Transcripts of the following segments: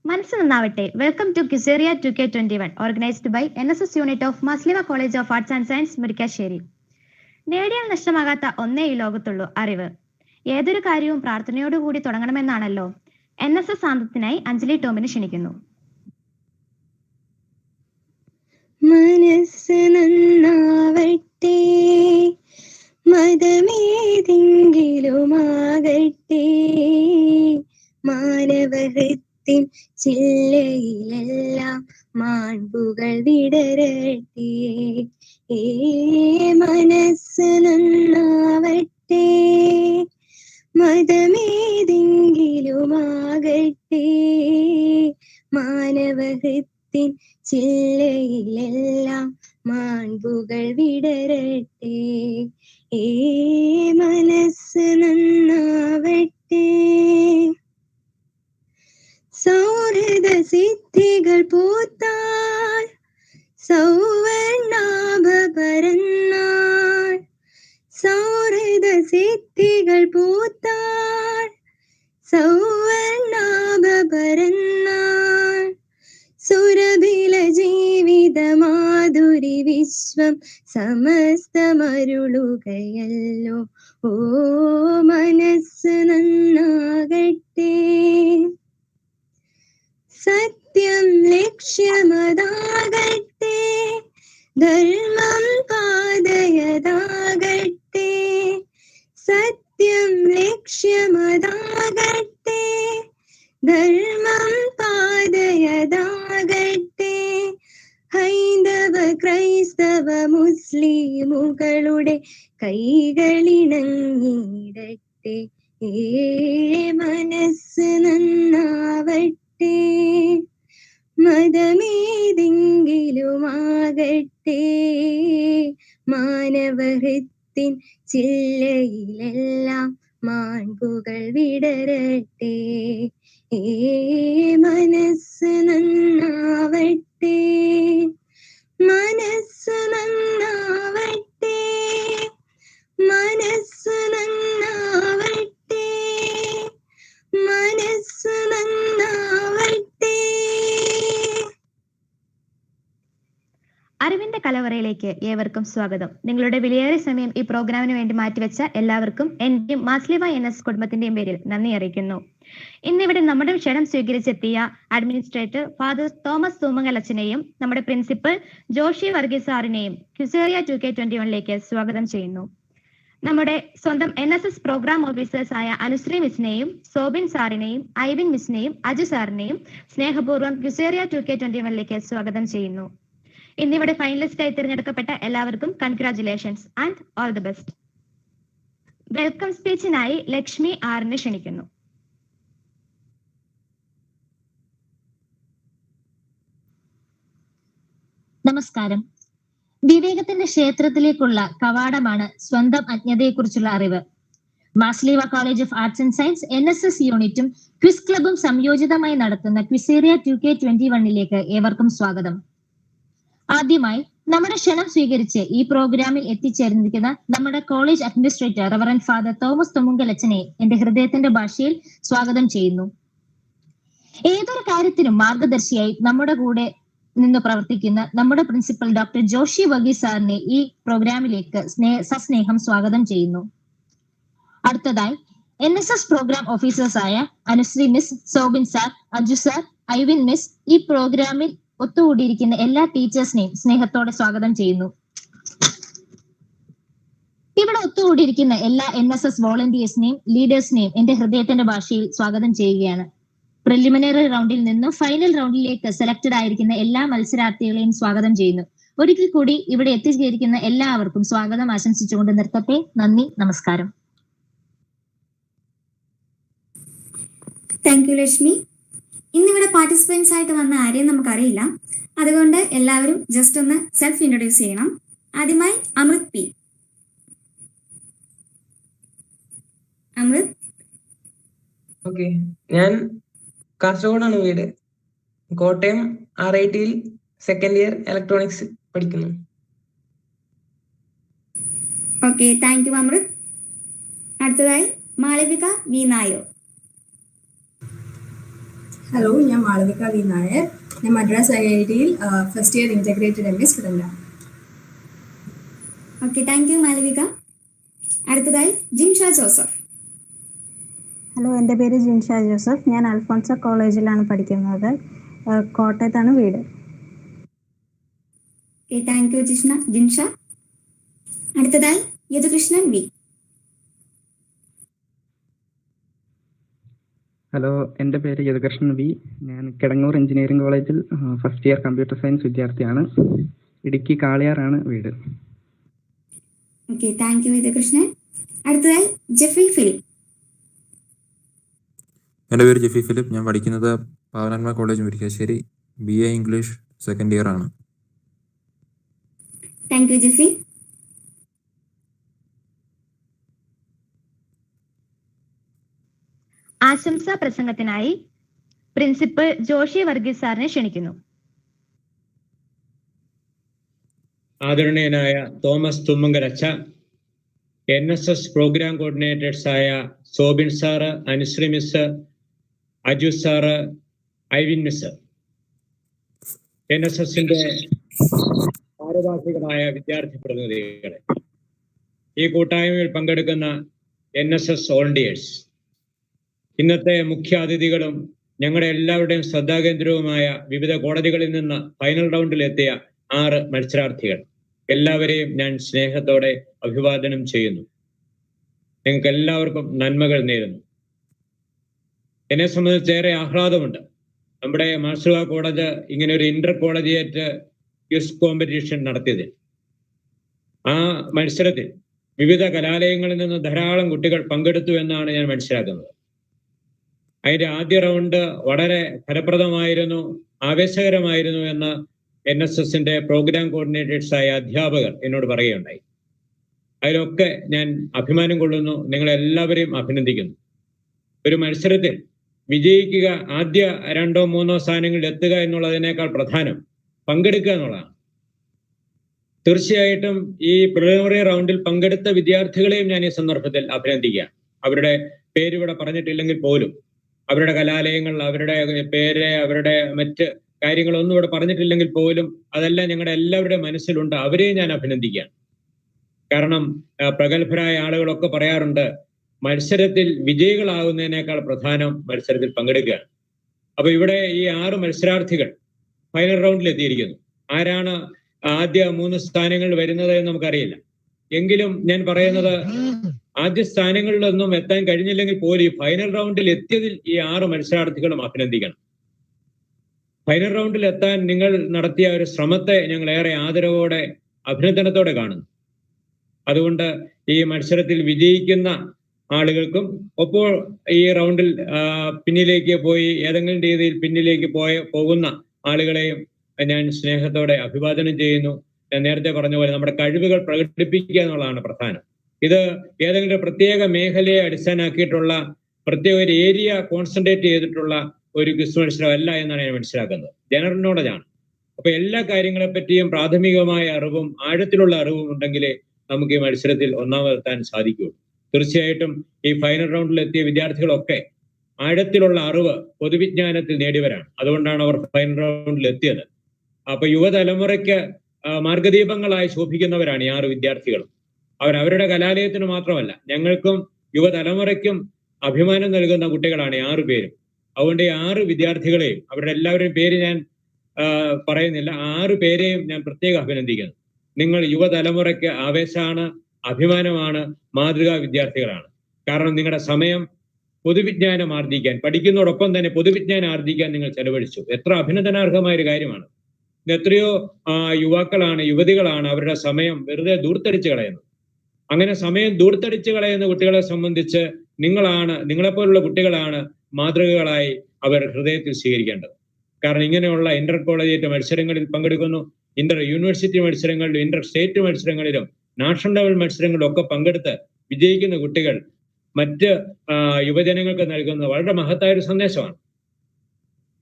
മനസ്സ് നന്നാവട്ടെ. Welcome to Quizeria 2K21 organised by NSS unit of മാസ്ലിമ college of arts and science Murickassery. നേടിയാൽ നഷ്ടമാകാത്ത ഒന്നേ ഈ ലോകത്തുള്ളൂ, അറിവ്. ഏതൊരു കാര്യവും പ്രാർത്ഥനയോടുകൂടി തുടങ്ങണമെന്നാണല്ലോ. NSS ആന്തത്തിനായി അഞ്ജലി ടോമിന് ക്ഷണിക്കുന്നു. മനസ്സ് നന്നാവട്ടെ, മതമേതെങ്കിലുമാകട്ടെ, മാനവഹൃത്തിൻ ചില്ലയിലെല്ലാം മാൺപുകൾ വിടരട്ടെ. മനസ്സ് നന്നാവട്ടെ, മതമേതെങ്കിലുമാകട്ടെ, മാനവഹൃത്തിൻ ചില്ലയിലെല്ലാം മാൺപുകൾ വിടരട്ടെ. മനസ്സ് നന്നാവട്ടെ. സൗഹൃദ സിദ്ധികൾ പൂത്താൽ സൗവർണാഭ പരന്നാൾ, സൗഹൃദ സിദ്ധികൾ പൂത്താൽ സൗവർണാഭ പരന്നാൾ, സുരഭില ജീവിത മാധുരി വിശ്വം സമസ്തമരുളുകയല്ലോ. ഓ മനസ്സ് നന്നാകട്ടെ, സത്യം ലക്ഷ്യമതാകട്ടെ, ധർമ്മം പാതയതാകട്ടെ, സത്യം ലക്ഷ്യമതാകട്ടെ, ധർമ്മം പാതയതാകട്ടെ. ഹൈന്ദവ ക്രൈസ്തവ മുസ്ലിമുകളുടെ കൈകളിണങ്ങിടട്ടെ. മനസ്സ് നന്നാവട്ടെ, മതമേതെങ്കിലുമാകട്ടെ, മാനവഹൃത്തിൻ ചില്ലയിലെല്ലാം മാൺപുകൾ വിടരട്ടെ. മനസ്സ് നന്നാവട്ടെ, മനസ്സ് നന്നാവട്ടെ, മനസ്സ് നന്നാവട്ടെ, മനസ്സ് നന്നാവട്ടെ. അറിവിന്റെ കലവറയിലേക്ക് ഏവർക്കും സ്വാഗതം. നിങ്ങളുടെ വിലയേറിയ സമയം ഈ പ്രോഗ്രാമിന് വേണ്ടി മാറ്റിവെച്ച എല്ലാവർക്കും എന്റെയും മാസ്ലിമ NS കുടുംബത്തിന്റെയും പേരിൽ നന്ദി അറിയിക്കുന്നു. ഇന്നിവിടെ നമ്മുടെ ക്ഷണം സ്വീകരിച്ചെത്തിയ അഡ്മിനിസ്ട്രേറ്റർ ഫാദർ തോമസ് തൂമങ്ങലച്ചനെയും നമ്മുടെ പ്രിൻസിപ്പൽ ജോഷി വർഗീസ് സാറിനെയും ക്വിസേറിയ 2K21 സ്വാഗതം ചെയ്യുന്നു. നമ്മുടെ സ്വന്തം NSS പ്രോഗ്രാം ഓഫീസേഴ്സ് ആയ അനുശ്രീ മിസ്സിനെയും സോബിൻ സാറിനെയും ഐവിൻ മിസ്സിനെയും അജു സാറിനെയും സ്നേഹപൂർവ്വം ക്വിസേറിയ 2K21 സ്വാഗതം ചെയ്യുന്നു. ഇന്നിവിടെ ഫൈനലിസ്റ്റായി തിരഞ്ഞെടുക്കപ്പെട്ട എല്ലാവർക്കും congratulations and all the best. Welcome സ്പീച്ചിനായി ലക്ഷ്മി ആറിനെ ക്ഷണിക്കുന്നു. നമസ്കാരം. വിവേകത്തിന്റെ ക്ഷേത്രത്തിലേക്കുള്ള കവാടമാണ് സ്വന്തം അജ്ഞതയെക്കുറിച്ചുള്ള അറിവ്. മാസ്ലിമ college of arts and science NSS യൂണിറ്റും ക്വിസ് ക്ലബും സംയോജിതമായി നടത്തുന്ന ക്വിസേറിയ 2K21 ഏവർക്കും സ്വാഗതം. ആദ്യമായി നമ്മുടെ ക്ഷണം സ്വീകരിച്ച് ഈ പ്രോഗ്രാമിൽ എത്തിച്ചേർന്നിരിക്കുന്ന നമ്മുടെ college administrator reverend father Thomas തുമുങ്കലച്ചനെ എന്റെ ഹൃദയത്തിന്റെ ഭാഷയിൽ സ്വാഗതം ചെയ്യുന്നു. ഏതൊരു കാര്യത്തിനും മാർഗദർശിയായി നമ്മുടെ കൂടെ നിന്ന് പ്രവർത്തിക്കുന്ന നമ്മുടെ പ്രിൻസിപ്പൽ ഡോക്ടർ ജോഷി വർഗീസ് സാറിനെ ഈ പ്രോഗ്രാമിലേക്ക് സസ്നേഹം സ്വാഗതം ചെയ്യുന്നു. അടുത്തതായി NSS പ്രോഗ്രാം ഓഫീസേഴ്സ് ആയ Anushree miss, Sobin sir, Aju sir, Ivin miss, ഈ പ്രോഗ്രാമിൽ ഒത്തുകൂടിയിരിക്കുന്ന എല്ലാ ടീച്ചേഴ്സിനെയും സ്നേഹത്തോടെ സ്വാഗതം ചെയ്യുന്നു. ഇവിടെ ഒത്തുകൂടിയിരിക്കുന്ന എല്ലാ NSS വോളണ്ടിയേഴ്സിനെയും ലീഡേഴ്സിനെയും എന്റെ ഹൃദയത്തിന്റെ ഭാഷയിൽ സ്വാഗതം ചെയ്യുകയാണ്. പ്രിലിമിനറി റൗണ്ടിൽ നിന്നും ഫൈനൽ റൗണ്ടിലേക്ക് സെലക്ടഡ് ആയിരിക്കുന്ന എല്ലാ മത്സരാർത്ഥികളെയും സ്വാഗതം ചെയ്യുന്നു. ഒരിക്കൽ കൂടി ഇവിടെ എത്തിച്ചേരിക്കുന്ന എല്ലാവർക്കും സ്വാഗതം ആശംസിച്ചുകൊണ്ട് നിർത്തട്ടെ. നന്ദി, നമസ്കാരം. Thank you Lakshmi. ഇന്നിവിടെ പാർട്ടിസിപ്പൻസ് ആയിട്ട് വന്ന ആരെയും നമുക്കറിയില്ല, അതുകൊണ്ട് എല്ലാവരും ജസ്റ്റ് ഒന്ന് സെൽഫ് ഇൻട്രൊഡ്യൂസ് ചെയ്യണം. ആദ്യമായി അമൃത് പി. അമൃത്. ഓക്കെ, ഞാൻ കാസർഗോഡാണ് വീട്. കോട്ടയം RITയിൽ സെക്കൻഡ് ഇയർ ഇലക്ട്രോണിക്സ് പഠിക്കുന്നു. ഓക്കെ, താങ്ക് യു അമൃത്. അടുത്തതായി മാളവിക വി നായർ. ഹലോ, ഞാൻ മാളവിക വി നായർ. ഞാൻ മദ്രാസ് IITയിൽ ഫസ്റ്റ് ഇയർ ഇൻ്റഗ്രേറ്റഡ് MA സ്റ്റുഡൻ്റാണ്. Okay, thank you Malavika. അടുത്തതായി ജിൻഷ ജോസഫ്. ഹലോ, എൻ്റെ പേര് ജിൻഷ ജോസഫ്. ഞാൻ അൽഫോൺസ കോളേജിലാണ് പഠിക്കുന്നത്. കോട്ടയത്താണ് വീട്. Okay, thank you Jinsha. അടുത്തതായി യദുകൃഷ്ണൻ വി. ഹലോ, എൻ്റെ പേര് യദുകൃഷ്ണൻ വി. ഞാൻ കിടങ്ങൂർ എഞ്ചിനീയറിംഗ് കോളേജിൽ ഫസ്റ്റ് ഇയർ കമ്പ്യൂട്ടർ സയൻസ് വിദ്യാർത്ഥിയാണ്. ഇടുക്കി കാളിയാറാണ് വീട്. Okay, thank you Yadukrishnan. അടുത്തതായി ജെഫി ഫിലിപ്പ്. എൻ്റെ പേര് ജെഫി ഫിലിപ്പ്. ഞാൻ പഠിക്കുന്നത് Pavanatma college Murickassery. BA English second year ആണ്. Thank you Jeffy. ആശംസാ പ്രസംഗത്തിനായി പ്രിൻസിപ്പൽ ജോഷി വർഗീസ് സാറിനെ ക്ഷണിക്കുന്നു. ആദരണീയനായ തോമസ് തുമ്മങ്കരച്ച, NSS പ്രോഗ്രാം കോർഡിനേറ്റേഴ്സായ Sobin sir, Anushree miss, Aju sir, Ivin miss, NSSന്റെ ഭാരവാഹികളായ വിദ്യാർത്ഥി പ്രതിനിധികളെ, ഈ കൂട്ടായ്മയിൽ പങ്കെടുക്കുന്ന NSS വോളണ്ടിയേഴ്സ്, ഇന്നത്തെ മുഖ്യ അതിഥികളും ഞങ്ങളുടെ എല്ലാവരുടെയും ശ്രദ്ധാകേന്ദ്രവുമായ വിവിധ കോളേജുകളിൽ നിന്ന് ഫൈനൽ റൗണ്ടിലെത്തിയ 6 മത്സരാർത്ഥികൾ, എല്ലാവരെയും ഞാൻ സ്നേഹത്തോടെ അഭിവാദനം ചെയ്യുന്നു. നിങ്ങൾക്ക് എല്ലാവർക്കും നന്മകൾ നേരുന്നു. എന്നെ സംബന്ധിച്ച് ഏറെ ആഹ്ലാദമുണ്ട്. നമ്മുടെ മാർഷൽ കോളേജ് ഇങ്ങനെ ഒരു ഇന്റർ കോളേജിയേറ്റ് ക്വിസ് കോമ്പറ്റീഷൻ നടത്തിയതിൽ, ആ മത്സരത്തിൽ വിവിധ കലാലയങ്ങളിൽ നിന്ന് ധാരാളം കുട്ടികൾ പങ്കെടുത്തു എന്നാണ് ഞാൻ മനസ്സിലാക്കുന്നത്. അതിന്റെ ആദ്യ റൗണ്ട് വളരെ ഫലപ്രദമായിരുന്നു, ആവേശകരമായിരുന്നു എന്ന് NSSന്റെ പ്രോഗ്രാം കോർഡിനേറ്റേഴ്സായ അധ്യാപകർ എന്നോട് പറയുകയുണ്ടായി. അതിലൊക്കെ ഞാൻ അഭിമാനം കൊള്ളുന്നു, നിങ്ങളെല്ലാവരെയും അഭിനന്ദിക്കുന്നു. ഒരു മത്സരത്തിൽ വിജയിക്കുക, ആദ്യ 2 or 3 സ്ഥാനങ്ങളിൽ എത്തുക എന്നുള്ളതിനേക്കാൾ പ്രധാനം പങ്കെടുക്കുക എന്നുള്ളതാണ്. തീർച്ചയായിട്ടും ഈ പ്രിലിമിനറി റൗണ്ടിൽ പങ്കെടുത്ത വിദ്യാർത്ഥികളെയും ഞാൻ ഈ സന്ദർഭത്തിൽ അഭിനന്ദിക്കുക. അവരുടെ പേരിവിടെ പറഞ്ഞിട്ടില്ലെങ്കിൽ പോലും അവരുടെ കലാലയങ്ങൾ, അവരുടെ പേര്, അവരുടെ മറ്റ് കാര്യങ്ങളൊന്നും ഇവിടെ പറഞ്ഞിട്ടില്ലെങ്കിൽ പോലും അതെല്ലാം ഞങ്ങളുടെ എല്ലാവരുടെ മനസ്സിലുണ്ട്. അവരെയും ഞാൻ അഭിനന്ദിക്കുകയാണ്. കാരണം പ്രഗത്ഭരായ ആളുകളൊക്കെ പറയാറുണ്ട്, മത്സരത്തിൽ വിജയികളാകുന്നതിനേക്കാൾ പ്രധാനം മത്സരത്തിൽ പങ്കെടുക്കുകയാണ്. അപ്പൊ ഇവിടെ ഈ 6 മത്സരാർത്ഥികൾ ഫൈനൽ റൗണ്ടിൽ എത്തിയിരിക്കുന്നു. ആരാണ് ആദ്യ 3 സ്ഥാനങ്ങളിൽ വരുന്നത് എന്ന് നമുക്കറിയില്ല. എങ്കിലും ഞാൻ പറയുന്നത്, ആദ്യ സ്ഥാനങ്ങളിലൊന്നും എത്താൻ കഴിഞ്ഞില്ലെങ്കിൽ പോലും ഈ ഫൈനൽ റൗണ്ടിൽ എത്തിയതിൽ ഈ 6 മത്സരാർത്ഥികളും അഭിനന്ദിക്കണം. ഫൈനൽ റൗണ്ടിൽ എത്താൻ നിങ്ങൾ നടത്തിയ ഒരു ശ്രമത്തെ ഞങ്ങൾ ഏറെ ആദരവോടെ, അഭിനന്ദനത്തോടെ കാണുന്നു. അതുകൊണ്ട് ഈ മത്സരത്തിൽ വിജയിക്കുന്ന ആളുകൾക്കും ഒപ്പോൾ ഈ റൗണ്ടിൽ പിന്നിലേക്ക് പോയി ഏതെങ്കിലും രീതിയിൽ പിന്നിലേക്ക് പോകുന്ന ആളുകളെയും ഞാൻ സ്നേഹത്തോടെ അഭിവാദനം ചെയ്യുന്നു. ഞാൻ നേരത്തെ പറഞ്ഞ പോലെ നമ്മുടെ കഴിവുകൾ പ്രകടിപ്പിക്കുക എന്നുള്ളതാണ് പ്രധാനം. ഇത് ഏതെങ്കിലും പ്രത്യേക മേഖലയെ അടിസ്ഥാനമാക്കിയിട്ടുള്ള പ്രത്യേക ഒരു ഏരിയ കോൺസെൻട്രേറ്റ് ചെയ്തിട്ടുള്ള ഒരു ക്വിസ് മത്സരമല്ല എന്നാണ് ഞാൻ മനസ്സിലാക്കുന്നത്. ജനറൽ നോളജാണ്. അപ്പൊ എല്ലാ കാര്യങ്ങളെ പറ്റിയും പ്രാഥമികമായ അറിവും ആഴത്തിലുള്ള അറിവും ഉണ്ടെങ്കിലേ നമുക്ക് ഈ മത്സരത്തിൽ ഒന്നാമതെത്താൻ സാധിക്കുകയുള്ളൂ. തീർച്ചയായിട്ടും ഈ ഫൈനൽ റൗണ്ടിൽ എത്തിയ വിദ്യാർത്ഥികളൊക്കെ ആഴത്തിലുള്ള അറിവ് പൊതുവിജ്ഞാനത്തിൽ നേടിയവരാണ്. അതുകൊണ്ടാണ് അവർ ഫൈനൽ റൗണ്ടിൽ എത്തിയത്. അപ്പൊ യുവതലമുറയ്ക്ക് മാർഗദീപങ്ങളായി ശോഭിക്കുന്നവരാണ് ഈ 6 വിദ്യാർത്ഥികളും. അവരവരുടെ കലാലയത്തിന് മാത്രമല്ല, ഞങ്ങൾക്കും യുവതലമുറയ്ക്കും അഭിമാനം നൽകുന്ന കുട്ടികളാണ് ഈ 6 പേരും. അതുകൊണ്ട് ഈ 6 വിദ്യാർത്ഥികളെയും, അവരുടെ എല്ലാവരുടെയും പേര് ഞാൻ പറയുന്നില്ല, 6 പേരെയും ഞാൻ പ്രത്യേകം അഭിനന്ദിക്കുന്നു. നിങ്ങൾ യുവതലമുറയ്ക്ക് ആവേശമാണ്, അഭിമാനമാണ്, മാതൃകാ വിദ്യാർത്ഥികളാണ്. കാരണം നിങ്ങളുടെ സമയം പൊതുവിജ്ഞാനം ആർജിക്കാൻ, പഠിക്കുന്നതോടൊപ്പം തന്നെ പൊതുവിജ്ഞാനം ആർജിക്കാൻ നിങ്ങൾ ചെലവഴിച്ചു. എത്ര അഭിനന്ദനാർഹമായ ഒരു കാര്യമാണ്. എത്രയോ യുവാക്കളാണ്, യുവതികളാണ് അവരുടെ സമയം വെറുതെ ദൂർത്തടിച്ച് കളയുന്നത്. അങ്ങനെ സമയം ദൂർത്തടിച്ച് കളയുന്ന കുട്ടികളെ സംബന്ധിച്ച് നിങ്ങളെപ്പോലുള്ള കുട്ടികളാണ് മാതൃകകളായി അവർ ഹൃദയത്തിൽ സ്വീകരിക്കേണ്ടത്. കാരണം ഇങ്ങനെയുള്ള ഇന്റർ കോളേജിയേറ്റ് മത്സരങ്ങളിൽ പങ്കെടുക്കുന്നു, ഇന്റർ യൂണിവേഴ്സിറ്റി മത്സരങ്ങളിലും ഇന്റർ സ്റ്റേറ്റ് മത്സരങ്ങളിലും നാഷണൽ ലെവൽ മത്സരങ്ങളിലും ഒക്കെ പങ്കെടുത്ത് വിജയിക്കുന്ന കുട്ടികൾ മറ്റ് യുവജനങ്ങൾക്ക് നൽകുന്ന വളരെ മഹത്തായ ഒരു സന്ദേശമാണ്.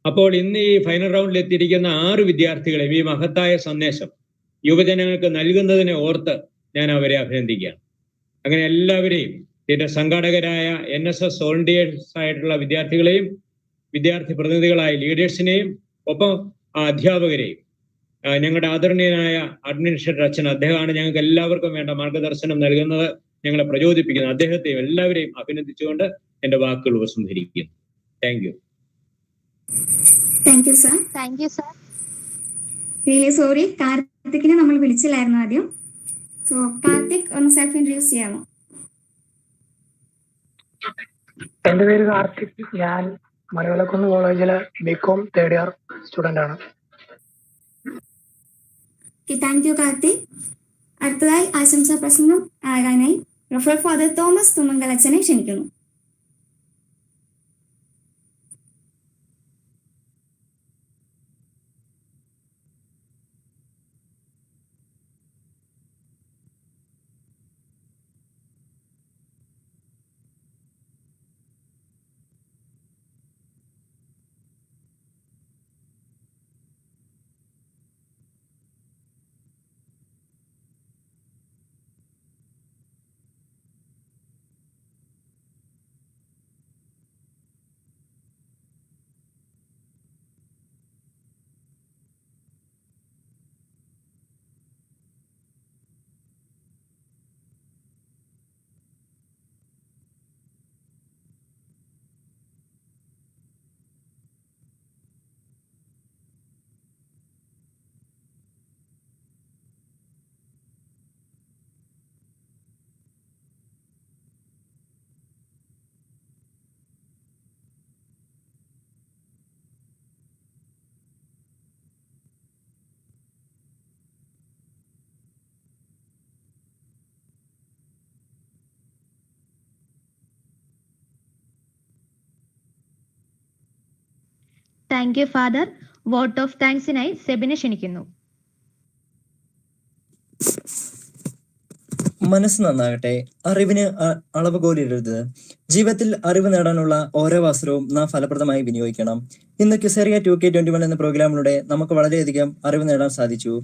അപ്പോൾ ഇന്ന് ഈ ഫൈനൽ റൗണ്ടിൽ എത്തിയിരിക്കുന്ന 6 വിദ്യാർത്ഥികളെ ഈ മഹത്തായ സന്ദേശം യുവജനങ്ങൾക്ക് നൽകുന്നതിനെ ഓർത്ത് ഞാൻ അവരെ അഭിനന്ദിക്കുകയാണ്. അങ്ങനെ എല്ലാവരെയും, ഇതിന്റെ സംഘാടകരായ NSS വോളണ്ടിയേഴ്സ് ആയിട്ടുള്ള വിദ്യാർത്ഥികളെയും വിദ്യാർത്ഥി പ്രതിനിധികളായ ലീഡേഴ്സിനെയും ഒപ്പം അധ്യാപകരെയും ഞങ്ങളുടെ ആദരണീയനായ അഡ്മിനിസ്ട്രേറ്റർ അച്ഛൻ, അദ്ദേഹമാണ് ഞങ്ങൾക്ക് എല്ലാവർക്കും വേണ്ട മാർഗദർശനം നൽകുന്നത്, ഞങ്ങളെ പ്രചോദിപ്പിക്കുന്നത്. അദ്ദേഹത്തെയും എല്ലാവരെയും അഭിനന്ദിച്ചുകൊണ്ട് എന്റെ വാക്കുകൾ ഉപസംഹരിക്കുന്നു. Thank you. Thank you sir. Thank you sir. Really sorry, കാർത്തിക്കിനെ നമ്മൾ വിളിച്ചില്ലായിരുന്നു ആദ്യം. സോ കാർത്തിക് ഒന്ന് സെൽഫ് ഇൻട്രൊഡ്യൂസ് ചെയ്യാമോ? എൻ്റെ പേര് കാർത്തിക്. ഞാൻ മലയാളക്കുന്ന് കോളേജിലെ ബികോം തേർഡ് ഇയർ സ്റ്റുഡൻ്റ് ആണ്. Thank you Karthik. അടുത്തതായി ആശംസാ പ്രസംഗം ആകാനായി റഫറൽ ഫാദർ തോമസ് തുമ്മങ്കൽ അച്ഛനെ ക്ഷണിക്കുന്നു. Thank you father. Vote of താങ്ക്സിനായി സെബിനെ ക്ഷണിക്കുന്നു. മനസ്സ് നന്നാകട്ടെ, അറിവിന് അളവ് കോലിടരുത്. ജീവിതത്തിൽ അറിവ് നേടാനുള്ള ഓരോ അവസരവും നാം ഫലപ്രദമായി വിനിയോഗിക്കണം. ഇന്ന് ക്യുസേറിയ 2K21 എന്ന പ്രോഗ്രാമിലൂടെ നമുക്ക് വളരെയധികം അറിവ് നേടാൻ സാധിച്ചു.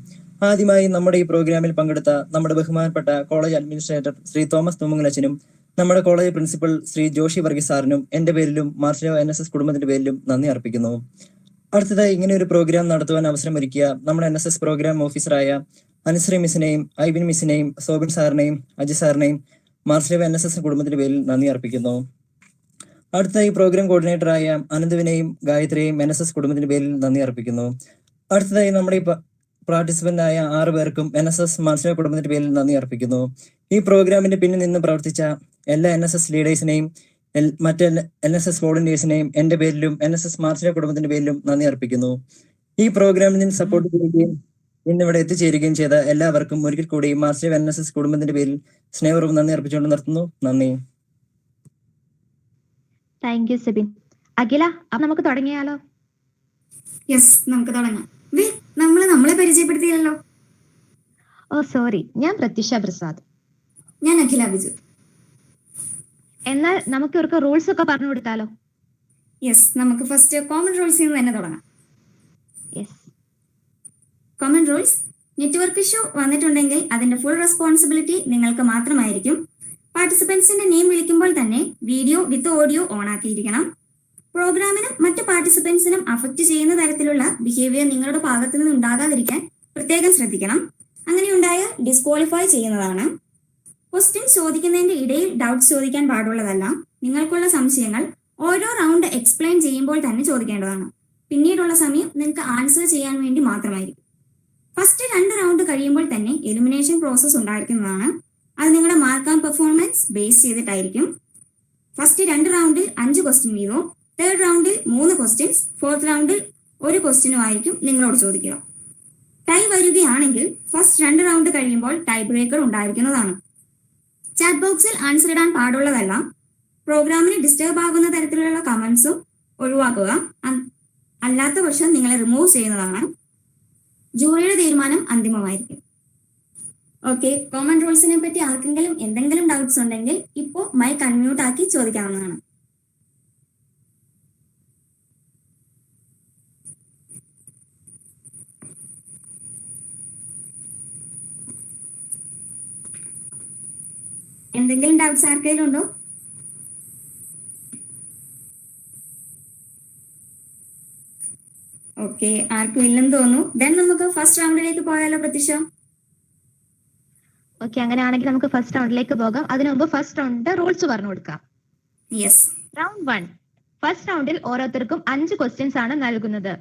ആദ്യമായി നമ്മുടെ ഈ പ്രോഗ്രാമിൽ പങ്കെടുത്ത നമ്മുടെ ബഹുമാനപ്പെട്ട കോളേജ് അഡ്മിനിസ്ട്രേറ്റർ ശ്രീ തോമസ് തുമ്മങ്കലച്ചനും നമ്മുടെ കോളേജ് പ്രിൻസിപ്പൽ ശ്രീ ജോഷി വർഗീസ് സാറിനും എൻ്റെ പേരിലും മാർസിലോ NSS കുടുംബത്തിന്റെ പേരിലും നന്ദി അർപ്പിക്കുന്നു. അടുത്തതായി ഇങ്ങനെ ഒരു പ്രോഗ്രാം നടത്തുവാൻ അവസരമൊരുക്കിയ നമ്മുടെ NSS പ്രോഗ്രാം ഓഫീസറായ അനുശ്രീ മിസ്സിനെയും ഐബിൻ മിസ്സിനെയും സോബിൻ സാറിനെയും അജി സാറിനെയും മാർസിലോ NSS കുടുംബത്തിന്റെ പേരിൽ നന്ദി അർപ്പിക്കുന്നു. അടുത്തതായി പ്രോഗ്രാം കോർഡിനേറ്ററായ അനന്തുവിനെയും ഗായത്രിയെയും NSS കുടുംബത്തിന്റെ പേരിൽ നന്ദി അർപ്പിക്കുന്നു. അടുത്തതായി നമ്മുടെ ഈ പാർട്ടിസിപ്പന്റ് ആയ 6 പേർക്കും NSS മാർസിലോ കുടുംബത്തിന്റെ പേരിൽ നന്ദി അർപ്പിക്കുന്നു. ഈ പ്രോഗ്രാമിന്റെ പിന്നിൽ നിന്ന് പ്രവർത്തിച്ച എല്ലാ NSS ലീഡേഴ്സിനെയും മറ്റ് NSS വോളണ്ടിയേഴ്സിനെയും എൻ്റെ പേരിലും NSS മാർസിലോ കുടുംബത്തിന്റെ പേരിലും നന്ദി അർപ്പിക്കുന്നു. ഈ പ്രോഗ്രാമിൽ നിന്ന് സപ്പോർട്ട് ചെയ്യുകയും ഇന്നിവിടെ എത്തിച്ചേരുകയും ചെയ്ത എല്ലാവർക്കും ഒരിക്കൽ കൂടി മാർസിലോ NSS കുടുംബത്തിന്റെ പേരിൽ സ്നേഹപൂർവ്വം നന്ദി അർപ്പിച്ചുകൊണ്ട് നിർത്തുന്നു. നന്ദി. Thank you Sebin. അഖില, അപ്പൊ നമുക്ക് തുടങ്ങിയാലോ? യെസ്, നമുക്ക് തുടങ്ങാം. നമ്മളെ പരിചയപ്പെടുത്തിയല്ലോ. ഓ സോറി, ഞാൻ പ്രത്യുഷ പ്രസാദ്. ഞാൻ അഖില ബിജു. എന്നാൽ നമുക്ക് ഇവർക്ക് റൂൾസ് ഒക്കെ പറഞ്ഞു കൊടുത്താലോ? യെസ്, നമുക്ക് ഫസ്റ്റ് കോമൺ റൂൾസിൽ നിന്ന് തന്നെ തുടങ്ങാം. Yes. Common rules: network issue വന്നിട്ടുണ്ടെങ്കിൽ അതിന്റെ ഫുൾ റെസ്പോൺസിബിലിറ്റി നിങ്ങൾക്ക് മാത്രമായിരിക്കും. പാർട്ടിസിപ്പൻസിന്റെ നെയിം വിളിക്കുമ്പോൾ തന്നെ വീഡിയോ വിത്ത് ഓഡിയോ ഓൺ ആക്കിയിരിക്കണം. പ്രോഗ്രാമിനും മറ്റു പാർട്ടിസിപ്പൻസിനും അഫക്റ്റ് ചെയ്യുന്ന തരത്തിലുള്ള ബിഹേവിയർ നിങ്ങളുടെ ഭാഗത്തു നിന്ന് ഉണ്ടാകാതിരിക്കാൻ പ്രത്യേകം ശ്രദ്ധിക്കണം. അങ്ങനെ ഉണ്ടായാൽ ഡിസ്ക്വാളിഫൈ ചെയ്യുന്നതാണ്. ക്വസ്റ്റ്യൻ ചോദിക്കുന്നതിന്റെ ഇടയിൽ ഡൗട്ട്സ് ചോദിക്കാൻ പാടുള്ളതല്ല. നിങ്ങൾക്കുള്ള സംശയങ്ങൾ ഓരോ റൗണ്ട് എക്സ്പ്ലെയിൻ ചെയ്യുമ്പോൾ തന്നെ ചോദിക്കേണ്ടതാണ്. പിന്നീടുള്ള സമയം നിങ്ങൾക്ക് ആൻസർ ചെയ്യാൻ വേണ്ടി മാത്രമായിരിക്കും. ഫസ്റ്റ് 2 റൗണ്ട് കഴിയുമ്പോൾ തന്നെ എലിമിനേഷൻ പ്രോസസ് ഉണ്ടായിരിക്കുന്നതാണ്. അത് നിങ്ങളുടെ മാർക്ക് ആൻഡ് പെർഫോമൻസ് ബേസ് ചെയ്തിട്ടായിരിക്കും. ഫസ്റ്റ് 2 റൗണ്ടിൽ 5 ക്വസ്റ്റ്യൻ വീതവും, തേർഡ് റൗണ്ടിൽ 3 ക്വസ്റ്റ്യൻസ്, ഫോർത്ത് റൗണ്ടിൽ 1 ക്വസ്റ്റ്യനും ആയിരിക്കും നിങ്ങളോട് ചോദിക്കുക. ടൈ വരികയാണെങ്കിൽ ഫസ്റ്റ് 2 റൗണ്ട് കഴിയുമ്പോൾ ടൈ ബ്രേക്കർ ഉണ്ടായിരിക്കുന്നതാണ്. ചാറ്റ് ബോക്സിൽ ആൻസർ ഇടാൻ പാടുള്ളതല്ല. പ്രോഗ്രാമിന് ഡിസ്റ്റർബ് ആകുന്ന തരത്തിലുള്ള കമന്റ്സും ഒഴിവാക്കുക. അല്ലാത്ത പക്ഷം നിങ്ങളെ റിമൂവ് ചെയ്യുന്നതാണ്. ജൂറിയുടെ തീരുമാനം അന്തിമമായിരിക്കും. ഓക്കെ, കോമൺ റൂൾസിനെ പറ്റി ആർക്കെങ്കിലും എന്തെങ്കിലും ഡൗട്ട്സ് ഉണ്ടെങ്കിൽ ഇപ്പോൾ മൈക്ക് അൺമ്യൂട്ട് ആക്കി ചോദിക്കാവുന്നതാണ്. എന്തെങ്കിലും ഡൗട്ട്സ് ആർക്കെങ്കിലും ഉണ്ടോ? ഓക്കെ, ആർക്കും ഇല്ലെന്ന് തോന്നുന്നു. ദെൻ നമുക്ക് ഫസ്റ്റ് റൗണ്ടിലേക്ക് പോയാലോ പ്രതീക്ഷ? ഓക്കെ, അങ്ങനെയാണെങ്കിൽ നമുക്ക് ഫസ്റ്റ് റൗണ്ടിലേക്ക് പോകാം. അതിനു മുമ്പ് ഫസ്റ്റ് റൗണ്ടിന്റെ റൂൾസ് പറഞ്ഞു കൊടുക്കാം. യെസ്. റൗണ്ട് 1. ഫസ്റ്റ് റൗണ്ടിൽ ഓരോരുത്തർക്കും 5 ക്വസ്റ്റ്യൻസ് ആണ് നൽകുന്നത്.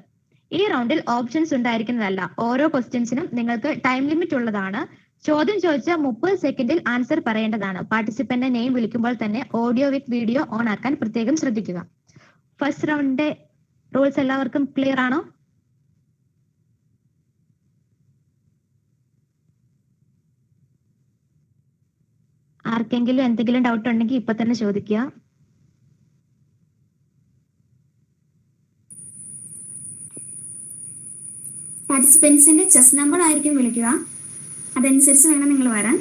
ഈ റൗണ്ടിൽ ഓപ്ഷൻസ് ഉണ്ടായിരിക്കുന്നതല്ല. ഓരോ ക്വസ്റ്റ്യൻസിനും നിങ്ങൾക്ക് ടൈം ലിമിറ്റ് ഉള്ളതാണ്. ചോദ്യം ചോദിച്ച 30 സെക്കൻഡിൽ ആൻസർ പറയേണ്ടതാണ്. പാർട്ടിസിപ്പന്റ് നെയിം വിളിക്കുമ്പോൾ തന്നെ ഓഡിയോ വിത്ത് വീഡിയോ ഓൺ ആക്കാൻ പ്രത്യേകം ശ്രദ്ധിക്കുക. ഫസ്റ്റ് റൗണ്ടിന്റെ റൂൾസ് എല്ലാവർക്കും ക്ലിയർ ആണോ? ആർക്കെങ്കിലും എന്തെങ്കിലും ഡൗട്ട് ഉണ്ടെങ്കിൽ ഇപ്പൊ തന്നെ ചോദിക്കുക. പാർട്ടിസിപ്പൻസിന്റെ ചെസ് നമ്പർ ആയിരിക്കും വിളിക്കുക. അതനുസരിച്ച് വേണം നിങ്ങൾ വരാൻ.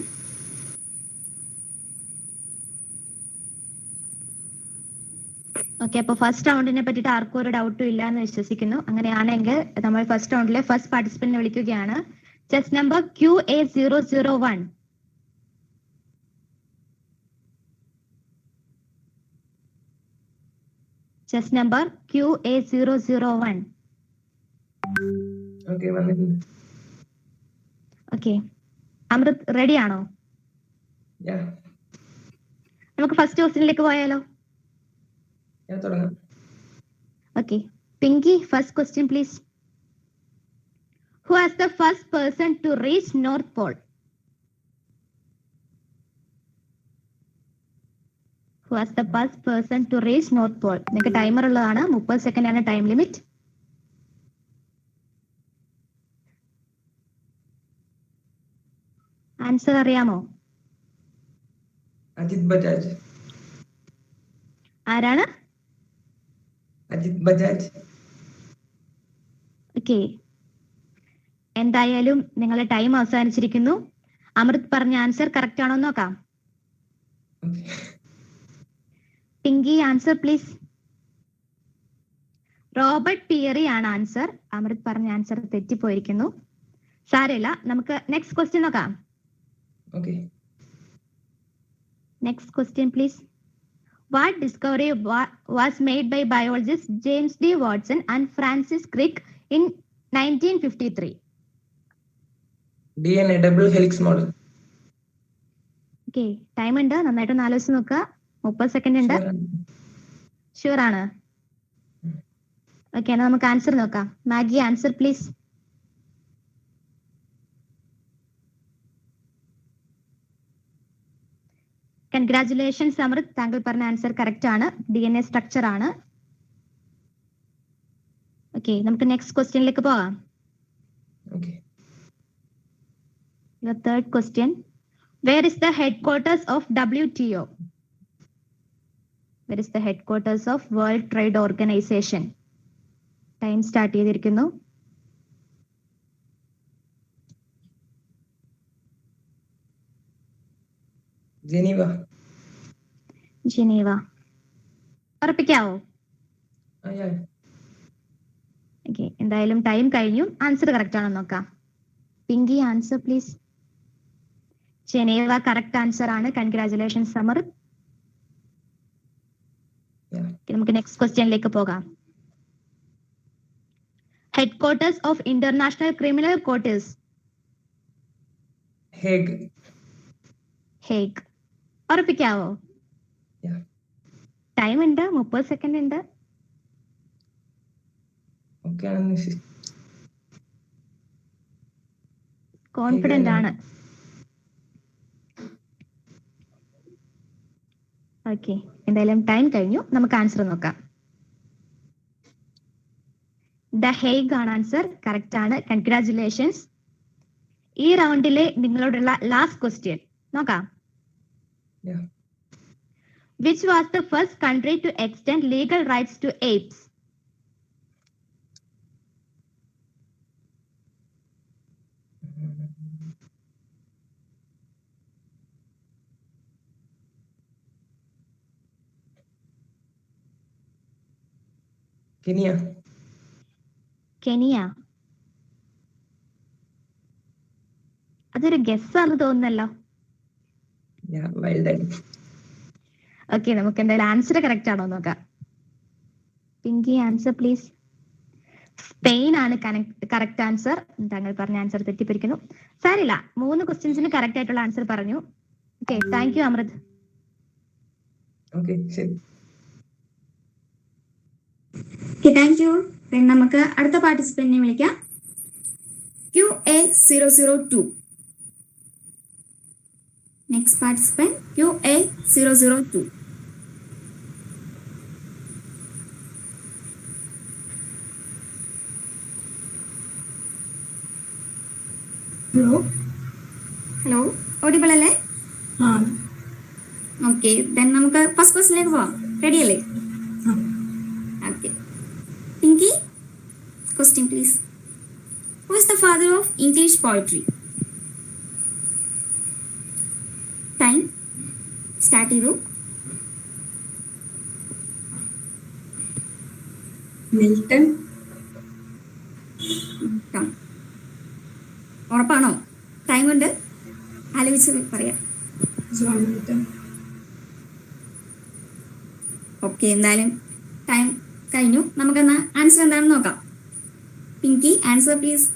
ഓക്കെ, അപ്പൊ ഫസ്റ്റ് റൗണ്ടിനെ പറ്റിയിട്ട് ആർക്കും ഒരു ഡൗട്ടും ഇല്ല എന്ന് വിശ്വസിക്കുന്നു. അങ്ങനെയാണെങ്കിൽ നമ്മൾ ഫസ്റ്റ് റൗണ്ടിലെ ഫസ്റ്റ് പാർട്ടിസിപ്പന്റിനെ വിളിക്കുകയാണ്. Chess number QA001. Chess number QA001. Okay, വന്നിട്ടുണ്ട്. ഓക്കെ, അമൃത് റെഡി ആണോ? Yeah, നമുക്ക് ഫസ്റ്റ് ക്വസ്റ്റ്യനിലേക്ക് പോയാലോ? ഞാൻ തുടങ്ങാം. Okay, Pinky, first question please. Who was the first person to reach North Pole? Who was the first person to reach North Pole? നിങ്ങൾക്ക് timer ഉള്ളതാണ്. 30 second ആണ് ടൈം ലിമിറ്റ്. ആൻസർ അറിയാമോ? അജിത് ബജാജ്. ആരാണ്? അജിത് ബജാജ്. ഓക്കെ, എന്തായാലും നിങ്ങളുടെ ടൈം അവസാനിച്ചിരിക്കുന്നു. അമൃത് പറഞ്ഞ ആൻസർ കറക്റ്റ് ആണോ നോക്കാം. Pinky, answer please. Robert Pierre ആണ് ആൻസർ. അമൃത് പറഞ്ഞ ആൻസർ തെറ്റിപ്പോയിരിക്കുന്നു. സാരമില്ല, നമുക്ക് നെക്സ്റ്റ് ക്വസ്റ്റ്യൻ നോക്കാം. Okay, next question please. What discovery was made by biologists James D. Watson and Francis Crick in 1953? DNA double helix model. Okay, time ഉണ്ട്, നന്നായിട്ടൊന്ന് ആലോചിച്ച് നോക്കുക. 30 സെക്കൻഡ് ഉണ്ട്. ഷുവർ ആണ്? ഓക്കെ, എന്നാൽ നമുക്ക് ആൻസർ നോക്കാം. Maggi, answer please. കൺഗ്രാറ്റുലേഷൻസ് അമൃത്, താങ്കൾ പറഞ്ഞ ആൻസർ കറക്റ്റ് ആണ്. DNA സ്ട്രക്ചർ ആണ്. ഓക്കെ, നമുക്ക് നെക്സ്റ്റ് ക്വസ്റ്റ്യനിലേക്ക് പോകാം. Your third question. Where is the headquarters of WTO? Where is the headquarters of World Trade Organization? Time start ചെയ്തിരിക്കുന്നു. ജനീവ. ജനീവ. ഉറപ്പിക്കാവോ? Okay, എന്തായാലും ടൈം കഴിഞ്ഞു. ആൻസർ കറക്റ്റ് ആണോ നോക്കാം. Pinky, answer please. Geneva correct answer ആണ്. Congratulations Amrit. നമുക്ക് next ക്വസ്റ്റ്യനിലേക്ക് പോകാം. Headquarters of international criminal court is? Hague. Hague. ഉറപ്പിക്കാവോ? ടൈം ഉണ്ട്, 30 സെക്കൻഡ് ഉണ്ട്. കോൺഫിഡന്റ് ആണ്? ഓക്കെ, എന്തായാലും ടൈം കഴിഞ്ഞു. നമുക്ക് ആൻസർ നോക്കാം. ദ ഹേഗ് ആണ് ആൻസർ. കറക്റ്റ് ആണ്. കൺഗ്രാറ്റുലേഷൻസ്. ഈ റൗണ്ടിലെ നിങ്ങളോടുള്ള ലാസ്റ്റ് ക്വസ്റ്റ്യൻ നോക്കാം. Which was the first country to extend legal rights to apes? Kenya. Kenya. അതൊരു ഗസ് ആണ് തോന്നുന്നല്ലോ. ഓക്കെ, നമുക്ക് എന്തായാലും ആൻസർ കറക്റ്റ് ആണോ നോക്കാം. Pinky, answer please. സ്പെയിൻ ആണ് കറക്റ്റ് ആൻസർ. താങ്കൾ പറഞ്ഞ ആൻസർ തെറ്റിപ്പിരിക്കുന്നു. സാരില്ല, 3 ക്വസ്റ്റ്യൻസിന് കറക്റ്റ് ആയിട്ടുള്ള ആൻസർ പറഞ്ഞു. Okay, thank you Amrit. Okay, ശരി. Thank you. നമുക്ക് അടുത്ത പാർട്ടിസിപ്പന്റിനെ വിളിക്കാം. QA002. Next participant QA002. Hello, audible അല്ലേ? ഓക്കെ, ദെൻ നമുക്ക് ഫസ്റ്റ് ക്വസ്റ്റിനിലേക്ക് പോവാം. റെഡി അല്ലേ? Okay, Pinky, question please. Who is the father of English poetry? Time start ചെയ്തു. മിൽട്ടൺ. ഉറപ്പാണോ? ടൈം ഉണ്ട്, ആലോചിച്ച് പറയാം. John Milton. ഓക്കെ, എന്തായാലും ടൈം കഴിഞ്ഞു. നമുക്കെന്നാ ആൻസർ എന്താണെന്ന് നോക്കാം. Pinky, answer please.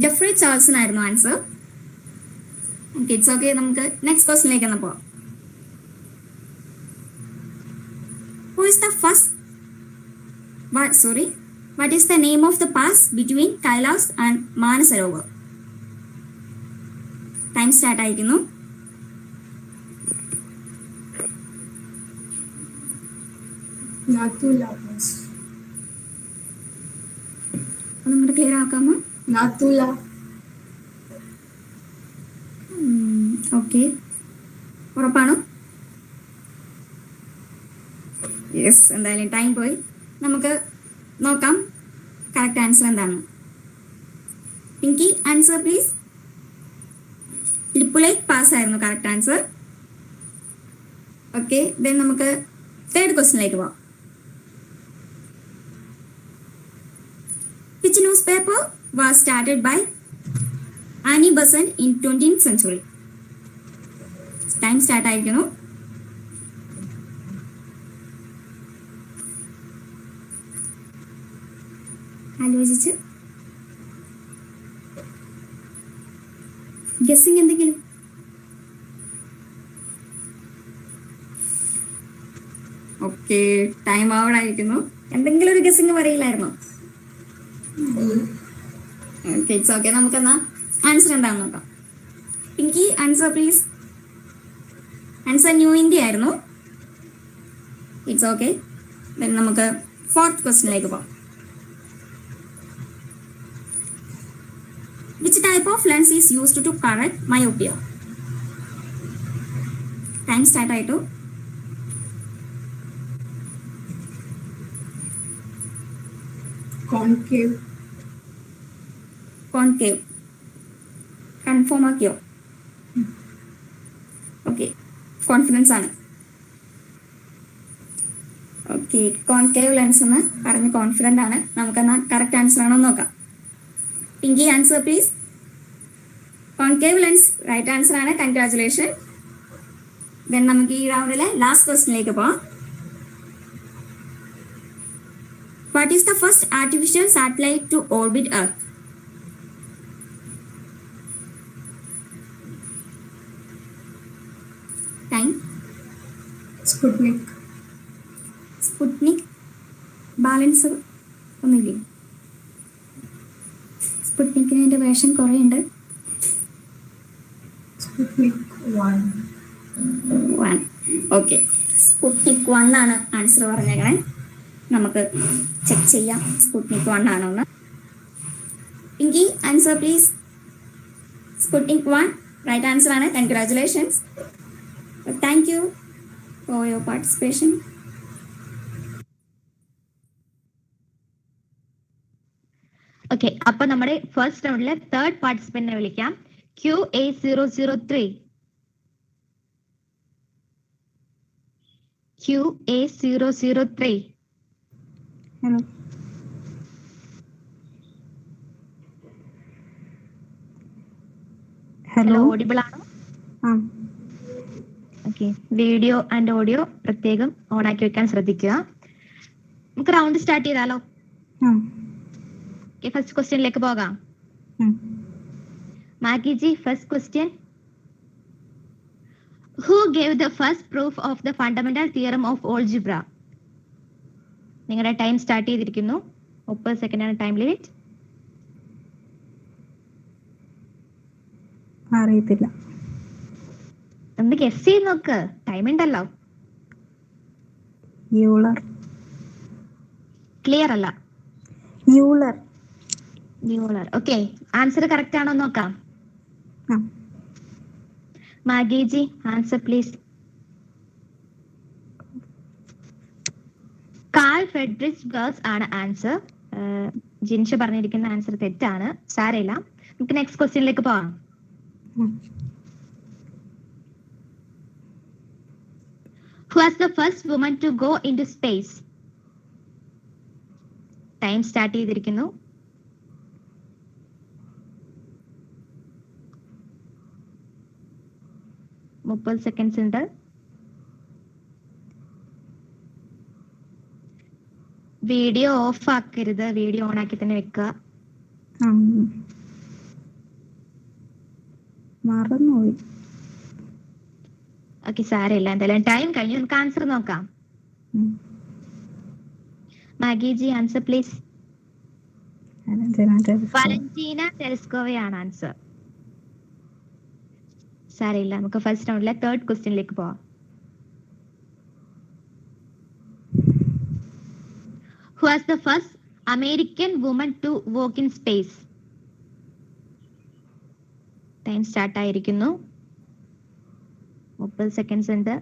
Jeffrey Charlson ആയിരുന്നു ആൻസർ. Okay, it's okay. നമുക്ക് നെക്സ്റ്റ് ക്വസ്റ്റിനിലേക്ക് ഒന്ന് പോവാം. Who is the first what is the name of the pass between Kailas and Manasarovar? Time start ആയിരിക്കുന്നു. നാത്തുല പാസ്. ഒന്നുകൂടെ ക്ലിയർ ആക്കാമോ? നാത്തുല. ഓക്കെ, ഉറപ്പാണോ? യെസ്, എന്തായാലും ടൈം പോയി. നമുക്ക് നോക്കാം കറക്റ്റ് ആൻസർ എന്താണ്. Pinky, answer please. Lipulekh pass ആയിരുന്നു കറക്റ്റ് ആൻസർ. ഓക്കെ, ദെൻ നമുക്ക് തേർഡ് ക്വസ്റ്റിനിലേക്ക് പോവാം. Which newspaper was started by Annie Besant in 20th century? Time start ആയിരിക്കുന്നു. ആലോചിച്ച് ഗസ്സിംഗ് എന്തെങ്കിലും. ഓക്കെ, ടൈം ഔട്ട് ആയിരിക്കുന്നു. എന്തെങ്കിലും ഒരു ഗസ്സിംഗ് പറയില്ലായിരുന്നോ? Okay, it's okay. നമുക്കെന്നാ ആൻസർ എന്താണെന്ന് നോക്കാം. Pinky, answer please. Answer new India ആയിരുന്നു. It's okay. ദെൻ നമുക്ക് ഫോർത്ത് ക്വസ്റ്റിനിലേക്ക് പോകാം. Which type of lens is used to correct myopia? Time start ആയിട്ടു. കോൺകേവ്. കോൺകേവ് കൺഫേം ആക്കിയോ? ഓക്കെ, കോൺഫിഡൻസ് ആണ്. ഓക്കെ, കോൺകേവ് ലെൻസ് എന്ന് പറഞ്ഞ് കോൺഫിഡൻ്റ് ആണ്. നമുക്കെന്നാ കറക്റ്റ് ആൻസർ ആണോ നോക്കാം. Pinky, answer please. Concave lens right answer ആണ്. കൺഗ്രാറ്റുലേഷൻ. ദെൻ നമുക്ക് ഈ റൗണ്ടിലെ ലാസ്റ്റ് ക്വസ്റ്റിനിലേക്ക് പോവാം. What is the first artificial satellite to orbit earth? Time. Sputnik. Sputnik balance ഒന്നുമില്ലേ? സ്പുട്നിക്കിന് എൻ്റെ വേഷം കുറേ ഉണ്ട്. സ്പുട്നിക് 1. ഓക്കെ, സ്പുട്നിക് 1 ആണ് ആൻസർ പറഞ്ഞേക്കണേ. നമുക്ക് ചെക്ക് ചെയ്യാം സ്പുട്നിക് 1 ആണോ എന്ന്. Pinky, answer please. Sputnik 1 right answer ആണ്. Congratulations. Thank you for your participation. Okay, അപ്പൊ നമ്മുടെ ഫസ്റ്റ് റൗണ്ടിലെ തേർഡ് പാർട്ടിസിപ്പന്റിനെ വിളിക്കാം. QA003. QA003. Hello. Hello, audible ആണോ? ആ. ഓക്കെ, വീഡിയോ ആൻഡ് ഓഡിയോ പ്രത്യേകം ഓൺ ആക്കി വെക്കാൻ ശ്രദ്ധിക്കുക. നമുക്ക് റൗണ്ട് സ്റ്റാർട്ട് ചെയ്താലോ? ഫസ്റ്റ് ക്വസ്റ്റ്യനിലേക്ക് പോകാം. Maggi G, first question. Who gave the first proof of the fundamental theorem of algebra? നിങ്ങളുടെ ടൈം സ്റ്റാർട്ട് ചെയ്തിരിക്കുന്നു. 30 സെക്കൻഡ് ആണ് ടൈം ലിമിറ്റ്. അറിയത്തില്ല. ഒന്ന് ഗസ് ചെയ്ത് നോക്ക്, ടൈം ഉണ്ടല്ലോ. യൂളർ. ക്ലിയർ അല്ല. യൂളർ. ഓക്കെ, ആൻസർ കറക്റ്റ് ആണോ നോക്കാം. Maggie ji, answer please. Carl Friedrich Gauss ആണ് ആൻസർ. ജിൻഷ പറഞ്ഞിരിക്കുന്ന ആൻസർ തെറ്റാണ്. സാരമില്ല, നമുക്ക് നെക്സ്റ്റ് ക്വസ്റ്റ്യനിലേക്ക് പോവാം. Who was the first woman to go into space? Time start ചെയ്തിരിക്കുന്നു. മുപ്പത് സെക്കൻഡ്സ് ഉണ്ട്. വീഡിയോ ഓഫ് ആക്കരുത്, വീഡിയോ ഓൺ ആക്കി തന്നെ വെക്കുക. മറന്നുപോയി. ഓക്കെ, സാരമില്ല, എന്തായാലും ടൈം കഴിഞ്ഞു. നമുക്ക് ആൻസർ നോക്കാം. Maggie ji, answer please. Valentina ടെലസ്കോവയാണ് ആൻസർ. സാരമില്ല, നമുക്ക് ഫസ്റ്റ് റൗണ്ടിലെ തേർഡ് ക്വസ്റ്റ്യനിലേക്ക് പോവാം. Who was the first American woman to walk in space? Time start ആയിരിക്കുന്നു. 30 സെക്കൻഡ്സ് ഉണ്ട്.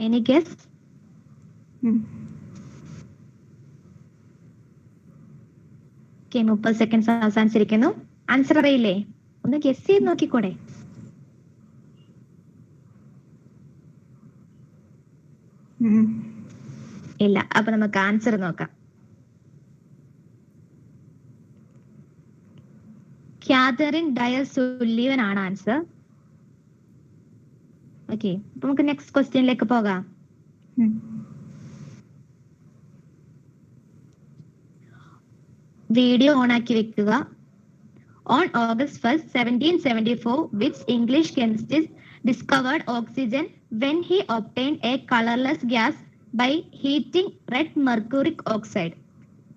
Any guess? Okay, 30 സെക്കൻഡ്സ് അവസാനിച്ചിരിക്കുന്നു. ആൻസർ അറിയില്ലേ? ഒന്ന് ഗസ് ചെയ്ത് നോക്കിക്കൂടെ? ഇല്ല, അപ്പൊ നമുക്ക് ആൻസർ നോക്കാം. കാതറിൻ ഡയർ സുല്ലീവൻ ആണ് ആൻസർ. ഓക്കെ, അപ്പൊ നമുക്ക് നെക്സ്റ്റ് ക്വസ്റ്റ്യനിലേക്ക് പോകാം. വീഡിയോ ഓൺ ആക്കി വെക്കുക. On August 1st, 1774, which English chemist discovered oxygen when he obtained a colorless gas by heating red mercuric oxide?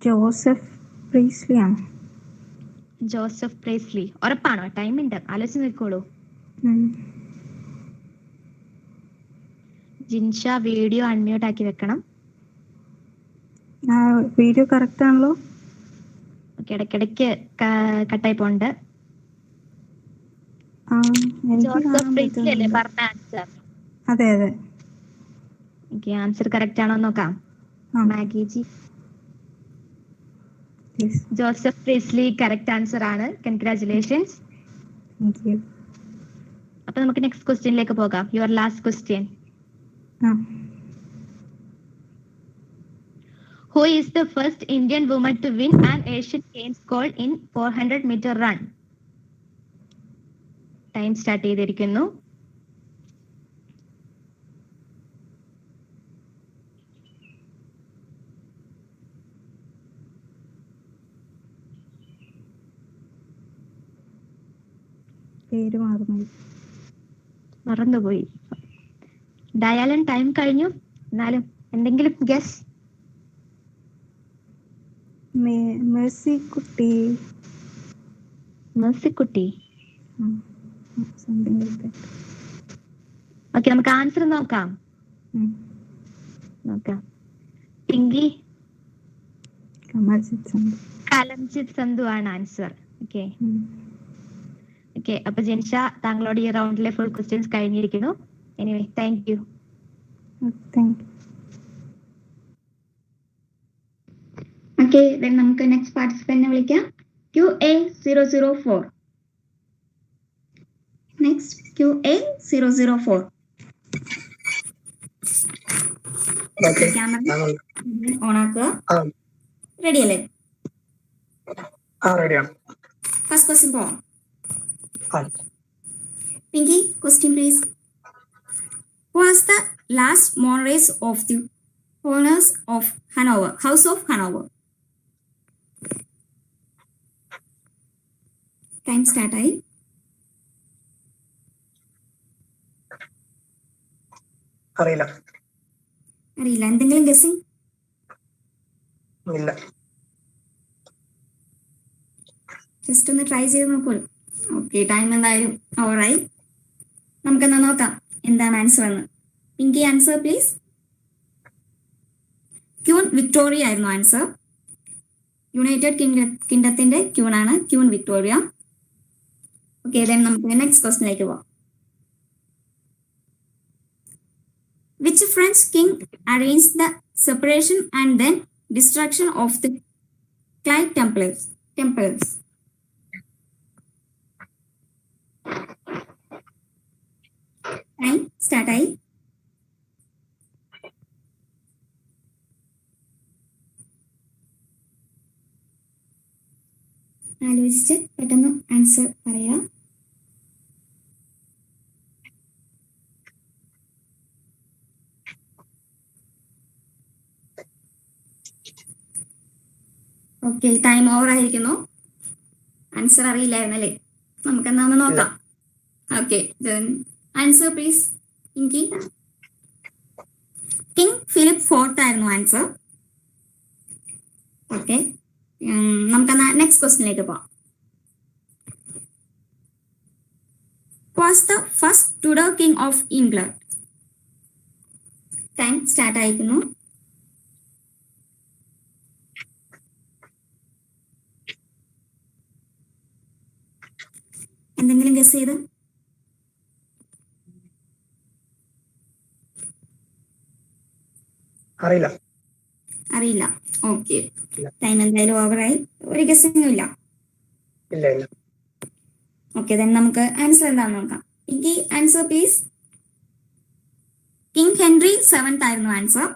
Joseph Priestley ആണ്. Joseph Priestley. ഉറപ്പാണോ? ടൈം ഉണ്ട്, ആലോചിച്ച് നിൽക്കോളൂ. ജിൻഷ, വീഡിയോ അൺമ്യൂട്ട് ആക്കി വെക്കണം. വീഡിയോ കറക്റ്റ് ആണല്ലോ? ഇടയ്ക്കിടയ്ക്ക് കട്ടായി പോണ്ട്. ജോസഫ് പ്രീസ്ലി അല്ലേ പറഞ്ഞ ആൻസർ? അതെ അതെ. ആൻസർ കറക്റ്റ് ആണോ നോക്കാം. Maggie G, Joseph പ്രീസ്ലി correct answer ആണ്. കൺഗ്രാറ്റുലേഷൻസ്. അപ്പൊ നമുക്ക് നെക്സ്റ്റ് ക്വസ്റ്റ്യനിലേക്ക് പോകാം. Your last question. Who is the first Indian woman to win an Asian Games gold in 400-meter run? Time start ചെയ്തിരിക്കുന്നു. പേര് മറന്നുപോയി. ഡയാലും ടൈം കഴിഞ്ഞു. എന്നാലും എന്തെങ്കിലും ഗസ്. മേഴ്സിക്കുട്ടി. ഓക്കെ, നമുക്ക് ആൻസർ നോക്കാം. പിങ്കി, കലംജിത് സന്ധു ആണ് ആൻസർ. ഓക്കെ, അപ്പൊ ജിൻഷ, താങ്കളോട് ഈ റൗണ്ടിലെ ഫുൾ ക്വസ്റ്റ്യൻസ് കഴിഞ്ഞിരിക്കുന്നു. Anyway, thank you. ഓക്കെ, നമുക്ക് നെക്സ്റ്റ് പാർട്ടിസിപ്പന്റിനെ വിളിക്കാം. QA004. Next QA004. Camera on ആക്കുക. റെഡി അല്ലേ? റെഡിയാണ്. ഫസ്റ്റ് ക്വസ്റ്റ്യൻ പോവാം. Pinky, question please. was the last monarch of the owners of Hanover, House of Hanover? Time start ആയി. അറിയില്ല. എന്തെങ്കിലും ഗസ്സിംഗ്? ഇല്ല. ജസ്റ്റ് ഒന്ന് ട്രൈ ചെയ്ത് നോക്കൂ. ഓക്കെ, ടൈം എന്തായാലും ഓവറായി. നമുക്കെന്നാ നോക്കാം എന്താണ് ആൻസർ എന്ന്. Pinky, answer please. Queen Victoria ആയിരുന്നു ആൻസർ. യുണൈറ്റഡ് കിങ്ഡത്തിന്റെ ക്യൂൺ ആണ് ക്യൂൻ വിക്ടോറിയ. ഓക്കെ, ദെൻ നമുക്ക് നെക്സ്റ്റ് ക്വസ്റ്റിനിലേക്ക് പോവാം. Which French king arranged the separation and then destruction of the Clyde Templars? Time start ആയി. ആലോചിച്ച് പെട്ടെന്ന് ആൻസർ പറയാം. ഓക്കെ, ടൈം ഓവർ ആയിരിക്കുന്നു. ആൻസർ അറിയില്ലായിരുന്നല്ലേ? നമുക്ക് എന്നാ നോക്കാം. Okay, answer please. Pinky. King Philip fourth ആയിരുന്നു ആൻസർ. ഓക്കെ, നമുക്ക് നെക്സ്റ്റ് ക്വസ്റ്റിനിലേക്ക് പോവാം. Was the first Tudor king of England? Time start ആയിരിക്കുന്നു. എന്തെങ്കിലും ഗസ് ചെയ്ത്? അറിയില്ല. ഓക്കെ, ടൈം എന്തായാലും ഓവറായി. ഒരു ഗസ്സിംഗും ഇല്ല. ഓക്കെ, ദെൻ നമുക്ക് ആൻസർ എന്താണെന്ന് നോക്കാം. എനിക്ക് answer please. King Henry 7th ആയിരുന്നു ആൻസർ.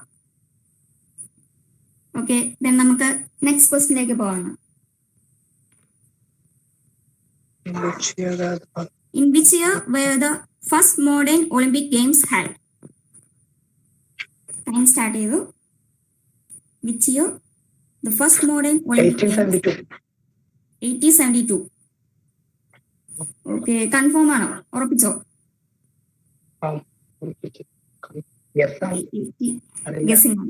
ഓക്കെ, ദെൻ നമുക്ക് നെക്സ്റ്റ് ക്വസ്റ്റിനിലേക്ക് പോകാം. In which year were the first modern Olympic Games held? Time start ചെയ്തു. Which year the first modern Olympic Games? 1872. Okay, confirm ആണോ? ഉറപ്പിച്ചോ? Guessing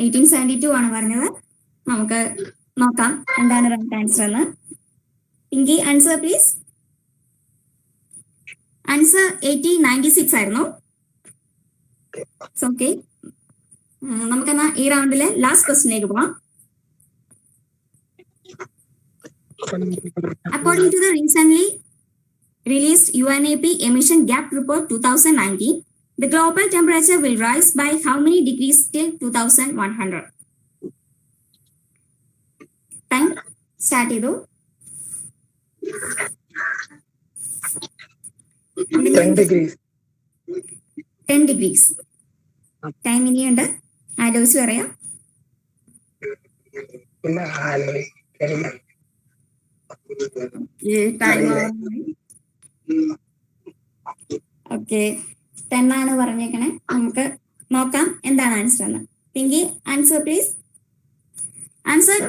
1872 ആണ് പറഞ്ഞത്. നമുക്ക് നോക്കാം എന്താണ് റൈറ്റ് ആൻസർ എന്ന്. Pinky, answer please. ആൻസർ 1896 ആയിരുന്നു. ഓക്കെ, നമുക്കെന്നാ ഈ റൗണ്ടിലെ ലാസ്റ്റ് ക്വസ്റ്റിനിലേക്ക് പോവാം. According to the recently released UNEP Emission Gap Report 2019, the global temperature will rise by how many degrees till 2100? Time start ചെയ്തു. 10 degrees. ടൈം ഇനിയുണ്ട്, ആലോചിച്ച് പറയാം. ഓക്കെ, 10 ആണ് പറഞ്ഞേക്കണേ. നമുക്ക് നോക്കാം എന്താണ് ആൻസർ എന്ന്. Pinky, answer please. Answer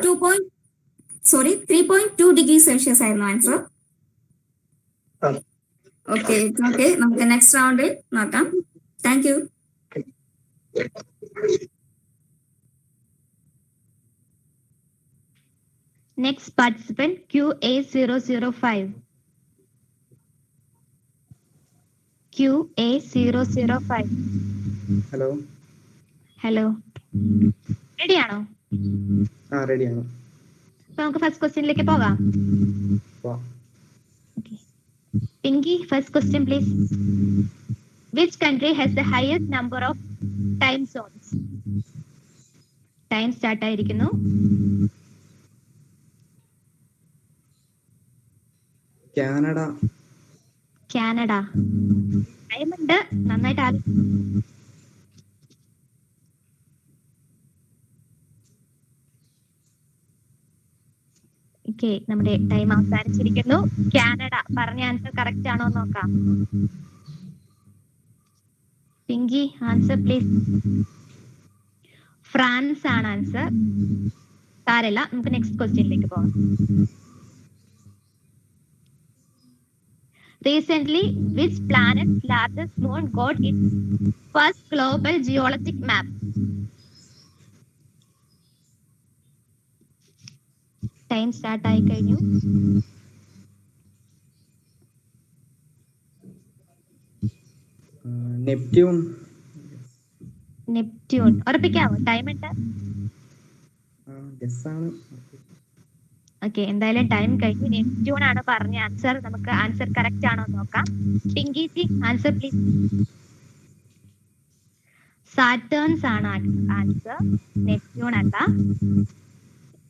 3.2 degree Celsius ആയിരുന്നു ആൻസർ. ഓക്കെ, നമുക്ക് നെക്സ്റ്റ് റൗണ്ടിൽ നോക്കാം. Thank you. Next participant QA005. QA005. Hello, റെഡിയാണോ? റെഡിയാണ്. അപ്പൊ നമുക്ക് ഫസ്റ്റ് ക്വസ്റ്റ്യനിലേക്ക് പോകാം. Pinky, first question please. Which country has the highest number of time zones? Time start ആയിരിക്കുന്നു. കാനഡ. ടൈം ഉണ്ട്, നന്നായിട്ട് ഓക്കെ, നമ്മുടെ ടൈം അവസാനിച്ചിരിക്കുന്നു. കാനഡ പറഞ്ഞ ആൻസർ കറക്റ്റ് ആണോ നോക്കാം. Pinky answer please. ഫ്രാൻസ് ആണ് ആൻസർ. സാരല്ല, നമുക്ക് നെക്സ്റ്റ് ക്വസ്റ്റ്യനിലേക്ക് പോകാം. Recently, which planet's largest moon got its first global geologic map? Time start ആയി കഴിഞ്ഞു. നെപ്റ്റ്യൂൺ. നെപ്റ്റ്യൂൺ ഉറപ്പിക്കാവോ? ടൈം ഉണ്ട്. ഓക്കെ, എന്തായാലും ടൈം കഴിഞ്ഞു. നെപ്റ്റ്യൂൺ ആണ് പറഞ്ഞ ആൻസർ. നമുക്ക് ആൻസർ കറക്റ്റ് ആണോ നോക്കാം. Pinky ji answer please. Saturns ആണ് ആൻസർ, നെപ്റ്റ്യൂൺ അല്ല.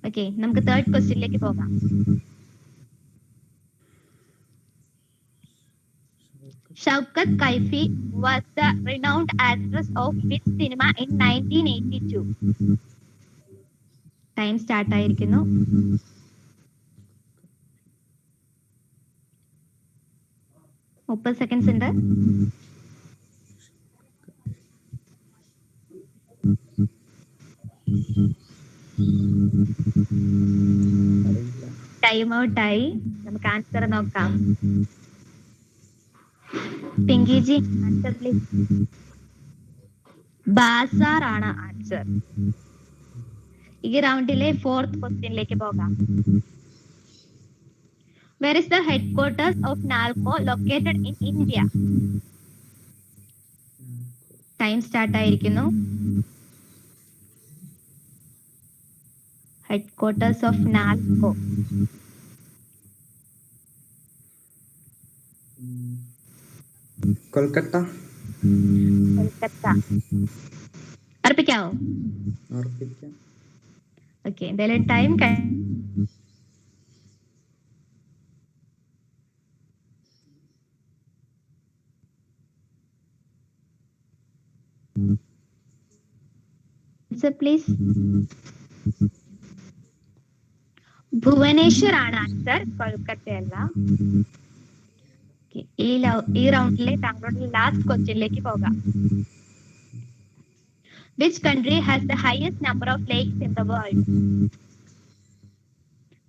ഓക്കെ, നമുക്ക് തേർഡ് ക്വസ്റ്റ്യനിലേക്ക് പോകാം. Shaukat Kaifi was the renowned actress of which cinema in 1982? Time start ആയിരിക്കുന്നു. seconds ഉണ്ട്. ടൈം ഔട്ട് ആയി. നമുക്ക് ആൻസർ നോക്കാം. Pinky ji answer please. ബാസാർ ആണ് ആൻസർ. ഈ റൗണ്ടിലെ ഫോർത്ത് ക്വസ്റ്റ്യനിലേക്ക് പോകാം. Where is the headquarters of NALCO located in India? Time start ആയിരിക്കുന്നു. Headquarters of NALCO. Kolkata. Kolkata അർപ്പിക്കാവോ? ഉറപ്പിക്കാം. ഓക്കെ, എന്തായാലും ടൈം പ്ലീസ്. ഭുവനേശ്വർ ആണ് ആൻസർ, കൊൽക്കത്തയല്ല. ഈ റൗണ്ടിലെ താങ്കളുടെ ലാസ്റ്റ് ക്വസ്റ്റ്യനിലേക്ക് പോകാം. Which country has the highest number of lakes in the world?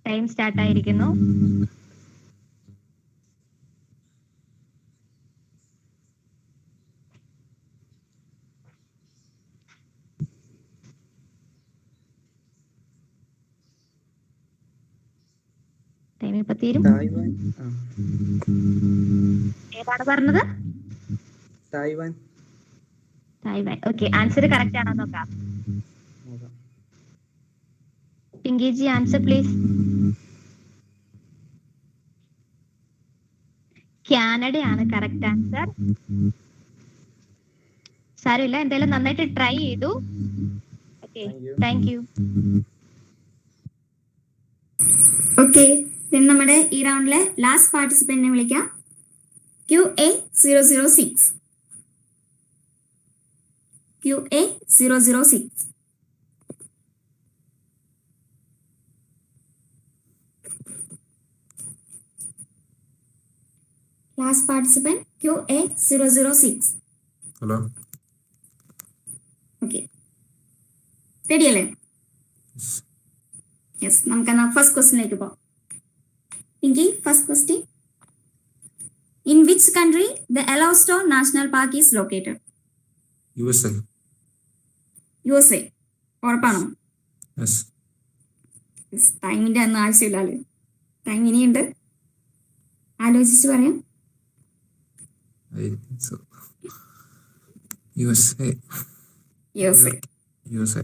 Time start ആയിരിക്കുന്നു. ടൈം ഇപ്പൊ തീരും. ഏതാണ് പറഞ്ഞത്? Taiwan. Taiwan. Okay, answer correct ആണോ നോക്കാം. Pinky ji answer please. കാനഡയാണ് കറക്റ്റ് ആൻസർ. സാരമില്ല, എന്തായാലും നന്നായിട്ട് ട്രൈ ചെയ്തു. Okay, thank you. ഓക്കെ, നമ്മുടെ ഈ റൗണ്ടിലെ ലാസ്റ്റ് പാർട്ടിസിപ്പന്റിനെ വിളിക്കാം. QA006. QA006. Last participant QA006. Hello. Okay. Ready അല്ലേ? യെസ്, നമുക്ക് എന്നാ ഫസ്റ്റ് ക്വസ്റ്റിനിലേക്ക് പോകാം. Pinky, first question. In which country the Yellowstone National Park is located? USA. USA. ഉറപ്പാണോ? Yes. ടൈമിന്റെ ഒന്നും ആവശ്യമില്ലല്ലോ. ടൈം ഇനിയുണ്ട്, ആലോചിച്ച് പറയാം. I think so. USA. USA. USA.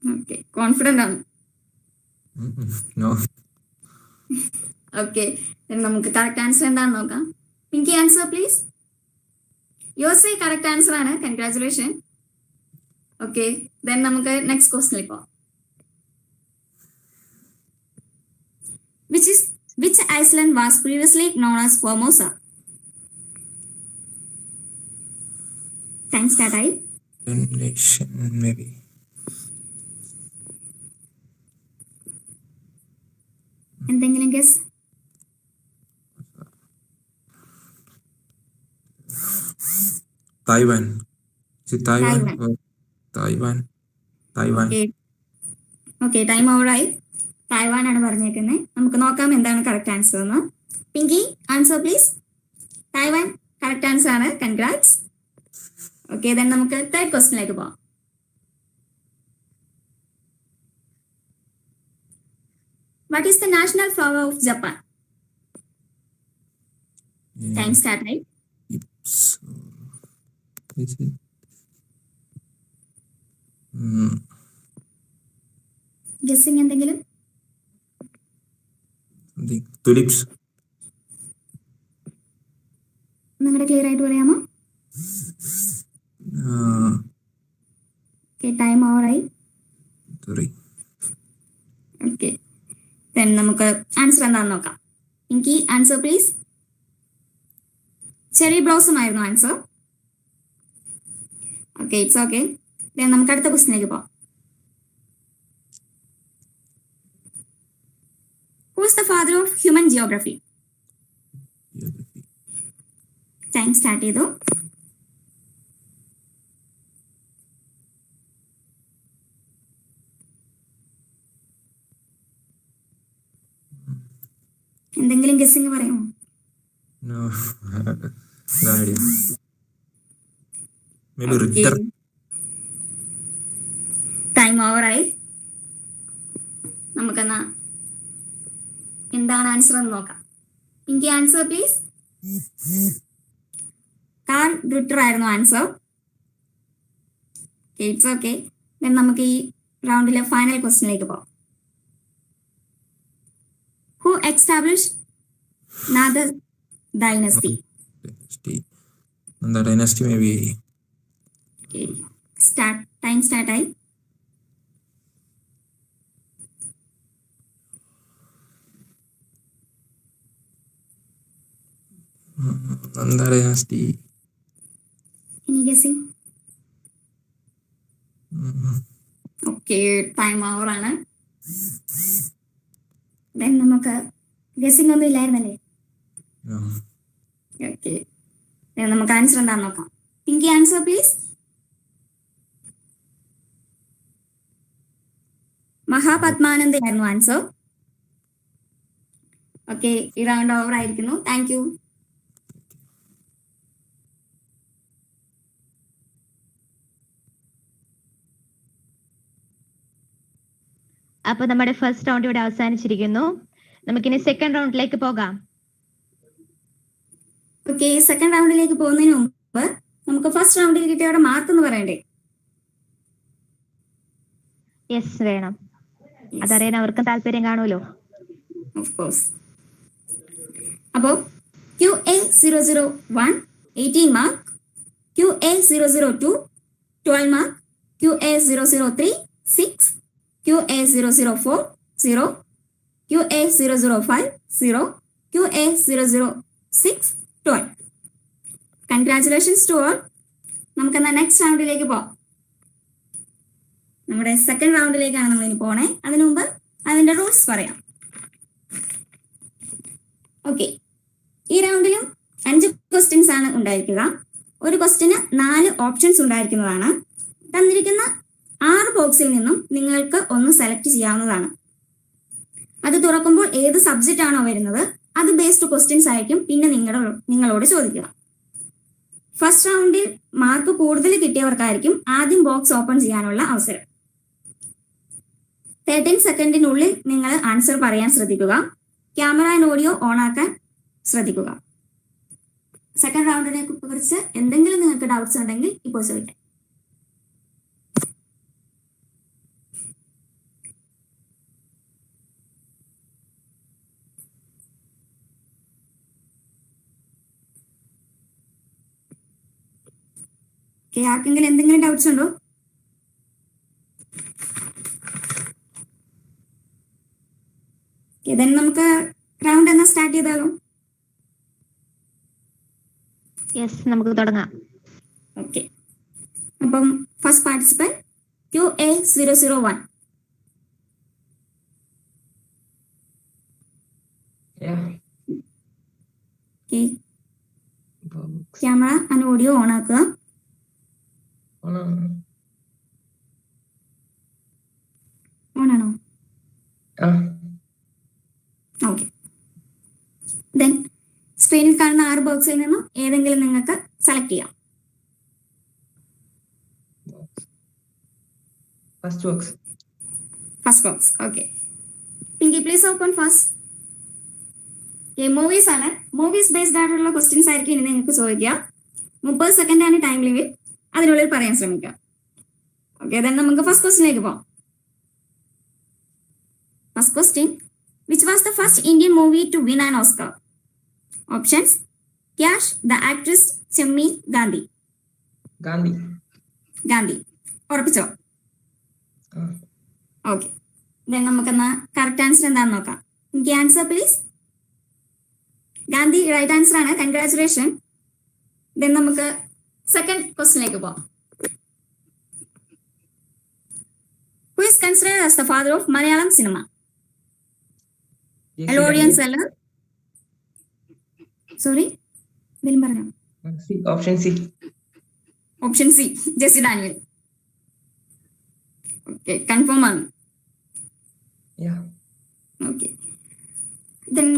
Okay, confident ആണ്? No. ഓക്കെ, നമുക്ക് കറക്റ്റ് ആൻസർ എന്താണെന്ന് നോക്കാം. Pinky answer please. USA correct answer ആണ്. കൺഗ്രാറ്റുലേഷൻ. ഓക്കെ, ദെൻ നമുക്ക് നെക്സ്റ്റ് ക്വസ്റ്റിനിലേക്ക് പോകാം. Which island was previously known as Formosa? Time start ആയി. Nation maybe. എന്തെങ്കിലും guess? Taiwan. Taiwan. Taiwan. Taiwan. Taiwan. Okay, time ഓവറായി. Taiwan ആണ് പറഞ്ഞേക്കുന്നത്. നമുക്ക് നോക്കാം എന്താണ് കറക്റ്റ് ആൻസർ എന്ന്. Pinky, answer please. Taiwan correct answer ആണ്. കൺഗ്രാറ്റ്സ്. ഓക്കെ, ദെൻ നമുക്ക് തേർഡ് ക്വസ്റ്റിനിലേക്ക് പോവാം. What is the national flower of Japan? Time start ആയി. ഗസ്സിംഗ് എന്തെങ്കിലും? തുലിപ്സ്. നിങ്ങളുടെ ക്ലിയർ ആയിട്ട് പറയാമോ? ടൈം ഓവറായി. ഓക്കെ, ദെൻ നമുക്ക് ആൻസർ എന്താണെന്ന് നോക്കാം. എനിക്ക് ആൻസർ പ്ലീസ്. ചെറി ബ്ലോസം ആയിരുന്നു answer. Okay, it's okay. Then നമുക്ക് അടുത്ത ക്വസ്റ്റിനിലേക്ക് പോവാം. Who is the father of human geography? Time start ചെയ്തു. എന്തെങ്കിലും ഗസ്സിംഗ് പറയാമോ? ടൈം ഓവറായി. നമുക്കെന്നാ എന്താണ് ആൻസർ എന്ന് നോക്കാം. എനിക്ക് ആൻസർ പ്ലീസ്. കാർൽ റിട്ടർ ആയിരുന്നു ആൻസർ. It's okay. ദെൻ നമുക്ക് ഈ റൗണ്ടിലെ ഫൈനൽ ക്വസ്റ്റിനിലേക്ക് പോകാം. Who establish Nanda dynasty? Dynasty may be. Time start ആയി. Nanda dynasty. Any guessing? Okay, time over ആണ്. ദെൻ നമുക്ക് ഗസ്സിംഗ് ഒന്നും ഇല്ലായിരുന്നല്ലേ? ഓക്കെ, നമുക്ക് ആൻസർ എന്താണെന്ന് നോക്കാം. Pinky, answer please. മഹാപത്മാനന്ദ ആയിരുന്നു ആൻസർ. ഓക്കെ, ഈ റൗണ്ട് ഓവർ ആയിരിക്കുന്നു. Thank you. അപ്പൊ നമ്മുടെ ഫസ്റ്റ് റൗണ്ട് ഇവിടെ അവസാനിച്ചിരിക്കുന്നു. നമുക്കിനി സെക്കൻഡ് റൗണ്ടിലേക്ക് പോകാം. ഓക്കെ, സെക്കൻഡ് റൗണ്ടിലേക്ക് പോകുന്നതിന് മുമ്പ് നമുക്ക് ഫസ്റ്റ് റൗണ്ടിൽ കിട്ടിയവരുടെ മാർക്ക് എന്ന് പറയണ്ടേ? യെസ്, വേണം. അതറിയാൻ അവർക്കും താല്പര്യം കാണുമല്ലോ. Of course. അപ്പോ QA001 18 mark, QA002 12 mark, QA003 6, QA004 0, QA005 0, QA006 12. Congratulations to all. നമുക്കെന്നാ നെക്സ്റ്റ് റൗണ്ടിലേക്ക് പോവാം. നമ്മുടെ സെക്കൻഡ് റൗണ്ടിലേക്കാണ് നമ്മൾ ഇനി പോണേ. അതിനു മുമ്പ് അതിന്റെ റൂൾസ് പറയാം. ഓക്കെ, ഈ റൗണ്ടിലും 5 ക്വസ്റ്റ്യൻസ് ആണ് ഉണ്ടായിരിക്കുക. ഒരു ക്വസ്റ്റ്യന് 4 ഓപ്ഷൻസ് ഉണ്ടായിരിക്കുന്നതാണ്. തന്നിരിക്കുന്ന 6 ബോക്സിൽ നിന്നും നിങ്ങൾക്ക് ഒന്ന് സെലക്ട് ചെയ്യാവുന്നതാണ്. അത് തുറക്കുമ്പോൾ ഏത് സബ്ജക്റ്റ് ആണോ വരുന്നത് അത് ബേസ്ഡ് ക്വസ്റ്റ്യൻസ് ആയിരിക്കും പിന്നെ നിങ്ങളോട് ചോദിക്കുക. ഫസ്റ്റ് റൗണ്ടിൽ മാർക്ക് കൂടുതൽ കിട്ടിയവർക്കായിരിക്കും ആദ്യം ബോക്സ് ഓപ്പൺ ചെയ്യാനുള്ള അവസരം. 13 സെക്കൻഡിനുള്ളിൽ നിങ്ങൾ ആൻസർ പറയാൻ ശ്രദ്ധിക്കുക. ക്യാമറ ആൻഡ് ഓഡിയോ ഓൺ ആക്കാൻ ശ്രദ്ധിക്കുക. സെക്കൻഡ് റൗണ്ടിനെ കുറിച്ച് എന്തെങ്കിലും നിങ്ങൾക്ക് ഡൗട്ട്സ് ഉണ്ടെങ്കിൽ ഇപ്പോൾ ചോദിക്കാം. ആർക്കെങ്കിലും എന്തെങ്കിലും ഡൗട്ട്സ് ഉണ്ടോ? then നമുക്ക് റൗണ്ട് എന്നാ സ്റ്റാർട്ട് ചെയ്താലോ? യെസ്, നമുക്ക് തുടങ്ങാം. ഓക്കെ, അപ്പം first participant QA001. Camera and audio on ആക്കുക. ഓണാണോ? ഓക്കെ. ദെൻ സ്ക്രീനിൽ കാണുന്ന 6 ബോക്സിൽ നിന്നും ഏതെങ്കിലും നിങ്ങൾക്ക് സെലക്ട് ചെയ്യാം. First box. First box. Okay. Pinky please open first. Movies ആണ്. മൂവീസ് ബേസ്ഡ് ആയിട്ടുള്ള ക്വസ്റ്റ്യൻസ് ആയിരിക്കും ഇനി നിങ്ങൾക്ക് ചോദിക്കുക. 30 സെക്കൻഡ് ആണ് ടൈം ലിമിറ്റ്. അതിനുള്ളിൽ പറയാൻ ശ്രമിക്കുക. ഓക്കെ. ദെൻ നമുക്ക് ഫസ്റ്റ് ക്വസ്റ്റ്യനിലേക്ക് പോകാം. First question, which was the first Indian movie to win an Oscar? Options: Cash, The Actress, Chemmi, Gandhi. Gandhi. ഉറപ്പിച്ചോ? ഓക്കെ. ദെൻ നമുക്കെന്നാ കറക്റ്റ് ആൻസർ എന്താണെന്ന് നോക്കാം. എനിക്ക് answer please. Gandhi right answer ആണ്. കൺഗ്രാറ്റുലേഷൻ. ദെൻ നമുക്ക് സെക്കൻഡ് ക്വസ്റ്റ്യനിലേക്ക് പോകാം. Who is considered as the father of Malayalam cinema? Elodian Seller. Sorry, എന്തെങ്കിലും പറഞ്ഞോ? Option C, Jessie Daniel. Okay, confirm ആണ്. ഓക്കെ. ദെൻ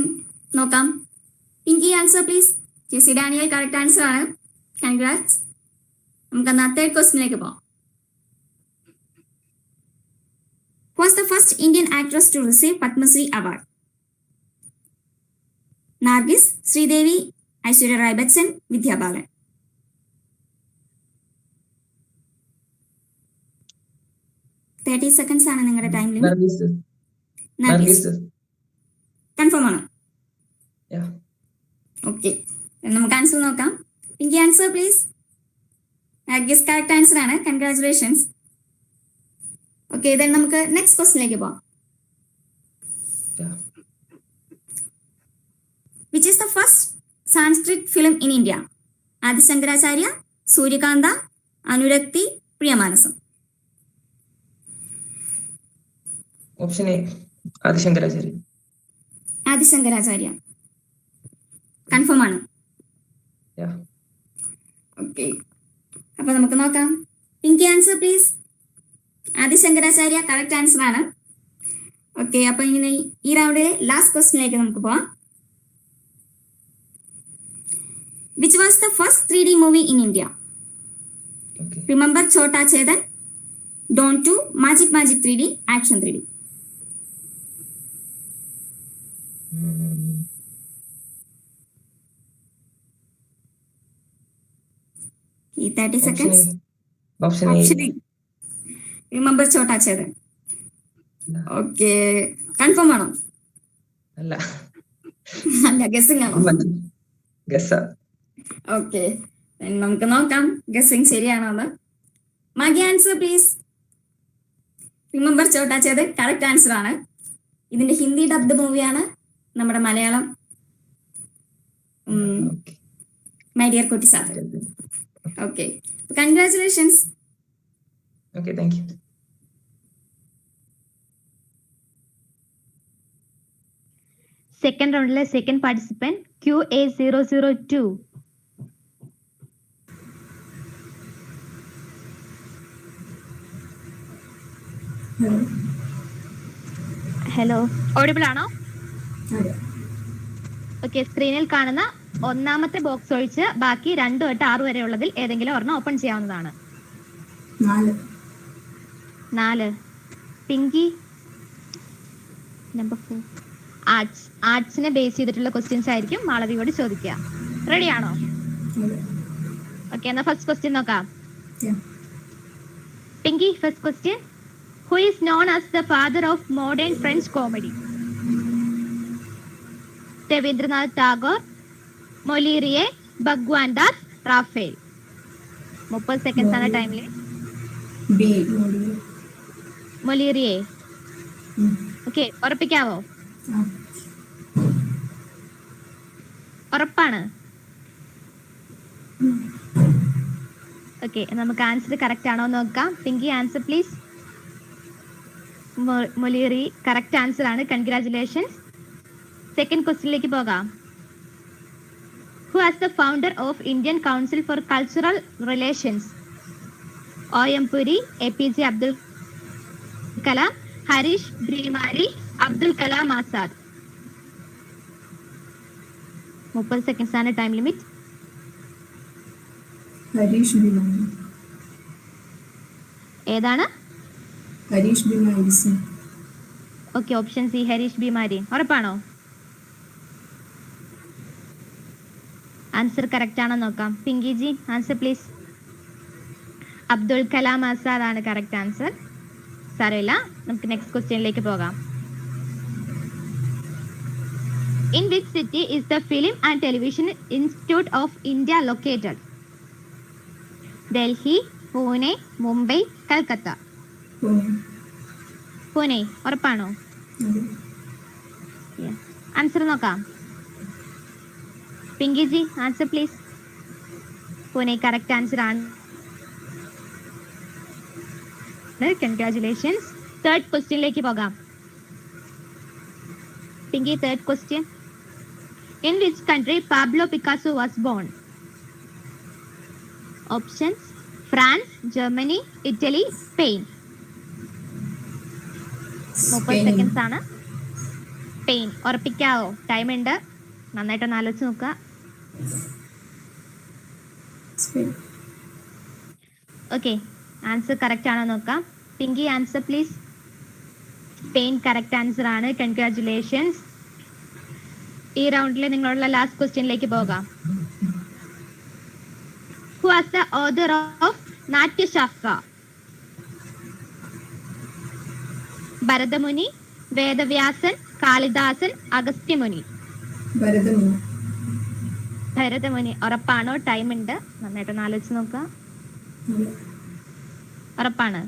നോക്കാം. Pinky answer please. Jessie Daniel correct answer ആണ്. Congrats. നമുക്ക് എന്നാ തേർഡ് ക്വസ്റ്റ്യനിലേക്ക് പോകാം. Was the first Indian actress to receive Padma Shri Award? Nargis, Sridevi, Aishwarya Rai Bachchan, Vidya Balan. Thirty seconds ആണ് നിങ്ങളുടെ time limit. Nargis. Confirm ആണ്? Okay. നമുക്ക് answer നോക്കാം. Pinky answer please. Nargis correct answer ആണ്. കൺഗ്രാറ്റുലേഷൻസ്. ഓക്കെ. ദെൻ നമുക്ക് next ക്വസ്റ്റ്യനിലേക്ക് പോകാം. Which is the first Sanskrit film in India? Adi Shankaracharya, Suryakanta, Anurakti, Priyamanasam. Option A, Adi Shankaracharya. Adi Shankaracharya confirm ആണ്? ഓക്കെ. അപ്പൊ നമുക്ക് നോക്കാം. Pinky answer please. Adi Shankaracharya correct answer ആണ്. ഓക്കെ. അപ്പൊ ഇങ്ങനെ ഈ റൗണ്ടിലെ ലാസ്റ്റ് ക്വസ്റ്റ്യനിലേക്ക് നമുക്ക് പോവാം. Which was the first 3D movie in India? Remember Chota Chetan, Don 2, Magic 3D, Action 3D. 30 seconds. Option A. Remember Chota Chetan. Okay. Confirm ആണോ? അല്ല. ഗസ്സിംഗ് ആണോ? ഗസ്സാ. ഓക്കെ. നമുക്ക് നോക്കാം ഗസ്സിംഗ് ശരിയാണോ എന്ന്. Maggie answer please. Remember Chhota Chetan correct answer ആണ്. ഇതിന്റെ ഹിന്ദി ഡബ്ഡ് മൂവിയാണ് നമ്മുടെ മലയാളം മൈ ഡിയർ കുട്ടി സാർ. Okay. Congratulations. Okay, thank you. Second റൗണ്ടിലെ second participant QA002. Hello, audible ആണോ? ഓക്കെ. സ്ക്രീനിൽ കാണുന്ന ഒന്നാമത്തെ ബോക്സ് ഒഴിച്ച് ബാക്കി 2 തൊട്ട് 6 വരെ ഉള്ളതിൽ ഏതെങ്കിലും ഒരെണ്ണം ഓപ്പൺ ചെയ്യാവുന്നതാണ്. 4. പിങ്കി നമ്പർ 4. ആർട്സിനെ ബേസ് ചെയ്തിട്ടുള്ള ക്വസ്റ്റ്യൻസ് ആയിരിക്കും മാളവിയോട് ചോദിക്കുക. റെഡി ആണോ? ഓക്കെ. എന്നാ ഫസ്റ്റ് ക്വസ്റ്റ്യൻ നോക്കാം. Pinky, first question. Who is known as the father of modern French comedy? Rabindranath Tagore, Molière, Bhagwan Das, Raphael. 30 seconds ആണ് time limit. B, Moliere. Okay, ഉറപ്പിക്കാവോ? ഉറപ്പാണ്? Okay, നമുക്ക് ആൻസർ കറക്റ്റ് ആണോ നോക്കാം. Pinky answer please. Moliere correct answer ആണ്. Congratulations. Second ക്വസ്റ്റ്യനിലേക്ക് പോകാം. Who was the founder of Indian Council for Cultural Relations? OM Puri, APJ Abdul Kalam, Harish Brimari, Abdul Kalam Azad. 30 seconds ആണ് time limit. Harish Bimari. ഏതാണ്? Harish Bimari. Okay, option C Harish Bimari. ഉറപ്പാണോ? Answer correct ആണോ നോക്കാം. Pinky ji, answer please. Abdul Kalam Azad ആണ് correct answer. സാരമില്ല, നമുക്ക് next ക്വസ്റ്റ്യനിലേക്ക് പോകാം. In which city is the Film and Television Institute of India located? Delhi, Pune, Mumbai, Calcutta. Pune. ഉറപ്പാണോ? ആൻസർ നോക്കാം. Pinky ji, answer please. Pune correct answer ആണ്. കൺഗ്രാറ്റുലേഷൻസ്. തേർഡ് ക്വസ്റ്റ്യനിലേക്ക് പോകാം. Pinky, third question. In which country Pablo Picasso was born? Options: France, Germany, Italy, Spain. 30 seconds ആണ്. Spain. ഉറപ്പിക്കാവോ? Time ഉണ്ട്, നന്നായിട്ടൊന്ന് ആലോചിച്ച് നോക്കുക. ഓക്കെ, ആൻസർ കറക്റ്റ് ആണോ നോക്കാം. Pinky, answer please. Spain correct answer ആണ്. കൺഗ്രാറ്റുലേഷൻസ്. ഈ റൗണ്ടിൽ നിങ്ങളുള്ള ലാസ്റ്റ് ക്വസ്റ്റ്യനിലേക്ക് പോകാം. Who was the author of നാട്യശാസ്ത്ര? Bharatamuni, Vedavyasan, Kalidasan, Agastya Muni. Bharatamuni. ഉറപ്പാണോ? ടൈം ഉണ്ട്, നന്നായിട്ടൊന്ന് ആലോചിച്ച് നോക്കുക. ഉറപ്പാണ്?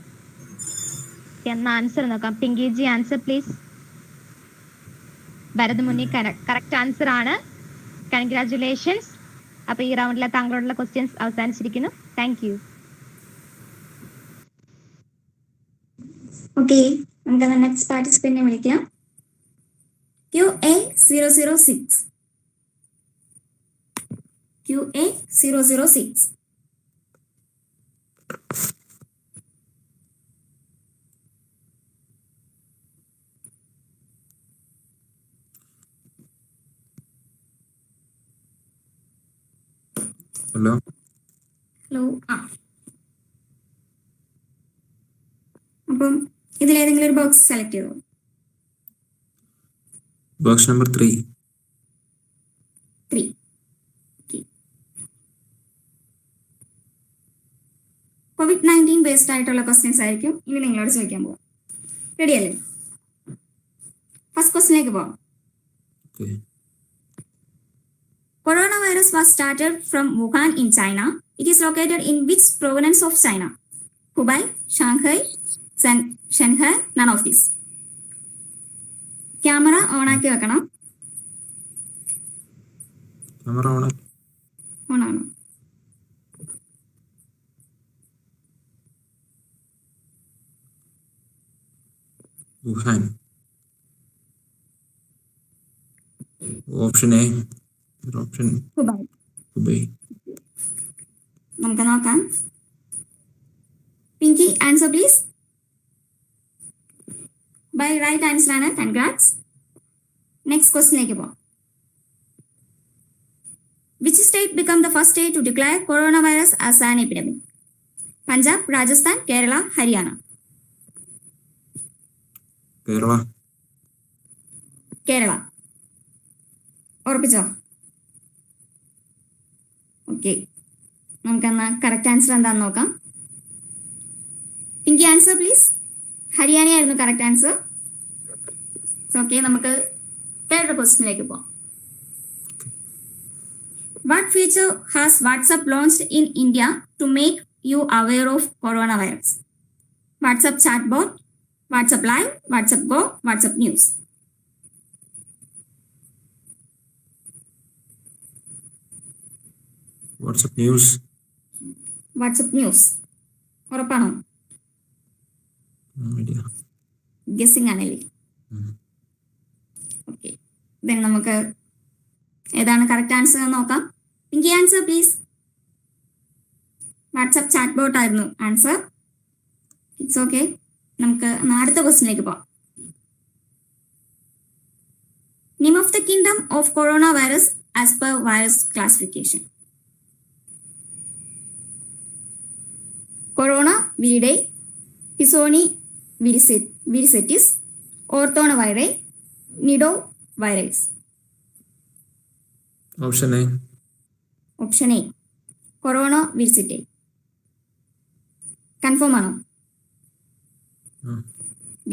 എന്ന ആൻസർ നോക്കാം. Pinky ji, answer please. Bharatamuni correct answer ആണ്. കൺഗ്രാറ്റുലേഷൻസ്. അപ്പൊ ഈ റൗണ്ടിലെ താങ്കളോടുള്ള ക്വസ്റ്റ്യൻസ് അവസാനിച്ചിരിക്കുന്നു. Thank you. ഓക്കെ, നമുക്ക് നെക്സ്റ്റ് പാർട്ടിസിപ്പന്റിനെ വിളിക്കാം. QA006. QA006. ഹലോ. അപ്പം ഇതിലേതെങ്കിലും ഒരു ബോക്സ് സെലക്ട് ചെയ്തോ. Box number 3. COVID-19 ബേസ്ഡ് ആയിട്ടുള്ള ക്വസ്റ്റ്യൻസ് ആയിരിക്കും ഇനി നിങ്ങളോട് ചോദിക്കാൻ പോവാം. റെഡി അല്ലേ? ഫസ്റ്റ് ക്വസ്റ്റ്യനിലേക്ക് പോവാം. Coronavirus was started from Wuhan in China. It is located in which province of China? Hubei, Shanghai, Shanghai, none of these. Camera on ആക്കി വെക്കണം. ക്യാമറ ഓൺ ആണ്. Wuhan. Option A. Option Hubei. നമുക്ക് നോക്കാം. Pinky, answer please. ബൈ right answer ആണ്. Congrats. Next ക്വസ്റ്റ്യനിലേക്ക് പോകാം. Which state became the first state to declare coronavirus as an epidemic? Punjab, Rajasthan, Kerala, Haryana. Kerala. ഉറപ്പിച്ചോ? ഓക്കെ, നമുക്കെന്നാ correct answer എന്താണെന്ന് നോക്കാം. Pinky, answer please. ഹരിയാന ആയിരുന്നു കറക്റ്റ് ആൻസർ. ഓക്കെ, നമുക്ക് തേർഡ് ക്വസ്റ്റ്യനിലേക്ക് പോകാം. What feature has WhatsApp launched in India to make you aware of coronavirus? WhatsApp chatbot, WhatsApp Live, WhatsApp Go, WhatsApp News. WhatsApp News. WhatsApp News. ഉറപ്പാണോ? Guessing ആണല്ലേ? Okay, then നമുക്ക് ഏതാണ് correct answer എന്ന് നോക്കാം. Pinky, answer please. WhatsApp chat bot ആയിരുന്നു answer. It's okay. നമുക്ക് അടുത്ത ക്വസ്റ്റിനിലേക്ക് പോവാം. Name of the kingdom of coronavirus as per virus classification. Corona viridae, Pisoni viricetis, Orthonovirae, Nidovirales. Option A. Option A. Corona viriceae. Confirm ആണോ?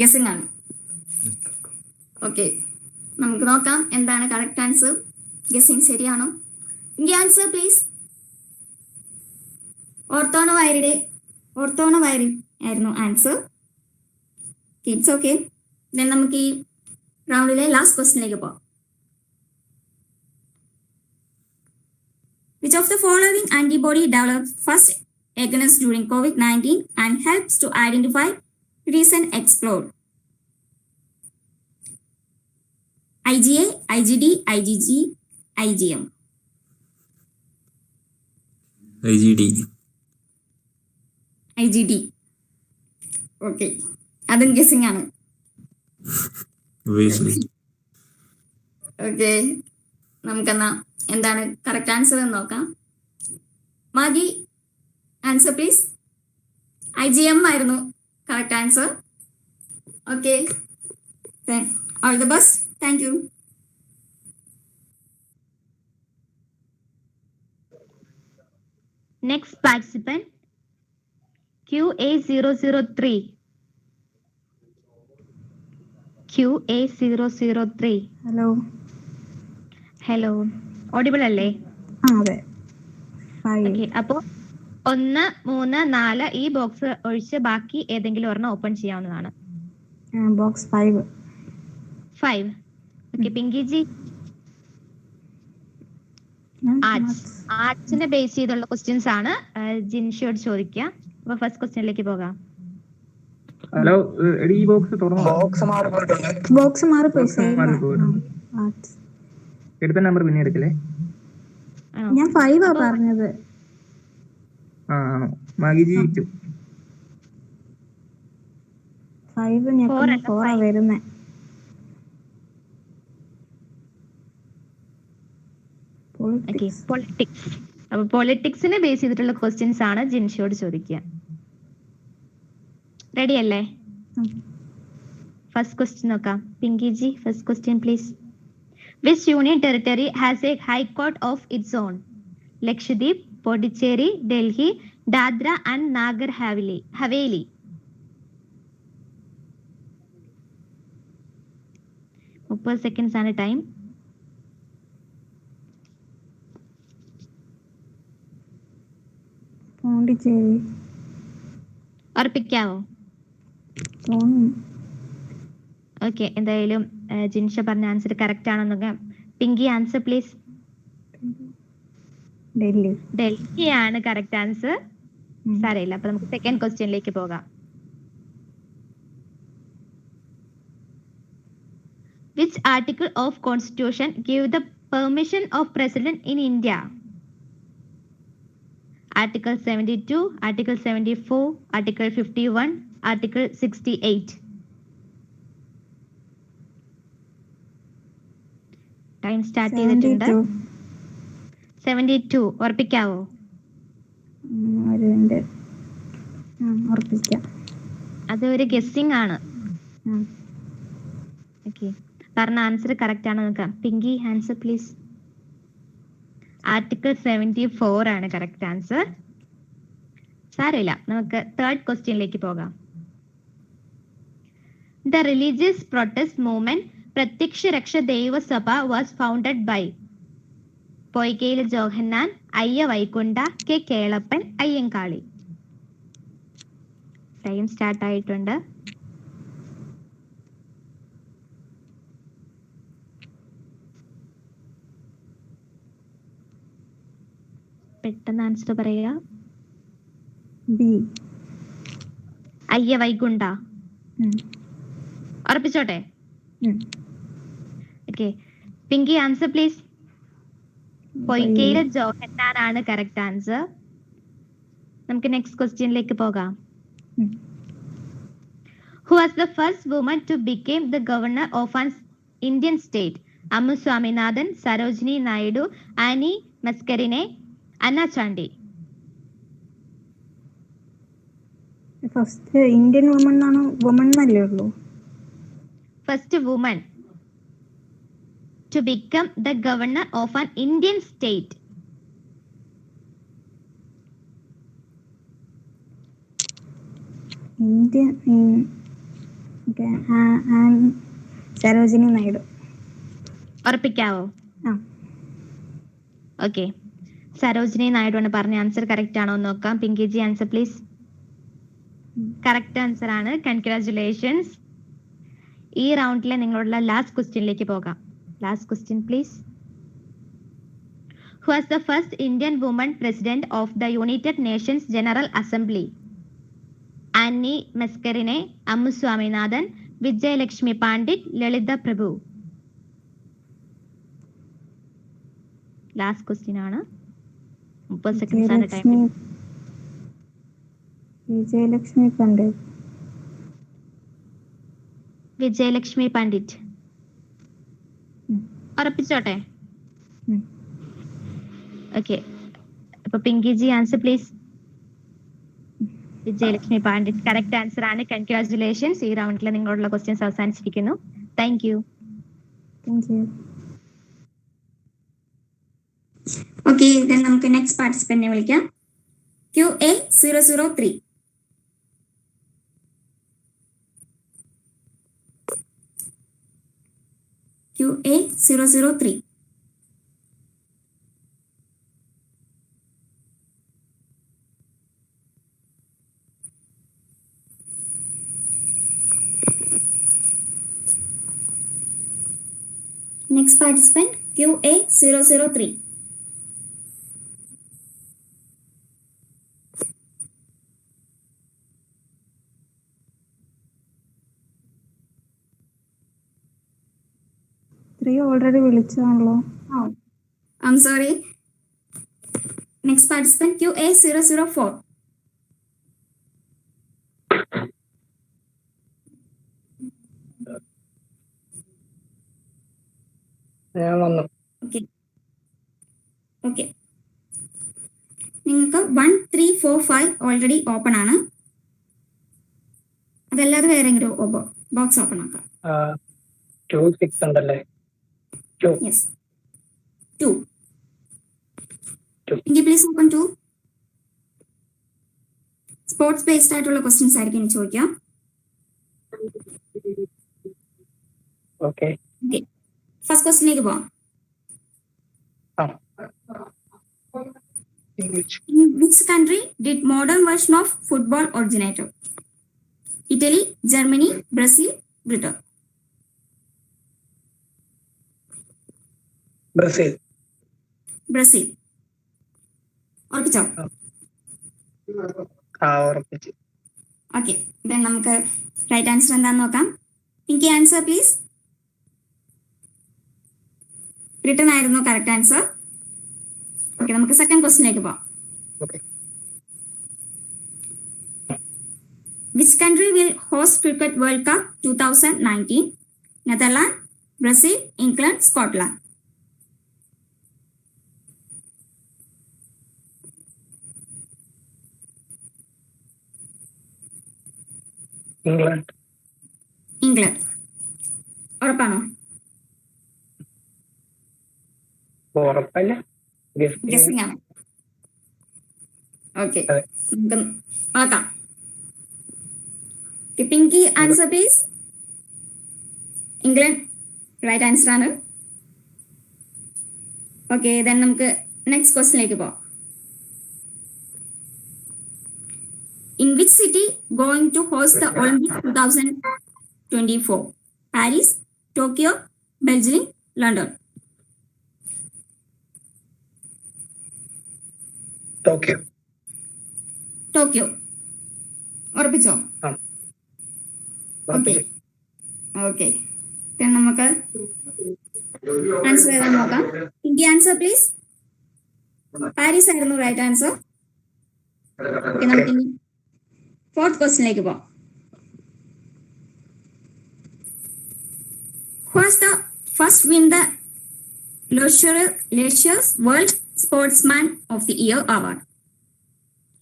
Guessing ആണ്. Okay, നമുക്ക് നോക്കാം എന്താണ് correct answer. Guessing ശരിയാണോ? ഈ ആൻസർ പ്ലീസ്. ഓർത്തോണോവൈറിഡേ ആയിരുന്നു ആൻസർ. It's okay. ദെൻ നമുക്ക് ഈ റൗണ്ടിലെ ലാസ്റ്റ് ക്വസ്റ്റിനിലേക്ക് പോവാം. Which of the following antibody developed first against during COVID-19 and helps to identify recent explored? IgA, IgD, IgG, IgM. IgD. Okay. അതും guessing ആണ്. ഓക്കെ, നമുക്കെന്നാ എന്താണ് correct answer എന്ന് നോക്കാം. Maggi, answer please. IgM ആയിരുന്നു correct answer. Okay, all the best. Thank you. Next participant, QA003. QA003. Hello, audible അല്ലേ? അതെ. Okay, അപ്പോൾ 1, 3, 4 ഈ ബോക്സ് ഒഴിച്ച് ബാക്കി ഏതെങ്കിലും ഒരെണ്ണം ഓപ്പൺ ചെയ്യാവുന്നതാണ്. ബോക്സ് 5. ഓക്കെ, പിങ്കി ജി. ആർട്സിനെ ബേസ് ചെയ്തുള്ള ക്വസ്റ്റ്യൻസ് ആണ് ജിൻഷിയോട് ചോദിക്കുക. അപ്പൊ ഫസ്റ്റ് ക്വസ്റ്റ്യനിലേക്ക് പോകാം. ഹലോ, ഈ ബോക്സ് തുറന്നു. ബോക്സ് മാറിപ്പോയി. എടുത്ത നമ്പർ പിന്നെ എടുക്കല്ലേ? ഞാൻ 5 ആ പറഞ്ഞത്. ആണോ? മാഗിജി 5 4 ആ വരുന്നേ. പൊളിറ്റിക്സ്. അപ്പൊ പൊളിറ്റിക്സിനെ ബേസ് ചെയ്തിട്ടുള്ള ക്വസ്റ്റ്യൻസ് ആണ് ജിൻഷിയോട് ചോദിക്കുക. റെഡി അല്ലേ? ഫസ്റ്റ് ക്വസ്റ്റ്യൻ നോക്കാം. Pinky G, first question please. Which union territory has A high court of its on? Lakshadweep, Pondicherry, Delhi, Dadra and Nagar Haveli. Seconds ആണ് ടൈം. പോണ്ടിച്ചേരി. ഉറപ്പിക്കാവോ? ഓക്കെ, എന്തായാലും ജിൻഷ പറഞ്ഞ ആൻസർ കറക്റ്റ് ആണോ നോക്കാം. Pinky, answer please. ഡൽഹി ആണ് കറക്റ്റ് ആൻസർ. സാരമില്ല. അപ്പൊ നമുക്ക് സെക്കൻഡ് ക്വസ്റ്റ്യനിലേക്ക് പോകാം. Which article of Constitution give the permission of President in India? Article 72, Article 74, Article 51, Article 68. Time start ചെയ്തിട്ടുണ്ട്. 72 ഉറപ്പിക്കാവോ? അത് ഒരു ഗസ്സിംഗ് ആണ്. ഓക്കെ, പറഞ്ഞ ആൻസർ കറക്റ്റ് ആണോ നോക്കാം. Pinky, answer please. ആർട്ടിക്കിൾ 74 ആണ് കറക്റ്റ് ആൻസർ. സാരമില്ല, നമുക്ക് തേർഡ് ക്വസ്റ്റ്യനിലേക്ക് പോകാം. The religious protest movement Prathyaksha Raksha Daivasabha was founded by Poikayile Johannan, Ayya Vaikunda, K Kelappan, Ayyankali. Time start ആയിട്ടുണ്ട്. പെട്ടെന്ന് ആൻസർ പറയുക. അയ്യ വൈകുണ്ഠ. ഉറപ്പിച്ചോട്ടെ? Okay, Pinky, answer please. Poikayile Johannan ആണ് കറക്റ്റ് ആൻസർ. നമുക്ക് നെക്സ്റ്റ് ക്വസ്റ്റ്യനിലേക്ക് പോകാം. Who was the first woman to become the governor of an Indian state? Ammu Swaminathan, Sarojini Naidu, Annie Mascarene, Anna Chandi. First Indian woman ആണോ? Woman എന്നല്ലേ ഉള്ളൂ. First woman to become the governor of an Indian state. Indian Sarojini Naidu. ഉറപ്പിക്കാവോ? ആ. Okay, Sarojini Naidu ആണ് പറഞ്ഞ answer correct ആണോ എന്ന് നോക്കാം. Pinky ji answer please. Correct answer ആണ്. കൺഗ്രാറ്റുലേഷൻസ്. ഈ റൗണ്ടിലെ നിങ്ങളുടെ ലാസ്റ്റ് ക്വസ്റ്റ്യനിലേക്ക് പോകാം. Last question please. Who was the first Indian woman president of the United Nations General Assembly? Annie Mascarene, Ammu Swaminathan, Vijayalakshmi Pandit, Lalitha Prabhu. Last question ആണ്. 30 seconds ആണ് time. Vijayalakshmi Pandit. Vijayalakshmi Pandit ഉറപ്പിച്ചോട്ടെ? Okay, അപ്പൊ Pinky ji answer please. Vijayalakshmi Pandit correct answer ആണ്. Congratulations. ഈ റൗണ്ടിൽ നിങ്ങളുള്ള questions അവസാനിച്ചിരിക്കുന്നു. Thank you. Okay, നമുക്ക് നെക്സ്റ്റ് പാർട്ടിസിപ്പന്റിനെ വിളിക്കാം. QA003. QA003. Next participant, QA003. Already വിളിച്ചാണല്ലോ. I'm sorry. Next participant, QA004. ഞാൻ വന്നു. ഓക്കെ, നിങ്ങൾക്ക് 1, 3, 4, 5 ഓൾറെഡി ഓപ്പൺ ആണ്. അതല്ലാതെ വേറെ എങ്കിലും ബോക്സ് ഓപ്പൺ ആക്കാം. 2, 6 ഉണ്ടല്ലേ? 2. Yes. 2. എങ്കിൽ പ്ലീസ് ഓപ്പൺ 2. സ്പോർട്സ് ബേസ്ഡ് ആയിട്ടുള്ള ക്വസ്റ്റ്യൻസ് ആയിരിക്കും ഇനി ചോദിക്കാം. ഓക്കെ, ഫസ്റ്റ് ക്വസ്റ്റ്യനിലേക്ക് പോവാം. In which country did modern version of football originated? Italy, Germany, Brazil, Britain. Brazil. Brazil ഉറപ്പിച്ചോ? ഉറപ്പിച്ചു. ഓക്കെ, നമുക്ക് റൈറ്റ് ആൻസർ എന്താന്ന് നോക്കാം. Pinky answer please. ബ്രിട്ടൻ ആയിരുന്നു കറക്റ്റ് ആൻസർ. ഓക്കെ, നമുക്ക് സെക്കൻഡ് ക്വസ്റ്റ്യനിലേക്ക് പോവാം. Which country will host Cricket World Cup 2019? Netherlands, Brazil, England, Scotland. England. England ഉറപ്പാണോ? ഉറപ്പല്ല, ഗസ്സിംഗ് ആണ്. ഓക്കെ, നമുക്ക് നോക്കാം. Pinky answer please. England right answer ആണ്. ഓക്കെ, നമുക്ക് നെക്സ്റ്റ് ക്വസ്റ്റ്യനിലേക്ക് പോവാം. In which city going to host the Olympics 2024? Paris, Tokyo, Beijing, London. Tokyo. Tokyo ഉറപ്പിച്ചോ? ഓക്കെ, ഓക്കെ, നമുക്ക് ആൻസർ ഏതാ നോക്കാം. Pinky answer please. പാരീസ് ആയിരുന്നു റൈറ്റ് ആൻസർ. ഓക്കെ, നമുക്ക് ഫോർത്ത് ക്വസ്റ്റ്യനിലേക്ക് പോവാം. Who was the first win the Leisure's World Sportsman of the Year award?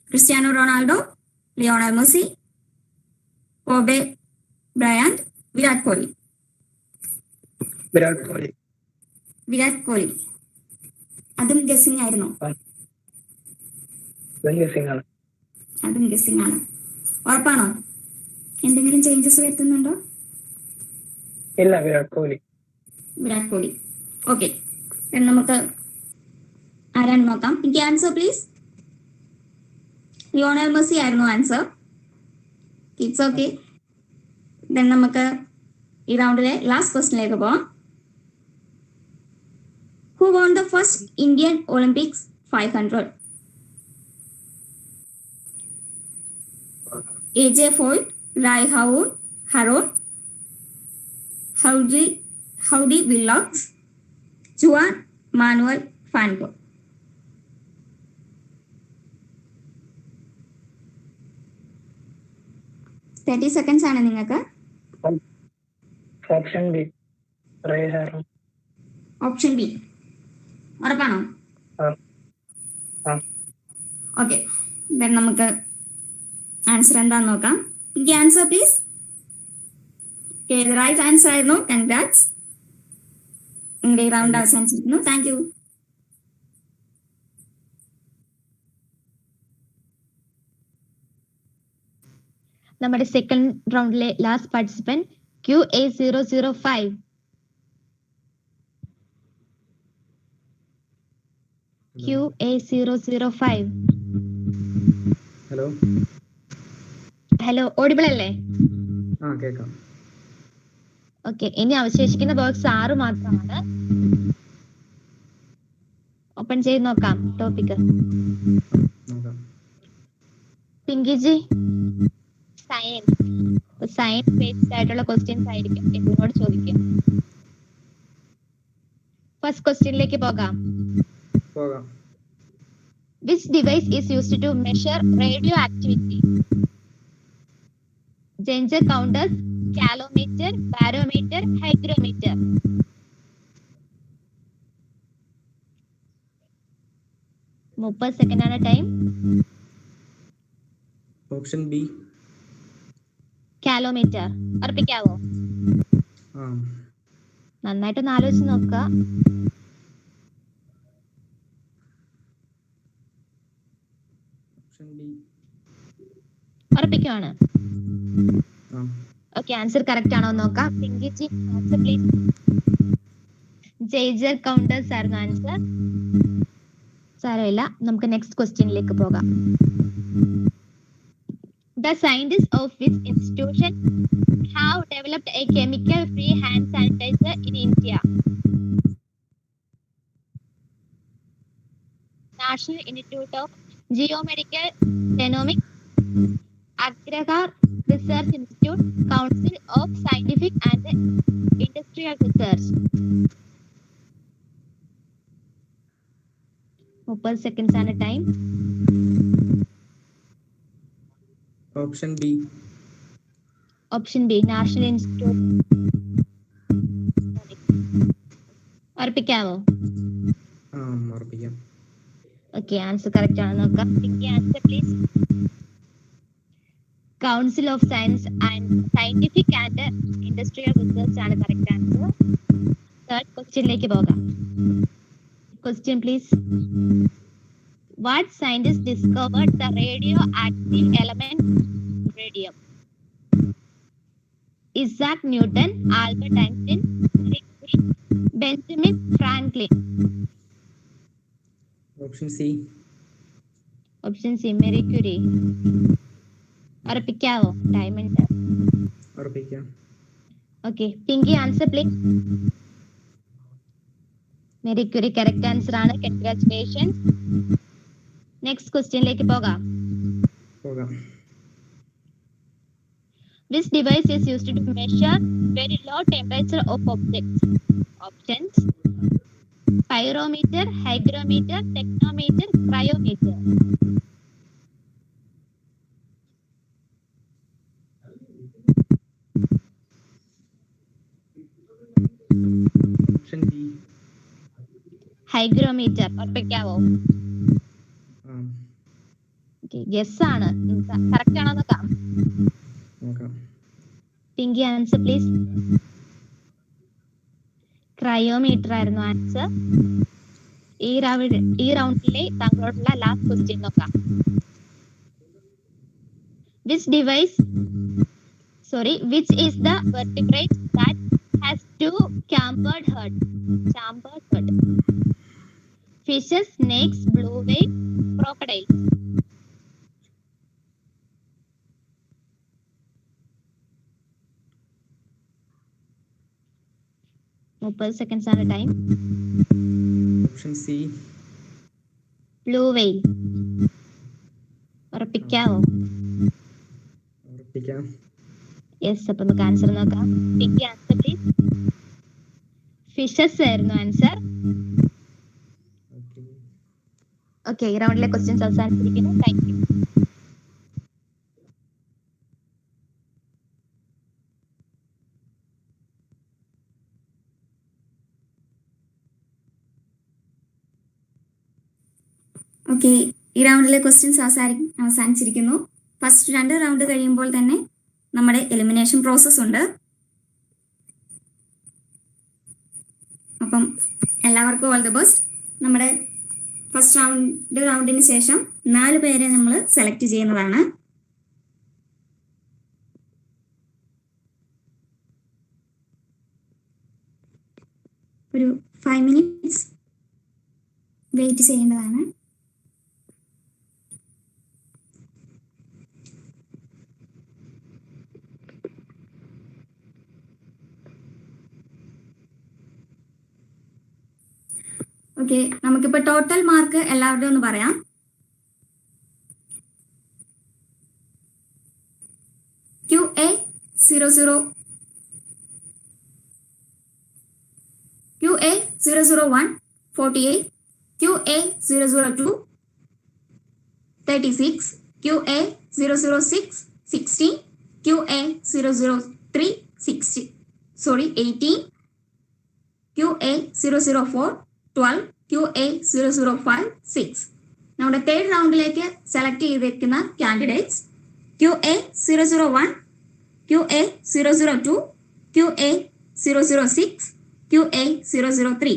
Cristiano Ronaldo, Lionel Messi, Kobe Bryant, Virat Kohli. Virat Kohli. Virat Kohli. അതും guessing ആയിരുന്നു. Gushing അതും guessing ആണ്. ഉറപ്പാണോ? എന്തെങ്കിലും ചേഞ്ചസ് വരുത്തുന്നുണ്ടോ? ഇല്ല, വിരാട് കോഹ്ലി. വിരാട് കോഹ്ലി. ഓക്കെ, നമുക്ക് ആരാണ് നോക്കാം. എനിക്ക് ആൻസർ പ്ലീസ്. ലിയോണൽ മെസ്സി ആയിരുന്നു ആൻസർ. It's okay. ദെൻ നമുക്ക് ഈ റൗണ്ടിലെ ലാസ്റ്റ് ക്വസ്റ്റിനിലേക്ക് പോവാം. Who won the first Indian Olympics 500? AJ Foyt, Rai Harold, Howdy Willox, Juan Manuel Fangio. Thirty seconds ആണ് നിങ്ങൾക്ക്. Option B, Ray Harold. Option B ഉറപ്പാണോ? Okay, then നമുക്ക് ആൻസർ എന്താന്ന് നോക്കാം. എനിക്ക് ആൻസർ പ്ലീസ്. റൈറ്റ് ആൻസർ ആയിരുന്നു. കൺഗ്രാറ്റ്സ്. നിങ്ങളുടെ ഈ റൗണ്ട് അവസാനിച്ചിരിക്കുന്നു. Thank you. നമ്മുടെ സെക്കൻഡ് റൗണ്ടിലെ last participant QA005. QA005. Hello hello, audible അല്ലേ? ആ, കേൾക്കാം. ഓക്കെ, ഇനി അവശേഷിക്കുന്ന ബോക്സ് 6 മാത്രമാണ്. ഓപ്പൺ ചെയ്ത് നോക്കാം ടോപ്പിക്. പിങ്കിജി, സയൻസ് ബേസ്ഡ് ആയിട്ടുള്ള ക്വസ്റ്റ്യൻസ് ആയിരിക്കും ഇതിനോട് ചോദിക്കുക. ഫസ്റ്റ് ക്വസ്റ്റ്യനിലേക്ക് പോകാം. Which device is used to measure radioactivity? Danger counters, calometer, barometer, hygrometer. മുപ്പത് സെക്കൻഡ് ആണ് ടൈം. Option B, കാലോമീറ്റർ. ഉറപ്പിക്കാവോ? നന്നായിട്ടൊന്ന് ആലോചിച്ച് നോക്കുക. ഉറപ്പിക്കുവാണ്? ഓക്കെ, ആൻസർ കറക്റ്റ് ആണോ നോക്കാം. പിങ്കിജി, ആൻസർ പ്ലീസ്. ജേജർ കൗണ്ടേഴ്സ് ആയിരുന്നു ആൻസർ. സാരമില്ല, നമുക്ക് നെക്സ്റ്റ് ക്വസ്റ്റ്യനിലേക്ക് പോകാം. The scientists of which institution have developed a chemical-free hand sanitizer in India? National Institute of Geomedical Genomics, Agragar Research Institute, Council of Scientific and Industrial Research. 30 seconds ആണ് time. Option B. Option B, national institute. ഉറപ്പിക്കാവോ? ഉറപ്പിക്കാം. Okay, answer correct ആണ് നോക്കാം. Answer please. Council of scientific and industrial research ആണ് correct answer. Third ക്വസ്റ്റ്യനിലേക്ക് പോകാം. Question please. What scientist discovered the radioactive element radium? Isaac Newton, Albert Einstein, Benjamin Franklin. Option C. Option C, Marie Curie. ഉറപ്പിക്കാവോ? Time ഉണ്ട്. ഉറപ്പിക്കാം. Okay, Pinky, answer please. Marie Curie correct answer ആണ്. Congratulations. Next ക്വസ്റ്റ്യനിലേക്ക് പോകാം. This device is used to measure very low temperature of objects. Options: pyrometer, hygrometer, technometer, cryometer. Hygrometer. ഉറപ്പിക്കാവോ? Guess ആണ്, correct ആണോ നോക്കാം. Pinky answer please. ക്രയോമീറ്റർ ആയിരുന്നു answer. ഈ റൗണ്ടിലെ താങ്കളോടുള്ള ലാസ്റ്റ് ക്വസ്റ്റ്യൻ നോക്കാം. Which is the vertebrate that has two chambered head? Fishes, snakes, blue whale, crocodiles. seconds ആണ് time. Option C, blue whale. ഉറപ്പിക്കാവോ? ഉറപ്പിക്കാം. യെസ്. അപ്പൊ നമുക്ക് ആൻസർ നോക്കാം. Pinky answer please. ഫിഷസ് ആയിരുന്നു ആൻസർ. ഓക്കെ, ഈ റൗണ്ടിലെ ക്വസ്റ്റ്യൻസ് അവസാനിച്ചിരിക്കുന്നു. Thank you. ഓക്കെ, ഈ റൗണ്ടിലെ ക്വസ്റ്റ്യൻസ് അവസാനിച്ചിരിക്കുന്നു. ഫസ്റ്റ് 2 റൗണ്ട് കഴിയുമ്പോൾ തന്നെ നമ്മുടെ എലിമിനേഷൻ പ്രോസസ് ഉണ്ട്. അപ്പം എല്ലാവർക്കും ഓൾ ദി ബെസ്റ്റ്. നമ്മുടെ ഫസ്റ്റ് റൗണ്ടിന് ശേഷം 4 പേരെ നമ്മൾ സെലക്ട് ചെയ്യുന്നതാണ്. ഒരു 5 മിനിറ്റ്സ് വെയിറ്റ് ചെയ്യേണ്ടതാണ്. ഓക്കെ, നമുക്കിപ്പോ ടോട്ടൽ മാർക്ക് എല്ലാവരുടെയും ഒന്ന് പറയാം. QA 001 48, QA 002 36, QA 006 16, QA 003 18, QA 004 12, QA 005 6. നമ്മുടെ 3rd റൗണ്ടിലേക്ക് സെലക്ട് ചെയ്തിരിക്കുന്ന candidates QA 001, QA 002, QA 006, QA 003.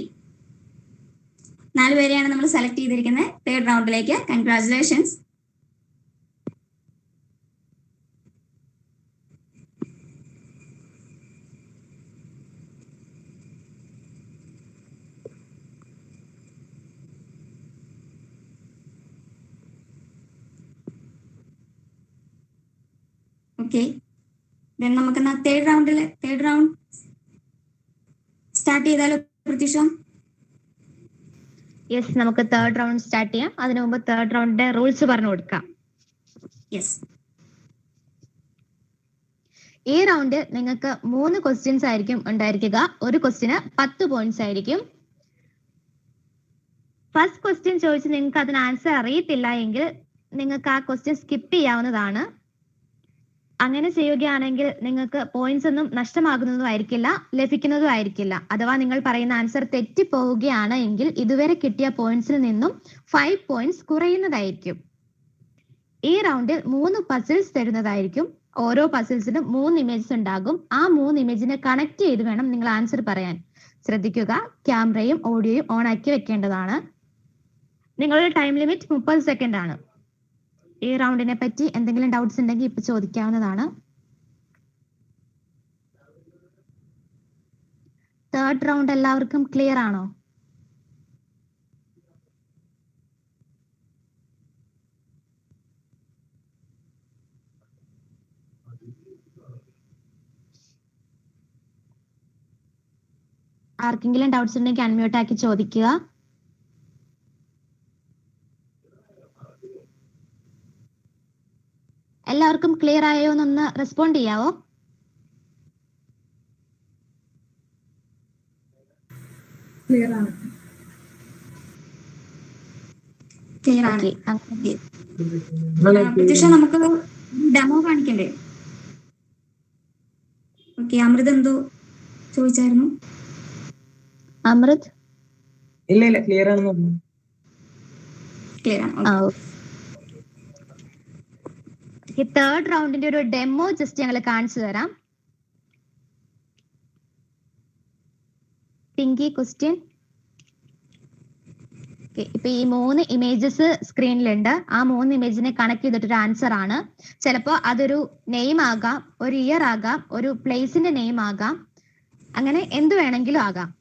4 പേരെയാണ് നമ്മൾ സെലക്ട് ചെയ്തിരിക്കുന്നത് 3rd റൗണ്ടിലേക്ക്. കൺഗ്രാറ്റുലേഷൻസ്. ഓക്കെ, നമുക്ക് തേർഡ് റൗണ്ട് സ്റ്റാർട്ട് ചെയ്താലോ പ്രതീക്ഷ? യെസ്, നമുക്ക് 3rd റൗണ്ട് സ്റ്റാർട്ട് ചെയ്യാം. അതിനു മുമ്പ് 3rd റൗണ്ടിന്റെ റൂൾസ് പറഞ്ഞു കൊടുക്കാം. യെസ്, ഈ റൗണ്ട് നിങ്ങൾക്ക് 3 ക്വസ്റ്റ്യൻസ് ആയിരിക്കും ഉണ്ടായിരിക്കുക. ഒരു ക്വസ്റ്റ്യന് 10 പോയിന്റ്സ് ആയിരിക്കും. ഫസ്റ്റ് ക്വസ്റ്റ്യൻ ചോദിച്ച് നിങ്ങൾക്ക് അതിന് ആൻസർ അറിയത്തില്ല എങ്കിൽ നിങ്ങൾക്ക് ആ ക്വസ്റ്റ്യൻ സ്കിപ്പ് ചെയ്യാവുന്നതാണ്. അങ്ങനെ ചെയ്യുകയാണെങ്കിൽ നിങ്ങൾക്ക് പോയിന്റ്സ് ഒന്നും നഷ്ടമാകുന്നതും ആയിരിക്കില്ല, ലഭിക്കുന്നതും ആയിരിക്കില്ല. അഥവാ നിങ്ങൾ പറയുന്ന ആൻസർ തെറ്റിപ്പോവുകയാണ് എങ്കിൽ ഇതുവരെ കിട്ടിയ പോയിന്റ്സിൽ നിന്നും 5 പോയിന്റ്സ് കുറയുന്നതായിരിക്കും. ഈ റൗണ്ടിൽ 3 പസിൽസ് തരുന്നതായിരിക്കും. ഓരോ പസിൽസിനും 3 ഇമേജസ് ഉണ്ടാകും. ആ 3 ഇമേജിനെ കണക്ട് ചെയ്ത് വേണം നിങ്ങൾ ആൻസർ പറയാൻ. ശ്രദ്ധിക്കുക, ക്യാമറയും ഓഡിയോയും ഓൺ ആക്കി വെക്കേണ്ടതാണ്. നിങ്ങളുടെ ടൈം ലിമിറ്റ് 30 സെക്കൻഡ് ആണ്. ഈ റൗണ്ടിനെ പറ്റി എന്തെങ്കിലും ഡൗട്ട്സ് ഉണ്ടെങ്കിൽ ഇപ്പൊ ചോദിക്കാവുന്നതാണ്. 3rd റൗണ്ട് എല്ലാവർക്കും ക്ലിയർ ആണോ? ആർക്കെങ്കിലും ഡൗട്ട്സ് ഉണ്ടെങ്കിൽ അൺമ്യൂട്ട് ആക്കി ചോദിക്കുക. എല്ലാവർക്കും ക്ലിയർ ആയോ എന്നൊന്ന് റെസ്പോണ്ട് ചെയ്യാവോ? ക്ലിയർ ആണ്. പ്രതീക്ഷ, നമുക്ക് ഡെമോ കാണിക്കണ്ടേ? ഓക്കെ, അമൃത് എന്തോ ചോദിച്ചായിരുന്നു. അമൃത് ഇല്ല ക്ലിയർ ആണെന്ന് പറഞ്ഞു. ക്ലിയർ ആണ്. തേർഡ് റൗണ്ടിന്റെ ഒരു ഡെമോ ജസ്റ്റ് ഞങ്ങൾ കാണിച്ചു തരാം. പിങ്കി ക്വസ്റ്റ്യൻ. ഇപ്പൊ ഈ 3 ഇമേജസ് സ്ക്രീനിലുണ്ട്. ആ 3 ഇമേജിനെ കണക്ട് ചെയ്തിട്ടൊരു ആൻസർ ആണ്. ചിലപ്പോ അതൊരു നെയിം ആകാം, ഒരു ഇയർ ആകാം, ഒരു പ്ലേസിന്റെ നെയിം ആകാം, അങ്ങനെ എന്ത് വേണമെങ്കിലും ആകാം.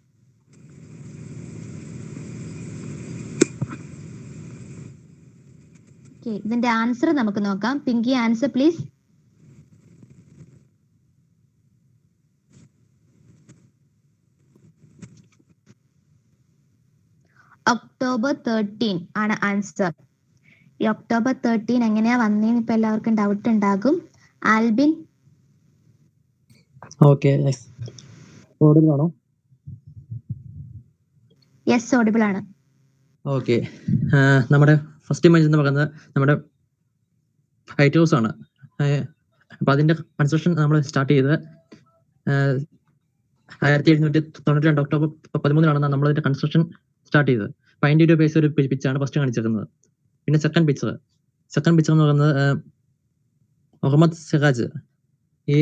ഇതിന്റെ ആൻസർ നമുക്ക് നോക്കാം. Pinky answer please. ഒക്ടോബർ 13 ആണ് ആൻസർ. ഈ ഒക്ടോബർ 13 എങ്ങനെയാ വന്നേന്ന് ഇപ്പൊ എല്ലാവർക്കും ഡൗട്ട് ഉണ്ടാകും. ആൽബിൻ. ഓഡിബിൾ ആണോ? യെസ്, ഓഡിബിൾ ആണ്. ഓക്കെ, നമ്മുടെ ഫസ്റ്റ് ഇമേജ് എന്ന് പറയുന്നത് നമ്മുടെ ലൈറ്റ് ഹൗസ് ആണ്. അപ്പൊ അതിന്റെ കൺസ്ട്രക്ഷൻ നമ്മൾ സ്റ്റാർട്ട് ചെയ്ത് 1792 ഒക്ടോബർ 13 നമ്മൾ അതിന്റെ കൺസ്ട്രക്ഷൻ സ്റ്റാർട്ട് ചെയ്തത്. അപ്പൊ അതിന്റെ ഒരു ബേസ് ഒരു പിച്ചാണ് ഫസ്റ്റ് കാണിച്ചിരിക്കുന്നത്. പിന്നെ സെക്കൻഡ് പിക്ചർ എന്ന് പറയുന്നത് മുഹമ്മദ് സിറാജ്. ഈ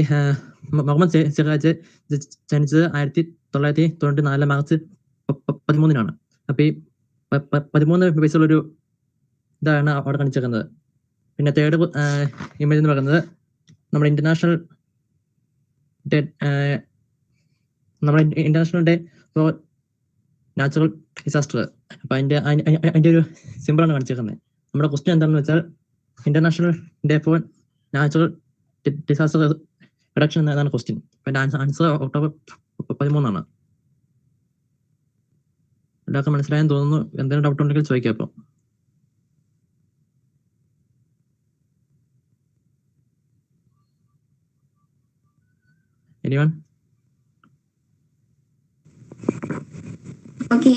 മുഹമ്മദ് സിറാജ് ജനിച്ചത് 1994 മാർച്ച് 13 അപ്പൊ ഈ 13 ബേസുള്ളൊരു ഇതാണ് അവിടെ കാണിച്ചിരിക്കുന്നത്. പിന്നെ തേർഡ് ഇമേജ് എന്ന് പറയുന്നത് നമ്മുടെ international day four natural disaster. അപ്പൊ അതിന്റെ ഒരു സിമ്പിളാണ് കാണിച്ചിരിക്കുന്നത്. നമ്മുടെ ക്വസ്റ്റ്യൻ എന്താണെന്ന് വെച്ചാൽ international day four natural disaster reduction എന്നതാണ് ക്വസ്റ്റ്യൻ. അപ്പൊ ആൻസർ ഒക്ടോബർ 13. എല്ലാവർക്കും മനസ്സിലായെന്ന് തോന്നുന്നു. എന്തെങ്കിലും ഡൗട്ട് ഉണ്ടെങ്കിൽ ചോദിക്കാം. അപ്പൊ എനിവൺ? ഓക്കെ,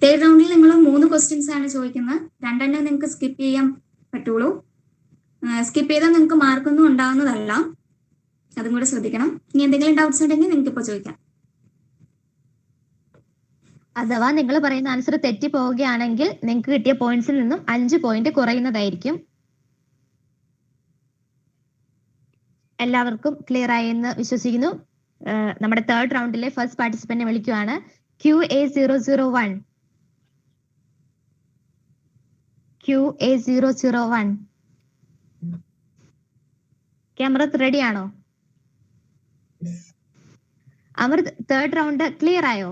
തേർഡ് റൗണ്ടിൽ നിങ്ങൾ 3 ക്വസ്റ്റ്യൻസ് ആണ് ചോദിക്കുന്നത്. 2 നിങ്ങൾക്ക് സ്കിപ്പ് ചെയ്യാൻ പറ്റുള്ളൂ. സ്കിപ്പ് ചെയ്താൽ നിങ്ങൾക്ക് മാർക്കൊന്നും ഉണ്ടാവുന്നതല്ല, അതും കൂടെ ശ്രദ്ധിക്കണം. ഇനി എന്തെങ്കിലും ഡൗട്ട്സ് ഉണ്ടെങ്കിൽ നിങ്ങൾക്ക് ഇപ്പോൾ ചോദിക്കാം. അഥവാ നിങ്ങൾ പറയുന്ന ആൻസർ തെറ്റി പോവുകയാണെങ്കിൽ നിങ്ങൾക്ക് കിട്ടിയ പോയിന്റ്സിൽ നിന്നും 5 പോയിന്റ് കുറയുന്നതായിരിക്കും. എല്ലാവർക്കും ക്ലിയർ ആയി എന്ന് വിശ്വസിക്കുന്നു. നമ്മുടെ തേർഡ് റൗണ്ടിലെ ഫസ്റ്റ് പാർട്ടിസിപ്പന്റിനെ വിളിക്കുവാണ്. QA001. QA001. അമൃത് റെഡി ആണോ? അമൃത്, തേർഡ് റൗണ്ട് ക്ലിയർ ആയോ?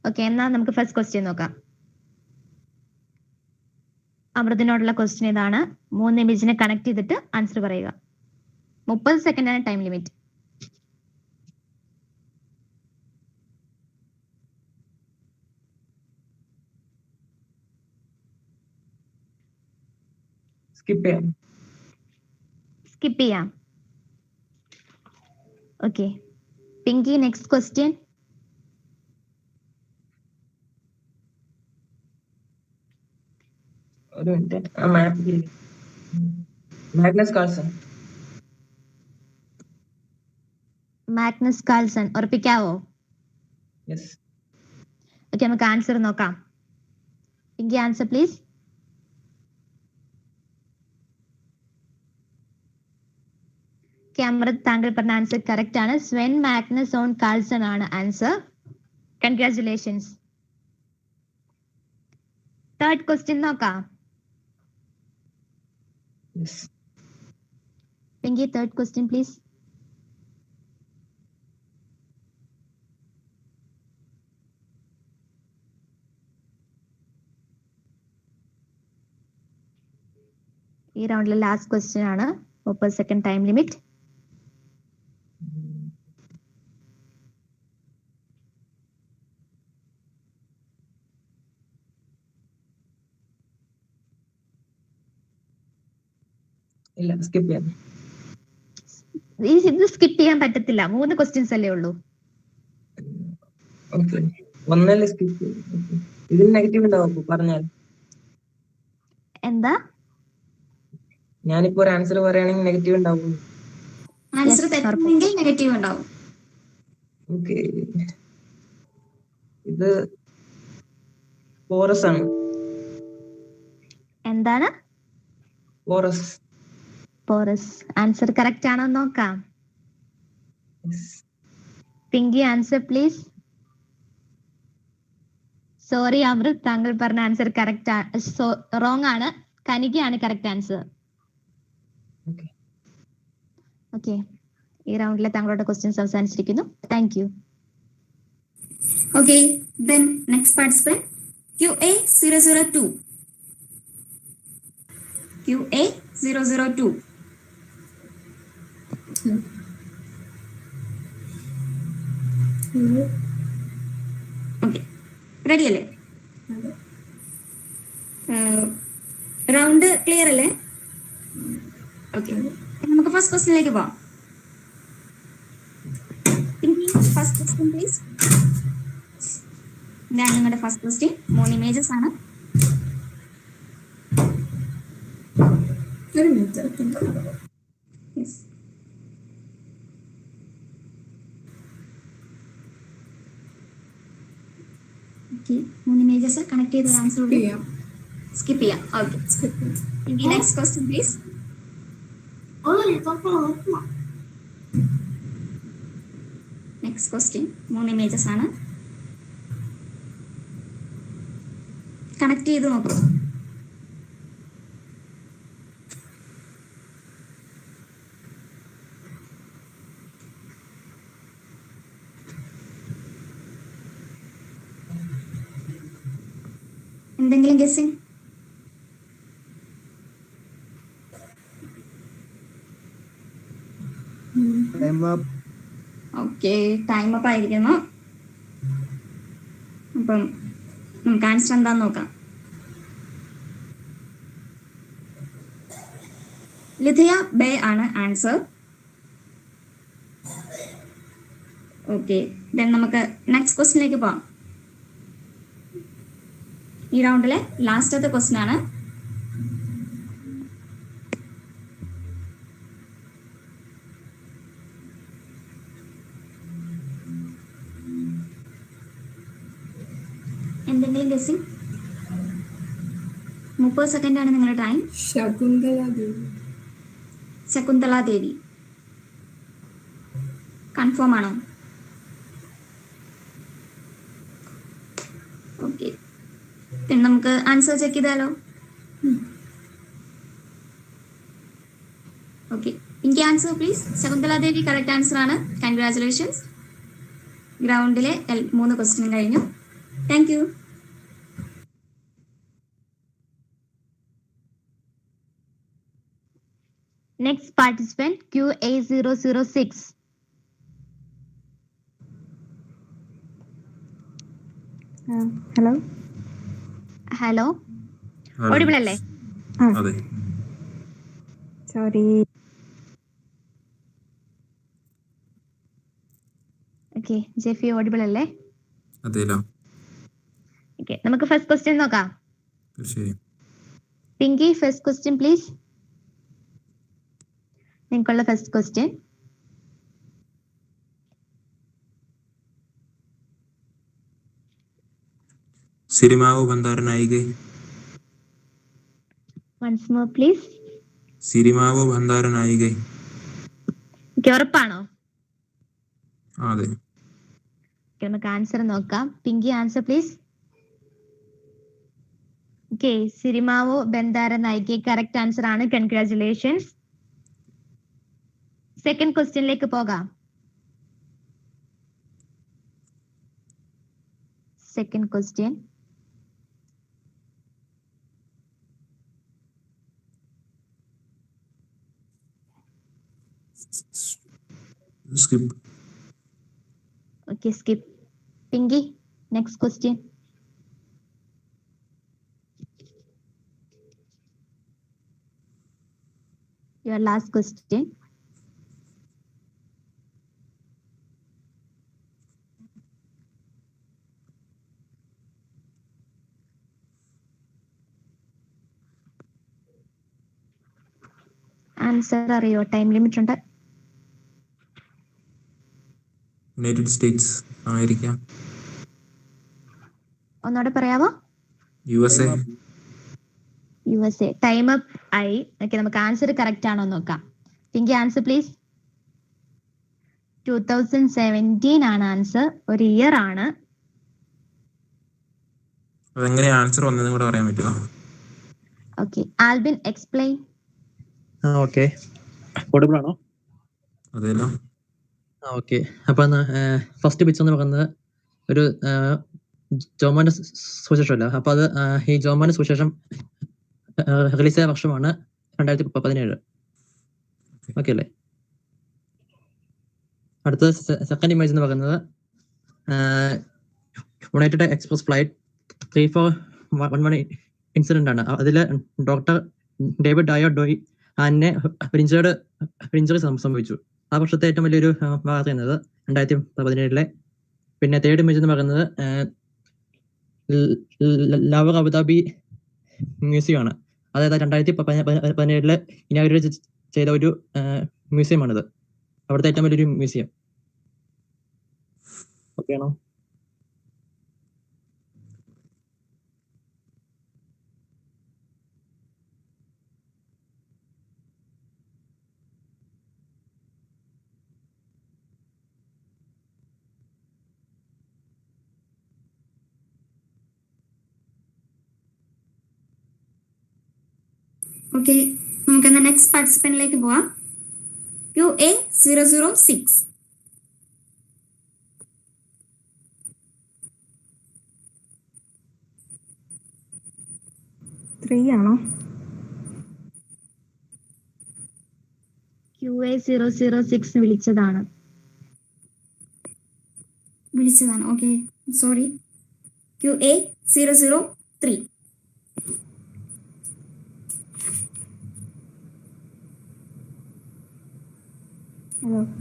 ഓക്കെ, എന്നാ നമുക്ക് ഫസ്റ്റ് ക്വസ്റ്റ്യൻ നോക്കാം. അമൃതിനോടുള്ള ക്വസ്റ്റ്യൻ ഇതാണ്. 3 ഇമേജിനെ കണക്ട് ചെയ്തിട്ട് ആൻസർ പറയുക. 30 സെക്കൻഡാണ് ടൈം ലിമിറ്റ്. സ്കിപ്പ് ചെയ്യാം. Okay, Pinki, next question. ഒരു മിനിറ്റ്. മാഗ്നസ് കാൾസൺ ഉറപ്പിക്കാവോ? ഓക്കെ, നമുക്ക് ആൻസർ നോക്കാം. Pinky answer please. അമൃത്, താങ്കൾ പറഞ്ഞ ആൻസർ കറക്റ്റ് ആണ്. സ്വെൻ മാഗ്നസ് ഓൺ കാൾസൺ ആണ് ആൻസർ. കൺഗ്രാറ്റുലേഷൻസ്. തേർഡ് ക്വസ്റ്റ്യൻ നോക്കാം. Pinky, third question please. ഈ റൗണ്ടിലെ ലാസ്റ്റ് ക്വസ്റ്റ്യൻ ആണ്. 30 സെക്കൻഡ് ടൈം ലിമിറ്റ്. ഇല്ല, സ്കിപ്പ് ചെയ്യാം. ഇത് സ്കിപ്പ് ചെയ്യാൻ പറ്റത്തില്ല. 3 ക്വസ്റ്റ്യൻസ് അല്ലേ ഉള്ളൂ. ഒന്നല്ലേ സ്കിപ്പ്. ഇതിൽ നെഗറ്റീവ് ഉണ്ടാവും പറഞ്ഞാൽ. എന്താ? ഞാനിപ്പോ ഒരു ആൻസർ പറയുകയാണെങ്കിൽ നെഗറ്റീവ് ഉണ്ടാവും. ആൻസർ തെറ്റാണെങ്കിൽ നെഗറ്റീവ് ഉണ്ടാവും. ഓക്കെ, ഇത് പോറസ് ആണ്. എന്താണ്? പോറസ്. പോറസ്. ആൻസർ കറക്റ്റ് ആണോ നോക്കാം. Pinky answer please. സോറി അമൃത്, താങ്കൾ പറഞ്ഞ ആൻസർ കറക്റ്റ് റോങ് ആണ്. കനികയാണ് കറക്റ്റ് ആൻസർ. ഓക്കെ, ഈ റൗണ്ടിലെ താങ്കളുടെ ക്വസ്റ്റ്യൻസ് അവസാനിച്ചിരിക്കുന്നു. Thank you. Okay, then next participant, QA002. QA002. Okay, ready അല്ലേ? റൗണ്ട് ക്ലിയർ അല്ലേ? ഓക്കെ, നമുക്ക് ഫസ്റ്റ് ക്വസ്റ്റ്യനിലേക്ക് പോവാം. First question please. ഇതാണ് നിങ്ങളുടെ ഫസ്റ്റ് ക്വസ്റ്റ്യൻ. 3 ഇമേജസ് ആണ്. ഒരു മിനിറ്റ്. ഓക്കെ, 3 ഇമേജസ് കണക്ട് ചെയ്ത ആൻസർ സ്കിപ്പ് ചെയ്യാം. Okay, next question please. Next question 3 images ആണ്. കണക്ട് ചെയ്ത് നോക്കൂ. എന്തെങ്കിലും ഗസ്സിംഗ്? ഓക്കെ, ടൈം അപ്പ് ആയിരിക്കുന്നു. അപ്പം നമുക്ക് ആൻസർ എന്താന്ന് നോക്കാം. ലിഥിയ ബേ ആണ് ആൻസർ. ഓക്കെ, ദെൻ നമുക്ക് നെക്സ്റ്റ് ക്വസ്റ്റ്യനിലേക്ക് പോവാം. ഈ റൗണ്ടിലെ ലാസ്റ്റത്തെ ക്വസ്റ്റ്യൻ ആണ്. എന്തെങ്കിലും ഗസ്സിംഗ്? 30 സെക്കൻഡ് ആണ് നിങ്ങളുടെ ടൈം. ശകുന്തള ദേവി. കൺഫേം ആണോ? ഓക്കെ, നമുക്ക് ആൻസർ ചെക്ക് ചെയ്താലോ? ഓക്കെ, എനിക്ക് answer please. Shakuntala Devi correct answer ആണ്. കൺഗ്രാറ്റുലേഷൻസ്. ഗ്രൗണ്ടിലെ 3 ക്വസ്റ്റ്യൻ കഴിഞ്ഞു. Thank you. Next participant, QA006. Hello. Hello, audible അല്ലേ? അതെ. സോറി. ഓക്കെ, ജെഫി ഓഡിബിൾ അല്ലേ? അതെല്ലോ. ഓക്കെ, നമുക്ക് ഫസ്റ്റ് ക്വസ്റ്റ്യൻ നോക്കാം. തീർച്ചയായും. Pinki, first question please. നിങ്ങൾക്കുള്ള first question. Sirimavo Bandaranaike. Once more please. Sirimavo Bandaranaike. ഉറപ്പാണോ? അതെ. നമുക്ക് ആൻസർ നോക്കാം. Pinky answer please. Okay, Sirimavo Bandaranaike correct answer ആണ്. കൺഗ്രാറ്റുലേഷൻസ്. സെക്കൻഡ് ക്വസ്റ്റ്യനിലേക്ക് പോകാം. Second question. Skip. Okay, skip. Pinky, next question. Your last question. Answer അറിയോ? ടൈം ലിമിറ്റ് ഉണ്ട്. യുണൈറ്റഡ് സ്റ്റേറ്റ്സ് ആയിരിക്കാം. ഒന്നുകൂടെ പറയാവോ? USA. USA. ടൈം അപ്പ് ആയി. ഓക്കെ, നമുക്ക് ആൻസർ കറക്റ്റ് ആണോ നോക്കാം. Pinky answer please. 2017 ആണ് ആൻസർ. ഒരു ഇയർ ആണ്. അതെങ്ങനെയാ ആൻസർ വന്നതെന്ന് കൂടെ പറയാൻ പറ്റുമോ? Okay, Albin explain. Okay, audible ആണോ? അതെല്ലോ. ഓക്കെ, അപ്പൊ ഫസ്റ്റ് പിക്ചർ എന്ന് പറയുന്നത് ഒരു ജോമാന്റെ സുവിശേഷമല്ല. അപ്പൊ അത് ഈ ജോമാന്റെ സുവിശേഷം റിലീസ് ആയ വർഷമാണ് 2017. ഓക്കെ അല്ലേ? അടുത്ത സെക്കൻഡ് ഇമേജ് എന്ന് പറയുന്നത് യുണൈറ്റഡ് എക്സ്പ്രസ് ഫ്ലൈറ്റ് 3411 ഇൻസിഡന്റ് ആണ്. അതിൽ ഡോക്ടർ ഡേവിഡ് ഡയോ ഡോയി ആനെ ഇഞ്ചറി സംഭവിച്ചു. ആ വർഷത്തെ ഏറ്റവും വലിയൊരു വാർത്ത എന്നത് 2017. പിന്നെ തേർഡ് ഇമേജ് എന്ന് പറയുന്നത് ലവർ അബുദാബി മ്യൂസിയം ആണ്. അതായത് 2017 ഇനാഗുറേറ്റ് ചെയ്ത ഒരു മ്യൂസിയമാണിത്. അവിടുത്തെ ഏറ്റവും വലിയൊരു മ്യൂസിയം. ഓക്കെ ആണോ? ഓക്കെ, നമുക്കെന്നാ നെക്സ്റ്റ് പാർട്ടിസിപ്പന്റിലേക്ക് പോവാം. QA006. 3 ആണോ? QA006 വിളിച്ചതാണ്. Okay, sorry. QA003.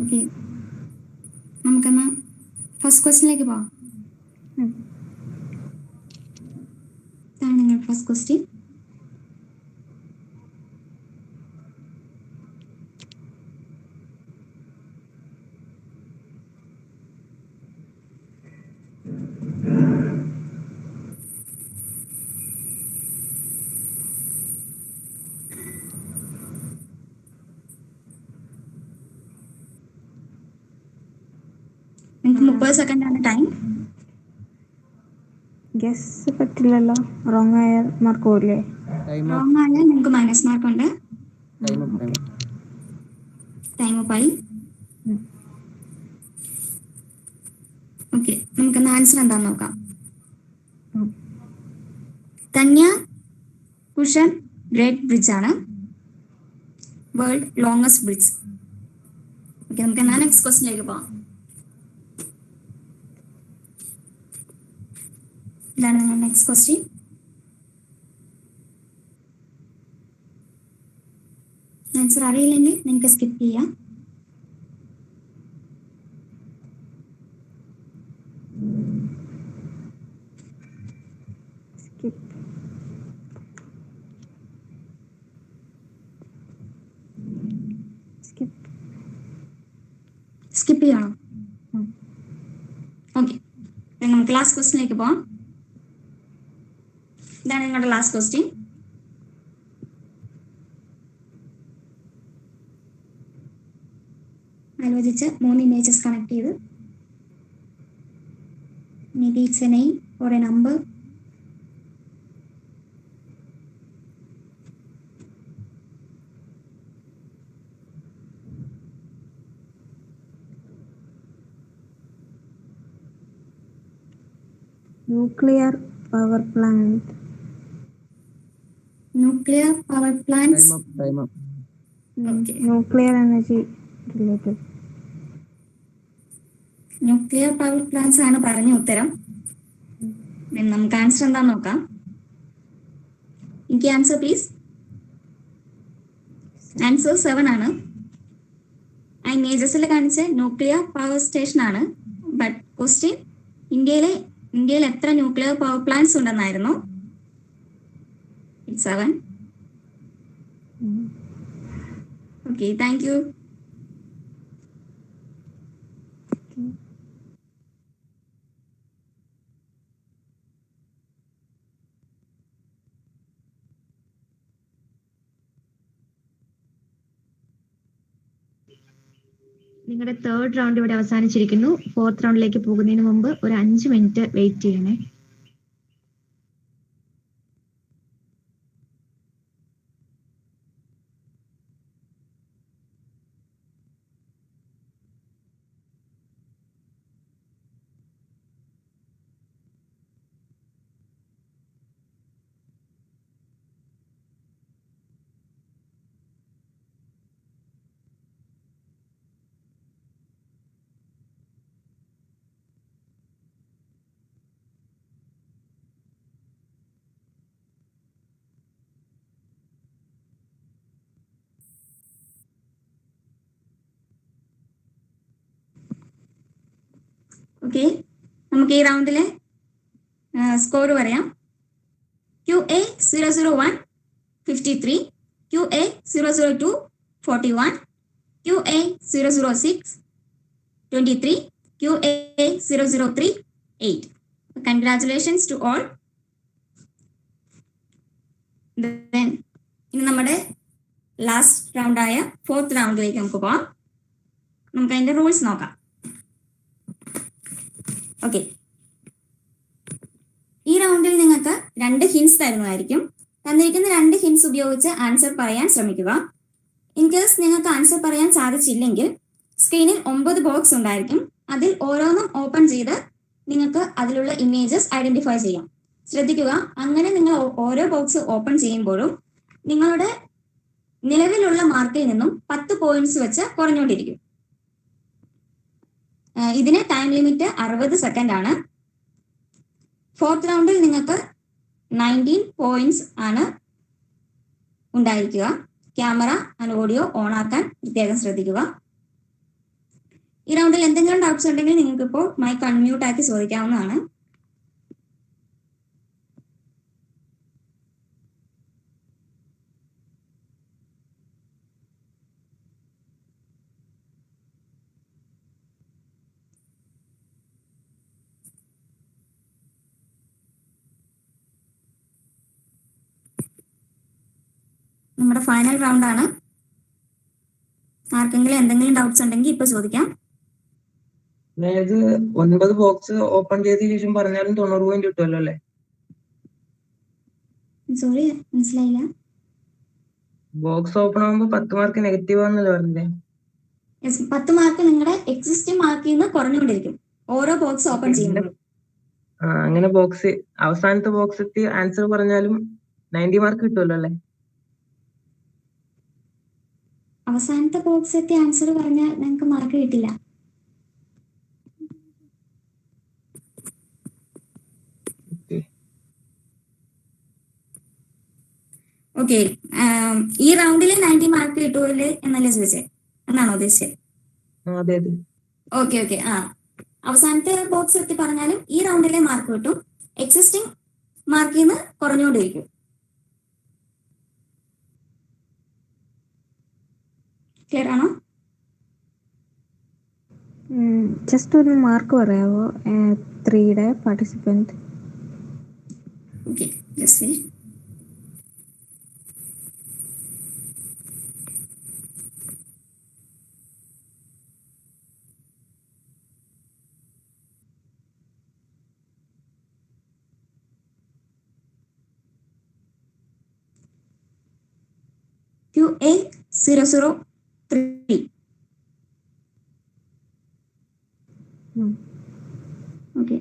ഓക്കെ, നമുക്കെന്നാ ഫസ്റ്റ് ക്വസ്റ്റ്യനിലേക്ക് പോവാം. ഇതാണ് നിങ്ങളുടെ ഫസ്റ്റ് ക്വസ്റ്റ്യൻ. നിങ്ങൾക്ക് 30 സെക്കൻഡ് ആണ് ടൈം. ഗസ് പറ്റില്ലല്ലോ. റോങ് ആയ മാർക്ക് പോയില്ലേ? റോങ് ആയാൽ നിങ്ങൾക്ക് മൈനസ് മാർക്ക് ഉണ്ട്. ടൈം അപ്പായി. ഓക്കെ, നമുക്ക് ആൻസർ എന്താന്ന് നോക്കാം. കന്യ കുഷൻ ഗ്രേറ്റ് ബ്രിഡ്ജ് ആണ് വേൾഡ് ലോങ്സ്റ്റ് ബ്രിഡ്ജ്. ഓക്കെ, നമുക്ക് നെക്സ്റ്റ് ക്വസ്റ്റ്യനിലേക്ക് പോവാം. ഇതാണ് നിങ്ങളുടെ നെക്സ്റ്റ് ക്വസ്റ്റ്യൻ. ആൻസർ അറിയില്ലെങ്കിൽ നിങ്ങൾക്ക് സ്കിപ്പ് ചെയ്യാം. സ്കിപ്പ് ചെയ്യണോ? ഓക്കെ, നമുക്ക് ലാസ്റ്റ് ക്വസ്റ്റ്യനിലേക്ക് പോവാം. ഇതാണ് നിങ്ങളുടെ ലാസ്റ്റ് ക്വസ്റ്റ്യൻ. ആലോചിച്ച് 3 ഇമേജസ് കണക്ട് ചെയ്ത് maybe it's a name or a number. Nuclear power plant. Nuclear power plants. Nuclear energy related. Nuclear power plants ആണ് പറഞ്ഞ ഉത്തരം. നമുക്ക് ആൻസർ എന്താന്ന് നോക്കാം. എനിക്ക് ആൻസർ പ്ലീസ്. ആൻസർ 7 ആണ്. ആ ഇമേജസിൽ കാണിച്ച ന്യൂക്ലിയർ പവർ സ്റ്റേഷൻ ആണ്. ബട്ട് ക്വസ്റ്റ്യൻ ഇന്ത്യയിൽ എത്ര ന്യൂക്ലിയർ പവർ പ്ലാന്റ്സ് ഉണ്ടെന്നായിരുന്നു. 7. Okay, thank you. നിങ്ങളുടെ തേർഡ് റൗണ്ട് ഇവിടെ അവസാനിച്ചിരിക്കുന്നു. ഫോർത്ത് റൗണ്ടിലേക്ക് പോകുന്നതിന് മുമ്പ് ഒരു 5 മിനിറ്റ് വെയിറ്റ് ചെയ്യണേ. ഓക്കെ, നമുക്ക് ഈ റൗണ്ടിലെ സ്കോർ പറയാം. QA 001 53, QA 002 41, QA 006 23, QA 003 8. Congratulations to all. Then ഇനി നമ്മുടെ ലാസ്റ്റ് റൗണ്ടായ ഫോർത്ത് റൗണ്ടിലേക്ക് നമുക്ക് പോവാം. നമുക്ക് അതിന്റെ റൂൾസ് നോക്കാം. ഓക്കെ, ഈ റൗണ്ടിൽ നിങ്ങൾക്ക് 2 ഹിൻസ് തരുന്നതായിരിക്കും. തന്നിരിക്കുന്ന 2 ഹിൻസ് ഉപയോഗിച്ച് ആൻസർ പറയാൻ ശ്രമിക്കുക. ഇൻ കേസ് നിങ്ങൾക്ക് ആൻസർ പറയാൻ സാധിച്ചില്ലെങ്കിൽ സ്ക്രീനിൽ 9 ബോക്സ് ഉണ്ടായിരിക്കും. അതിൽ ഓരോന്നും ഓപ്പൺ ചെയ്ത് നിങ്ങൾക്ക് അതിലുള്ള ഇമേജസ് ഐഡന്റിഫൈ ചെയ്യാം. ശ്രദ്ധിക്കുക, അങ്ങനെ നിങ്ങൾ ഓരോ ബോക്സ് ഓപ്പൺ ചെയ്യുമ്പോഴും നിങ്ങളുടെ നിലവിലുള്ള മാർക്കിൽ നിന്നും 10 പോയിന്റ്സ് വെച്ച് കുറഞ്ഞുകൊണ്ടിരിക്കും. ഇതിന് ടൈം ലിമിറ്റ് 60 സെക്കൻഡ് ആണ്. ഫോർത്ത് റൗണ്ടിൽ നിങ്ങൾക്ക് 19 പോയിന്റ്സ് ആണ് ഉണ്ടായിരിക്കുക. ക്യാമറ ആൻഡ് ഓഡിയോ ഓൺ ആക്കാൻ പ്രത്യേകം ശ്രദ്ധിക്കുക. ഈ റൗണ്ടിൽ എന്തെങ്കിലും ഡൗട്ട്സ് ഉണ്ടെങ്കിൽ നിങ്ങൾക്ക് ഇപ്പോൾ മൈക്ക് അൺമ്യൂട്ട് ആക്കി ചോദിക്കാവുന്നതാണ്. നമ്മുടെ ഫൈനൽ റൗണ്ട് ആണ്. ആർക്കെങ്കിലും എന്തെങ്കിലും ഡൗട്ട്സ് ഉണ്ടെങ്കിൽ ഇപ്പൊ ചോദിക്കാം. അതായത് 9 ബോക്സ് ഓപ്പൺ ചെയ്തതിനു ശേഷം പറഞ്ഞാലും 90 പോയിന്റ് കിട്ടുമല്ലോ അല്ലേ? സോറി, മനസ്സിലായില്ല. ബോക്സ് ഓപ്പൺ ആകുമ്പോ 10 മാർക്ക് നെഗറ്റീവ് ആണെന്നല്ലേ പറഞ്ഞേ? 10 മാർക്ക് നിങ്ങളുടെ എക്സിസ്റ്റിംഗ് മാർക്കിൽ നിന്ന് കുറഞ്ഞുകൊണ്ടിരിക്കും ഓരോ ബോക്സ് ഓപ്പൺ ചെയ്യുമ്പോൾ. അങ്ങനെ ബോക്സ് അവസാനത്തെ ബോക്സ് എത്തി ആൻസർ പറഞ്ഞാലും 90 മാർക്ക് കിട്ടുമല്ലോ അല്ലേ? അവസാനത്തെ ബോക്സ് എത്തി ആൻസർ പറഞ്ഞാൽ നിങ്ങൾക്ക് മാർക്ക് കിട്ടില്ല. ഓക്കെ, ഈ റൗണ്ടിൽ 90 മാർക്ക് കിട്ടുമല്ലേ എന്നല്ലേ ചോദിച്ചേ? എന്നാണോ ഉദ്ദേശിച്ചത്? ഓക്കെ, അവസാനത്തെ ബോക്സ് എത്തി പറഞ്ഞാലും ഈ റൗണ്ടിലെ മാർക്ക് കിട്ടും. എക്സിസ്റ്റിംഗ് മാർക്കിൽ നിന്ന് കുറഞ്ഞുകൊണ്ടിരിക്കും. ക്ലിയർ ആണോ? ജസ്റ്റ് ഒരു മാർക്ക് പറയാമോ 3യുടെ participant? Okay, just QA 003. Okay,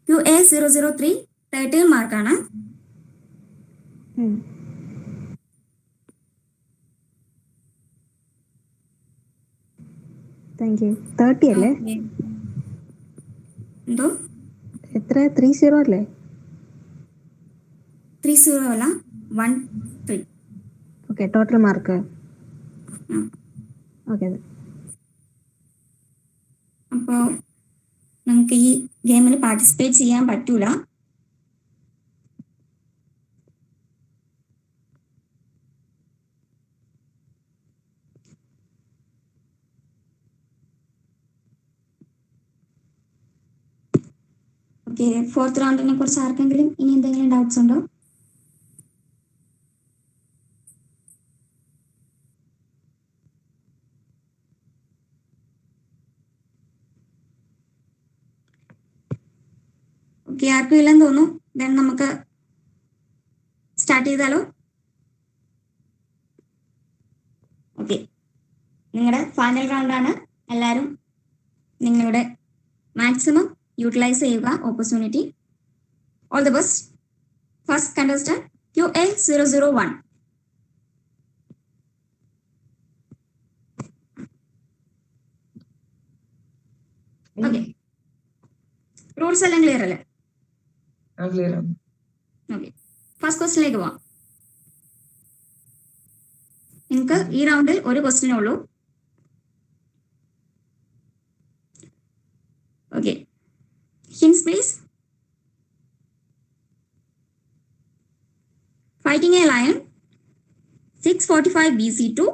QA 003 13 മാർക്കാണ്. Thank you. 30 അല്ലേ? എന്തോ? എത്ര? 30 അല്ലേ? 30 അല്ല, 13. Okay, total mark. ഓക്കെ, അപ്പോൾ നമുക്ക് ഈ ഗെയിമിൽ പാർട്ടിസിപ്പേറ്റ് ചെയ്യാൻ പറ്റൂല. ഓക്കെ, ഫോർത്ത് റൗണ്ടിനെ കുറിച്ച് ആർക്കെങ്കിലും ഇനി എന്തെങ്കിലും ഡൗട്ട്സ് ഉണ്ടോ? ഓക്കെ, ആർക്കും ഇല്ലെന്ന് തോന്നുന്നു. ദെൻ നമുക്ക് സ്റ്റാർട്ട് ചെയ്താലോ? ഓക്കെ, നിങ്ങളുടെ ഫൈനൽ റൗണ്ട് ആണ്. എല്ലാവരും നിങ്ങളുടെ മാക്സിമം യൂട്ടിലൈസ് ചെയ്യുക opportunity. All the best. First contestant QA001. Okay, rules എല്ലാം ക്ലിയർ അല്ലേ? ക്ലിയർ ആണ്. ഓക്കെ, ഫസ്റ്റ് ക്വസ്റ്റിനിലേക്ക് പോവാം. നിങ്ങൾക്ക് ഈ റൗണ്ടിൽ ഒരു ക്വസ്റ്റിനേ ഉള്ളൂ. Okay, hints please. Fighting a lion 645 BC to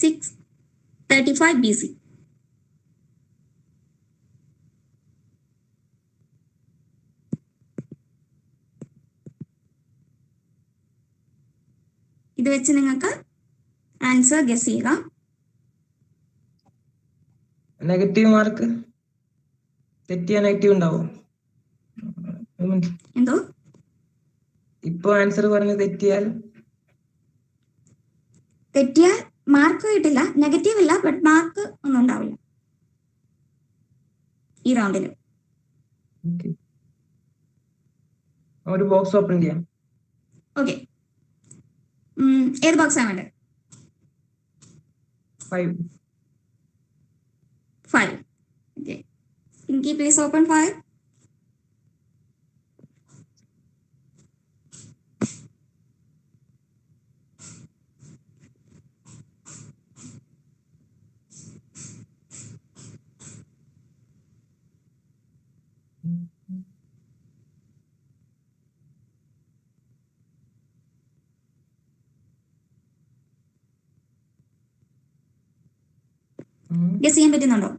635 BC. ഇത് വെച്ച് നിങ്ങൾക്ക് ആൻസർ ഗസ് ചെയ്യുക. നെഗറ്റീവ് മാർക്ക് തെറ്റിയ നെഗറ്റീവ് ഉണ്ടാവും. എന്തോ ഇപ്പൊ ആൻസർ പറഞ്ഞ് തെറ്റിയാൽ മാർക്ക് കിട്ടില്ല. നെഗറ്റീവ് ഇല്ല, ബട്ട് മാർക്ക് ഒന്നും ഉണ്ടാവില്ല ഈ റൗണ്ടിൽ. ഒരു ബോക്സ് ഓപ്പൺ ചെയ്യാം. ഓക്കെ, ഏത് ബോക്സാണ് വേണ്ടത്? 5. Okay, Pinky please open 5. Guess ചെയ്യാൻ പറ്റുന്നുണ്ടോ?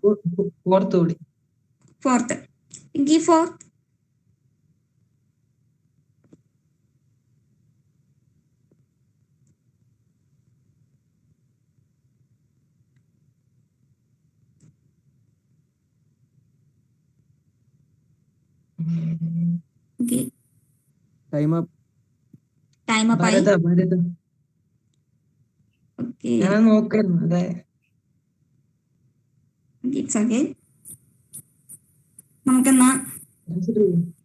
Fourth. Pinky 4. Okay, time up. Time up ആയി. ഓക്കെ, ഞാൻ നോക്കുന്നു. അതെ, ഇറ്റ്സ് ഓക്കെ. നമുക്കെന്നാ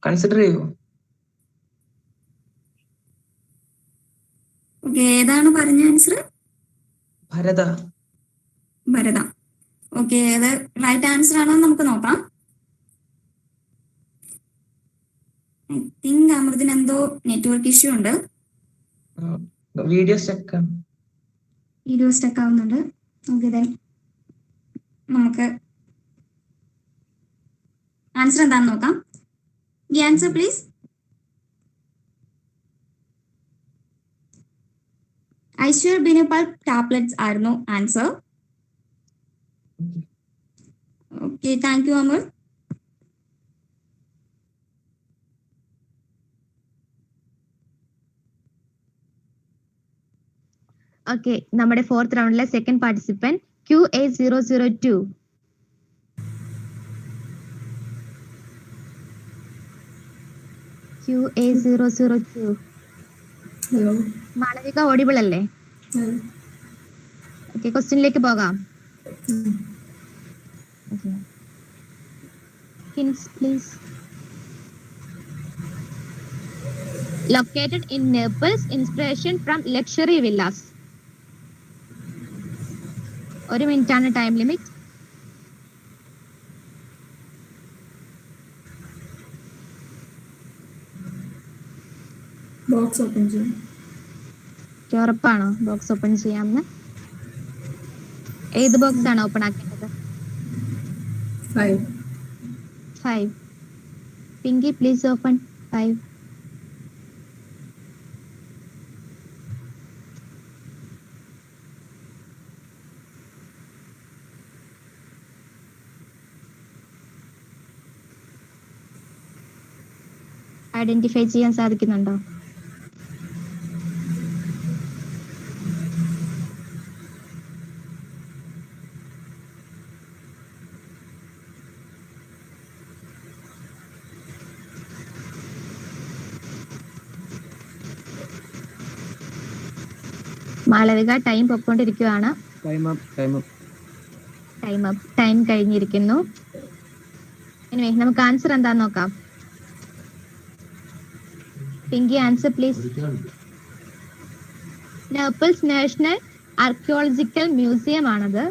കൺസിഡർ ചെയ്യൂ. ഓക്കെ, ഏതാണ് പറഞ്ഞ ആൻസർ? ഭരത. ഓക്കെ, അത് റൈറ്റ് ആൻസർ ആണോ നമുക്ക് നോക്കാം. ഐ തിങ്ക് അമൃതിന് എന്തോ നെറ്റ്വർക്ക് ഇഷ്യൂ ഉണ്ട്. വീഡിയോ സ്റ്റക്ക് ആവുന്നുണ്ട്. ഓക്കെ, ദെൻ നമുക്ക് ആൻസർ എന്താണെന്ന് നോക്കാം. ഈ ആൻസർ പ്ലീസ്. ഐശ്വർ ടാബ്ലറ്റ്സ് ആയിരുന്നു answer. Okay, thank U Amar. Okay, നമ്മുടെ ഫോർത്ത് റൗണ്ടിലെ second participant QA002. QA002. Hello, Malavika audible അല്ലേ? ഓക്കെ, ക്വസ്റ്റ്യനിലേക്ക് പോകാം. Hints please. Located in Naples, inspiration from luxury villas. 1 minute ആണ് ടൈം ലിമിറ്റ്. ബോക്സ് ഓപ്പൺ ചെയ്യാം. ഉറപ്പാണോ box open ചെയ്യാമെന്ന്? ഏത് ബോക്സ് ആണ് ഓപ്പൺ ആക്കേണ്ടത്? 5. Pinki please open 5. ഐഡന്റിഫൈ ചെയ്യാൻ സാധിക്കുന്നുണ്ടോ? മാളവിക, ടൈം പൊക്കോണ്ടിരിക്കുകയാണ്. ടൈം കഴിഞ്ഞിരിക്കുന്നു. എനിവേ നമുക്ക് ആൻസർ എന്താന്ന് നോക്കാം. Pinky, answer please. Naples national archaeological museum ആണത്.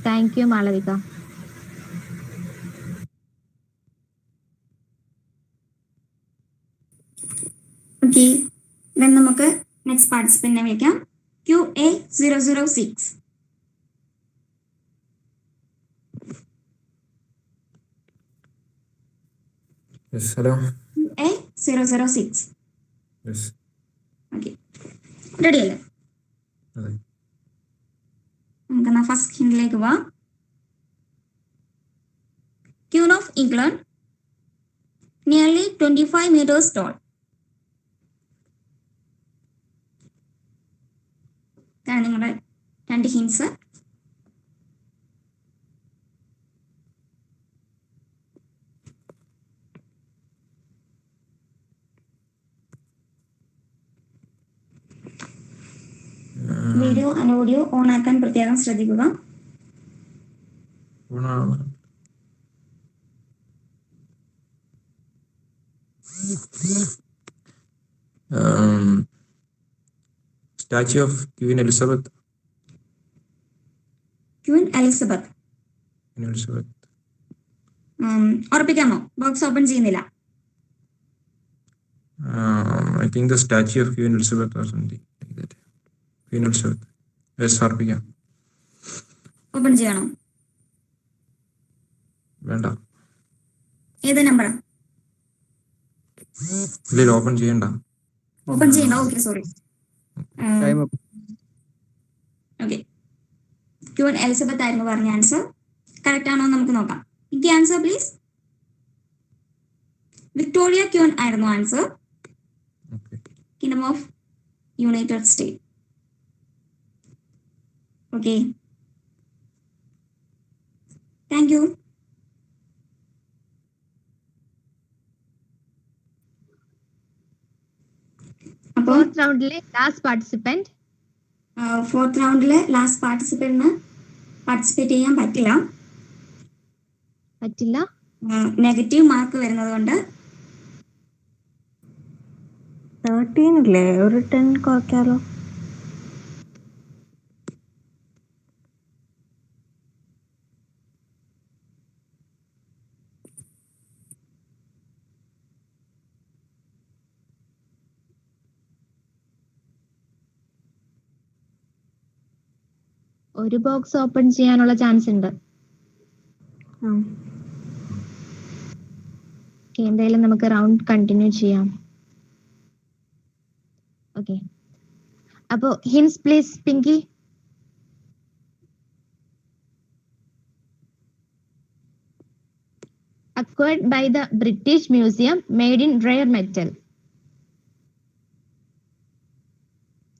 Thank you Malavika. ഓക്കെ, നമുക്ക് നെക്സ്റ്റ് പാർട്ടിസിപ്പന്റിനെ വിളിക്കാം. QA006. Yes, hello. QA006. Yes. Okay, ready അല്ലേ? അതെ. നമുക്ക് ഫസ്റ്റ് ഹിന്റിലേക്ക് പോവാം. Queen of England, nearly 25 meters tall. ഇതാണ് നിങ്ങളുടെ 2 hints. Video and audio on ആക്കാൻ പ്രത്യേകം ശ്രദ്ധിക്കുക. Statue of Queen Elizabeth. Queen Elizabeth. Queen Elizabeth. ഉറപ്പിക്കാമോ? ബോക്സ് ഓപ്പൺ ചെയ്യുന്നില്ല. I think the statue of Queen Elizabeth or something like that. Queen Elizabeth. Yes, ഉറപ്പിക്കാം. Open ചെയ്യണോ? വേണ്ട. ഏത് നമ്പറാ? ഇല്ല, ഓപ്പൺ ചെയ്യണ്ട. ഓപ്പൺ ചെയ്യണ്ട. Okay, sorry. Okay, Queen Elizabeth ആയിരുന്നു പറഞ്ഞ ആൻസർ. കറക്റ്റ് ആണോ നമുക്ക് നോക്കാം. എനിക്ക് ആൻസർ പ്ലീസ്. വിക്ടോറിയ ക്വീൻ ആയിരുന്നു answer. Kingdom of United State. Okay, thank you. അപ്പോൾ ഫോർത്ത് റൗണ്ടിലെ ലാസ്റ്റ് പാർട്ടിസിപ്പന്റ്. ഫോർത്ത് റൗണ്ടിലെ ലാസ്റ്റ് പാർട്ടിസിപ്പന്റിന് പാർട്ടിസിപ്പേറ്റ് ചെയ്യാൻ പറ്റില്ല. നെഗറ്റീവ് മാർക്ക് വരുന്നത് കൊണ്ട് 13 ഇല്ലേ, ഒരു 10 കുറയ്ക്കാലോ? ഒരു ബോക്സ് ഓപ്പൺ ചെയ്യാനുള്ള ചാൻസ് ഉണ്ട്. എന്തായാലും നമുക്ക് റൗണ്ട് കണ്ടിന്യൂ ചെയ്യാം. ഓക്കെ, അപ്പോ hints please Pinki. Acquired by the British Museum, made in rare metal.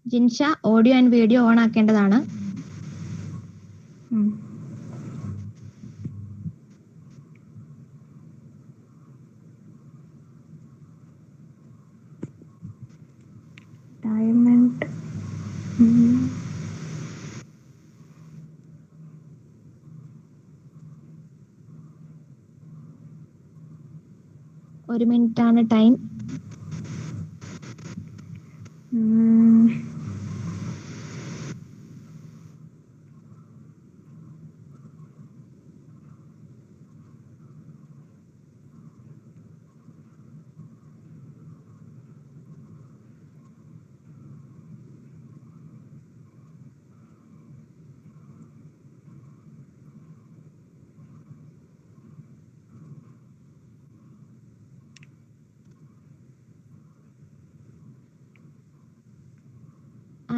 Jinsha, audio and video on ആക്കേണ്ടതാണ്. ഡയമണ്ട്. ഒരു മിനിറ്റ് ആണ് ടൈം.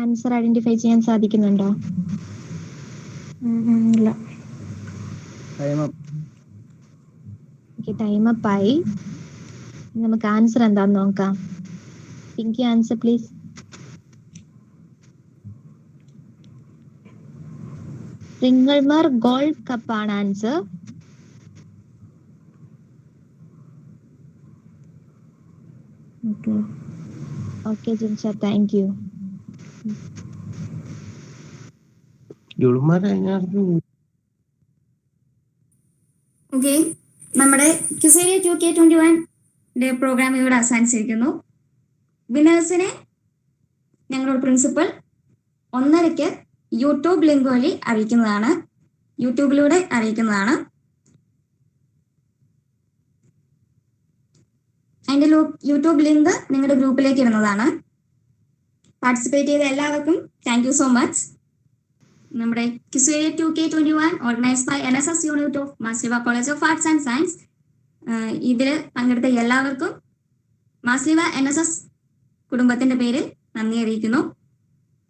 ആൻസർ ഐഡന്റിഫൈ ചെയ്യാൻ സാധിക്കുന്നുണ്ടോ? ഇല്ല. ടൈം അപ്പ് ആയി. നമുക്ക് ആൻസർ എന്താന്ന് നോക്കാം. Pinky answer please. Ringlemere gold cup ആണ് answer. Okay Jinsha, thank you. Okay, നമ്മുടെ ക്യുസേരിയ 2K21 പ്രോഗ്രാം ഇവിടെ അവസാനിച്ചിരിക്കുന്നു. വിന്നേഴ്സിനെ ഞങ്ങളുടെ പ്രിൻസിപ്പൽ 1:30 യൂട്യൂബ് ലിങ്ക് വഴി അറിയിക്കുന്നതാണ്. യൂട്യൂബിലൂടെ അറിയിക്കുന്നതാണ്. അതിന്റെ യൂട്യൂബ് ലിങ്ക് നിങ്ങളുടെ ഗ്രൂപ്പിലേക്ക് ഇടുന്നതാണ്. പാർട്ടിസിപ്പേറ്റ് ചെയ്ത എല്ലാവർക്കും താങ്ക് യു സോ മച്ച്. നമ്മുടെ ക്യുസേരിയ 2K21 organised by NSS unit of Marsleeva college of arts and science. ഇതിൽ പങ്കെടുത്ത എല്ലാവർക്കും മാസ്ലിവ NSS കുടുംബത്തിന്റെ പേരിൽ നന്ദി അറിയിക്കുന്നു.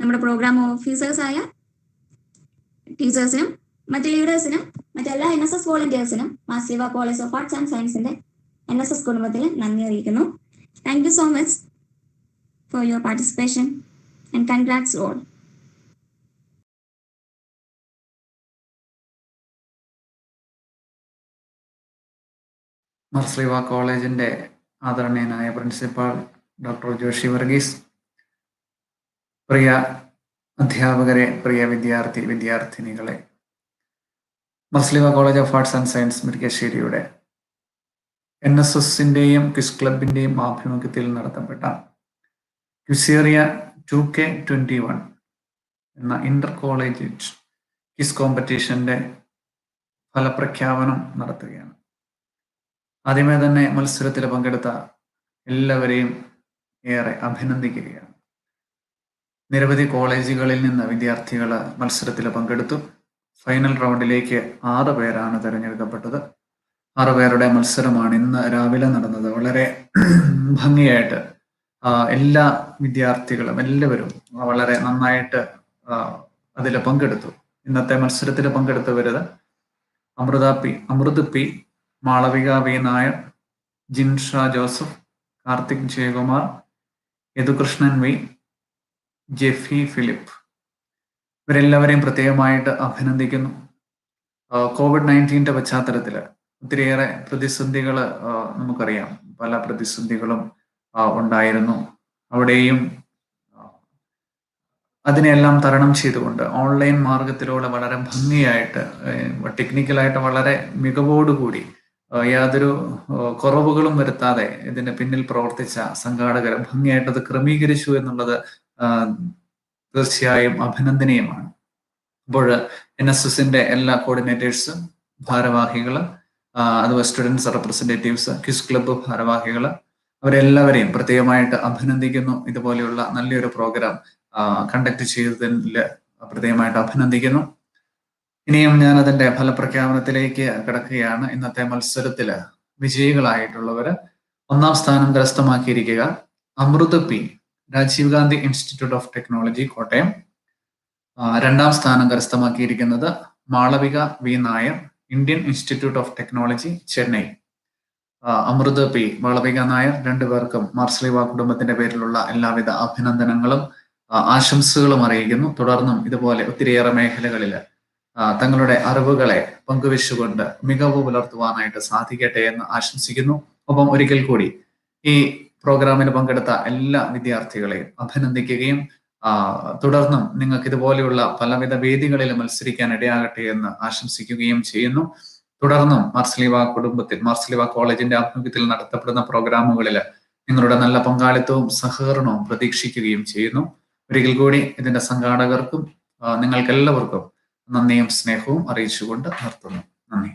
നമ്മുടെ പ്രോഗ്രാം ഓഫീസേഴ്സായ ടീച്ചേഴ്സിനും മറ്റ് ലീഡേഴ്സിനും മറ്റെല്ലാ NSS വോളണ്ടിയേഴ്സിനും Marsleeva college of arts and സയൻസിന്റെ NSS കുടുംബത്തിൽ നന്ദി അറിയിക്കുന്നു. Thank you so much for your participation and congrats all. Marsleeva കോളേജിന്റെ ആദരണീയനായ പ്രിൻസിപ്പാൾ ഡോക്ടർ ജോഷി വർഗീസ്, പ്രിയ അധ്യാപകരെ, പ്രിയ വിദ്യാർത്ഥിനികളെ, Marsleeva college of arts and science മുരിക്കാശ്ശേരിയുടെ NSSന്റെയും ക്വിസ് ക്ലബിന്റെയും ആഭിമുഖ്യത്തിൽ നടത്തപ്പെട്ട ക്യുസേറിയ 2K21 എന്ന ഇന്റർ കോളേജ് ക്വിസ് കോമ്പറ്റീഷന്റെ ഫലപ്രഖ്യാപനം നടത്തുകയാണ്. ആദ്യമേ തന്നെ മത്സരത്തിൽ പങ്കെടുത്ത എല്ലാവരെയും ഏറെ അഭിനന്ദിക്കുകയാണ്. നിരവധി കോളേജുകളിൽ നിന്ന് വിദ്യാർത്ഥികൾ മത്സരത്തിൽ പങ്കെടുത്തു. ഫൈനൽ റൗണ്ടിലേക്ക് 6 പേരാണ് തിരഞ്ഞെടുക്കപ്പെട്ടത്. 6 പേരുടെ മത്സരമാണ് ഇന്ന് രാവിലെ നടന്നത്. വളരെ ഭംഗിയായിട്ട് എല്ലാ വിദ്യാർത്ഥികളും എല്ലാവരും വളരെ നന്നായിട്ട് അതിൽ പങ്കെടുത്തു. ഇന്നത്തെ മത്സരത്തിൽ പങ്കെടുത്തവരത് Amrit P, Malavika V Nair, Jinsha Joseph, Karthik Jayakumar, Yadukrishnan V, Jeffy Philip. ഇവരെല്ലാവരെയും പ്രത്യേകമായിട്ട് അഭിനന്ദിക്കുന്നു. COVID-19 പശ്ചാത്തലത്തിൽ ഒത്തിരിയേറെ പ്രതിസന്ധികൾ നമുക്കറിയാം. പല പ്രതിസന്ധികളും ഉണ്ടായിരുന്നു. അവിടെയും അതിനെല്ലാം തരണം ചെയ്തുകൊണ്ട് ഓൺലൈൻ മാർഗത്തിലൂടെ വളരെ ഭംഗിയായിട്ട് ടെക്നിക്കലായിട്ട് വളരെ മികവോടുകൂടി യാതൊരു കുറവുകളും വരുത്താതെ ഇതിന് പിന്നിൽ പ്രവർത്തിച്ച സംഘാടകർ ഭംഗിയായിട്ട് അത് ക്രമീകരിച്ചു എന്നുള്ളത് തീർച്ചയായും അഭിനന്ദനീയമാണ്. അപ്പോൾ NSSന്റെ എല്ലാ കോർഡിനേറ്റേഴ്സ്, ഭാരവാഹികൾ, അതുപോലെ സ്റ്റുഡൻസ് റെപ്രസെന്റേറ്റീവ്സ്, ക്വിസ് ക്ലബ്ബ് ഭാരവാഹികൾ, അവരെല്ലാവരെയും പ്രത്യേകമായിട്ട് അഭിനന്ദിക്കുന്നു. ഇതുപോലെയുള്ള നല്ലൊരു പ്രോഗ്രാം കണ്ടക്ട് ചെയ്തതിൽ പ്രത്യേകമായിട്ട് അഭിനന്ദിക്കുന്നു. ഇനിയും ഞാൻ അതിന്റെ ഫലപ്രഖ്യാപനത്തിലേക്ക് കിടക്കുകയാണ്. ഇന്നത്തെ മത്സരത്തിൽ വിജയികളായിട്ടുള്ളവര് 1ാം സ്ഥാനം കരസ്ഥമാക്കിയിരിക്കുക Amrit P, Rajiv Gandhi institute of technology Kottayam. 2ാം സ്ഥാനം കരസ്ഥമാക്കിയിരിക്കുന്നത് Malavika V Nair, Indian institute of technology Chennai. Amrit P, Malavika Nair, 2 പേർക്കും മാർസ്ലിവ കുടുംബത്തിന്റെ പേരിലുള്ള എല്ലാവിധ അഭിനന്ദനങ്ങളും ആശംസകളും അറിയിക്കുന്നു. തുടർന്നും ഇതുപോലെ ഒത്തിരിയേറെ മേഖലകളിൽ തങ്ങളുടെ അറിവുകളെ പങ്കുവെച്ചുകൊണ്ട് മികവ് പുലർത്തുവാനായിട്ട് സാധിക്കട്ടെ എന്ന് ആശംസിക്കുന്നു. ഒപ്പം ഒരിക്കൽ കൂടി ഈ പ്രോഗ്രാമിന് പങ്കെടുത്ത എല്ലാ വിദ്യാർത്ഥികളെയും അഭിനന്ദിക്കുകയും തുടർന്നും നിങ്ങൾക്ക് ഇതുപോലെയുള്ള പലവിധ വേദികളിൽ മത്സരിക്കാൻ ഇടയാകട്ടെ എന്ന് ആശംസിക്കുകയും ചെയ്യുന്നു. തുടർന്നും മാർസ്ലിവ കോളേജിന്റെ ആഭിമുഖ്യത്തിൽ നടത്തപ്പെടുന്ന പ്രോഗ്രാമുകളിൽ നിങ്ങളുടെ നല്ല പങ്കാളിത്തവും സഹകരണവും പ്രതീക്ഷിക്കുകയും ചെയ്യുന്നു. ഒരിക്കൽ കൂടി ഇതിന്റെ സംഘാടകർക്കും നിങ്ങൾക്കെല്ലാവർക്കും നന്ദിയും സ്നേഹവും അറിയിച്ചുകൊണ്ട് നിർത്തുന്നു. നന്ദി.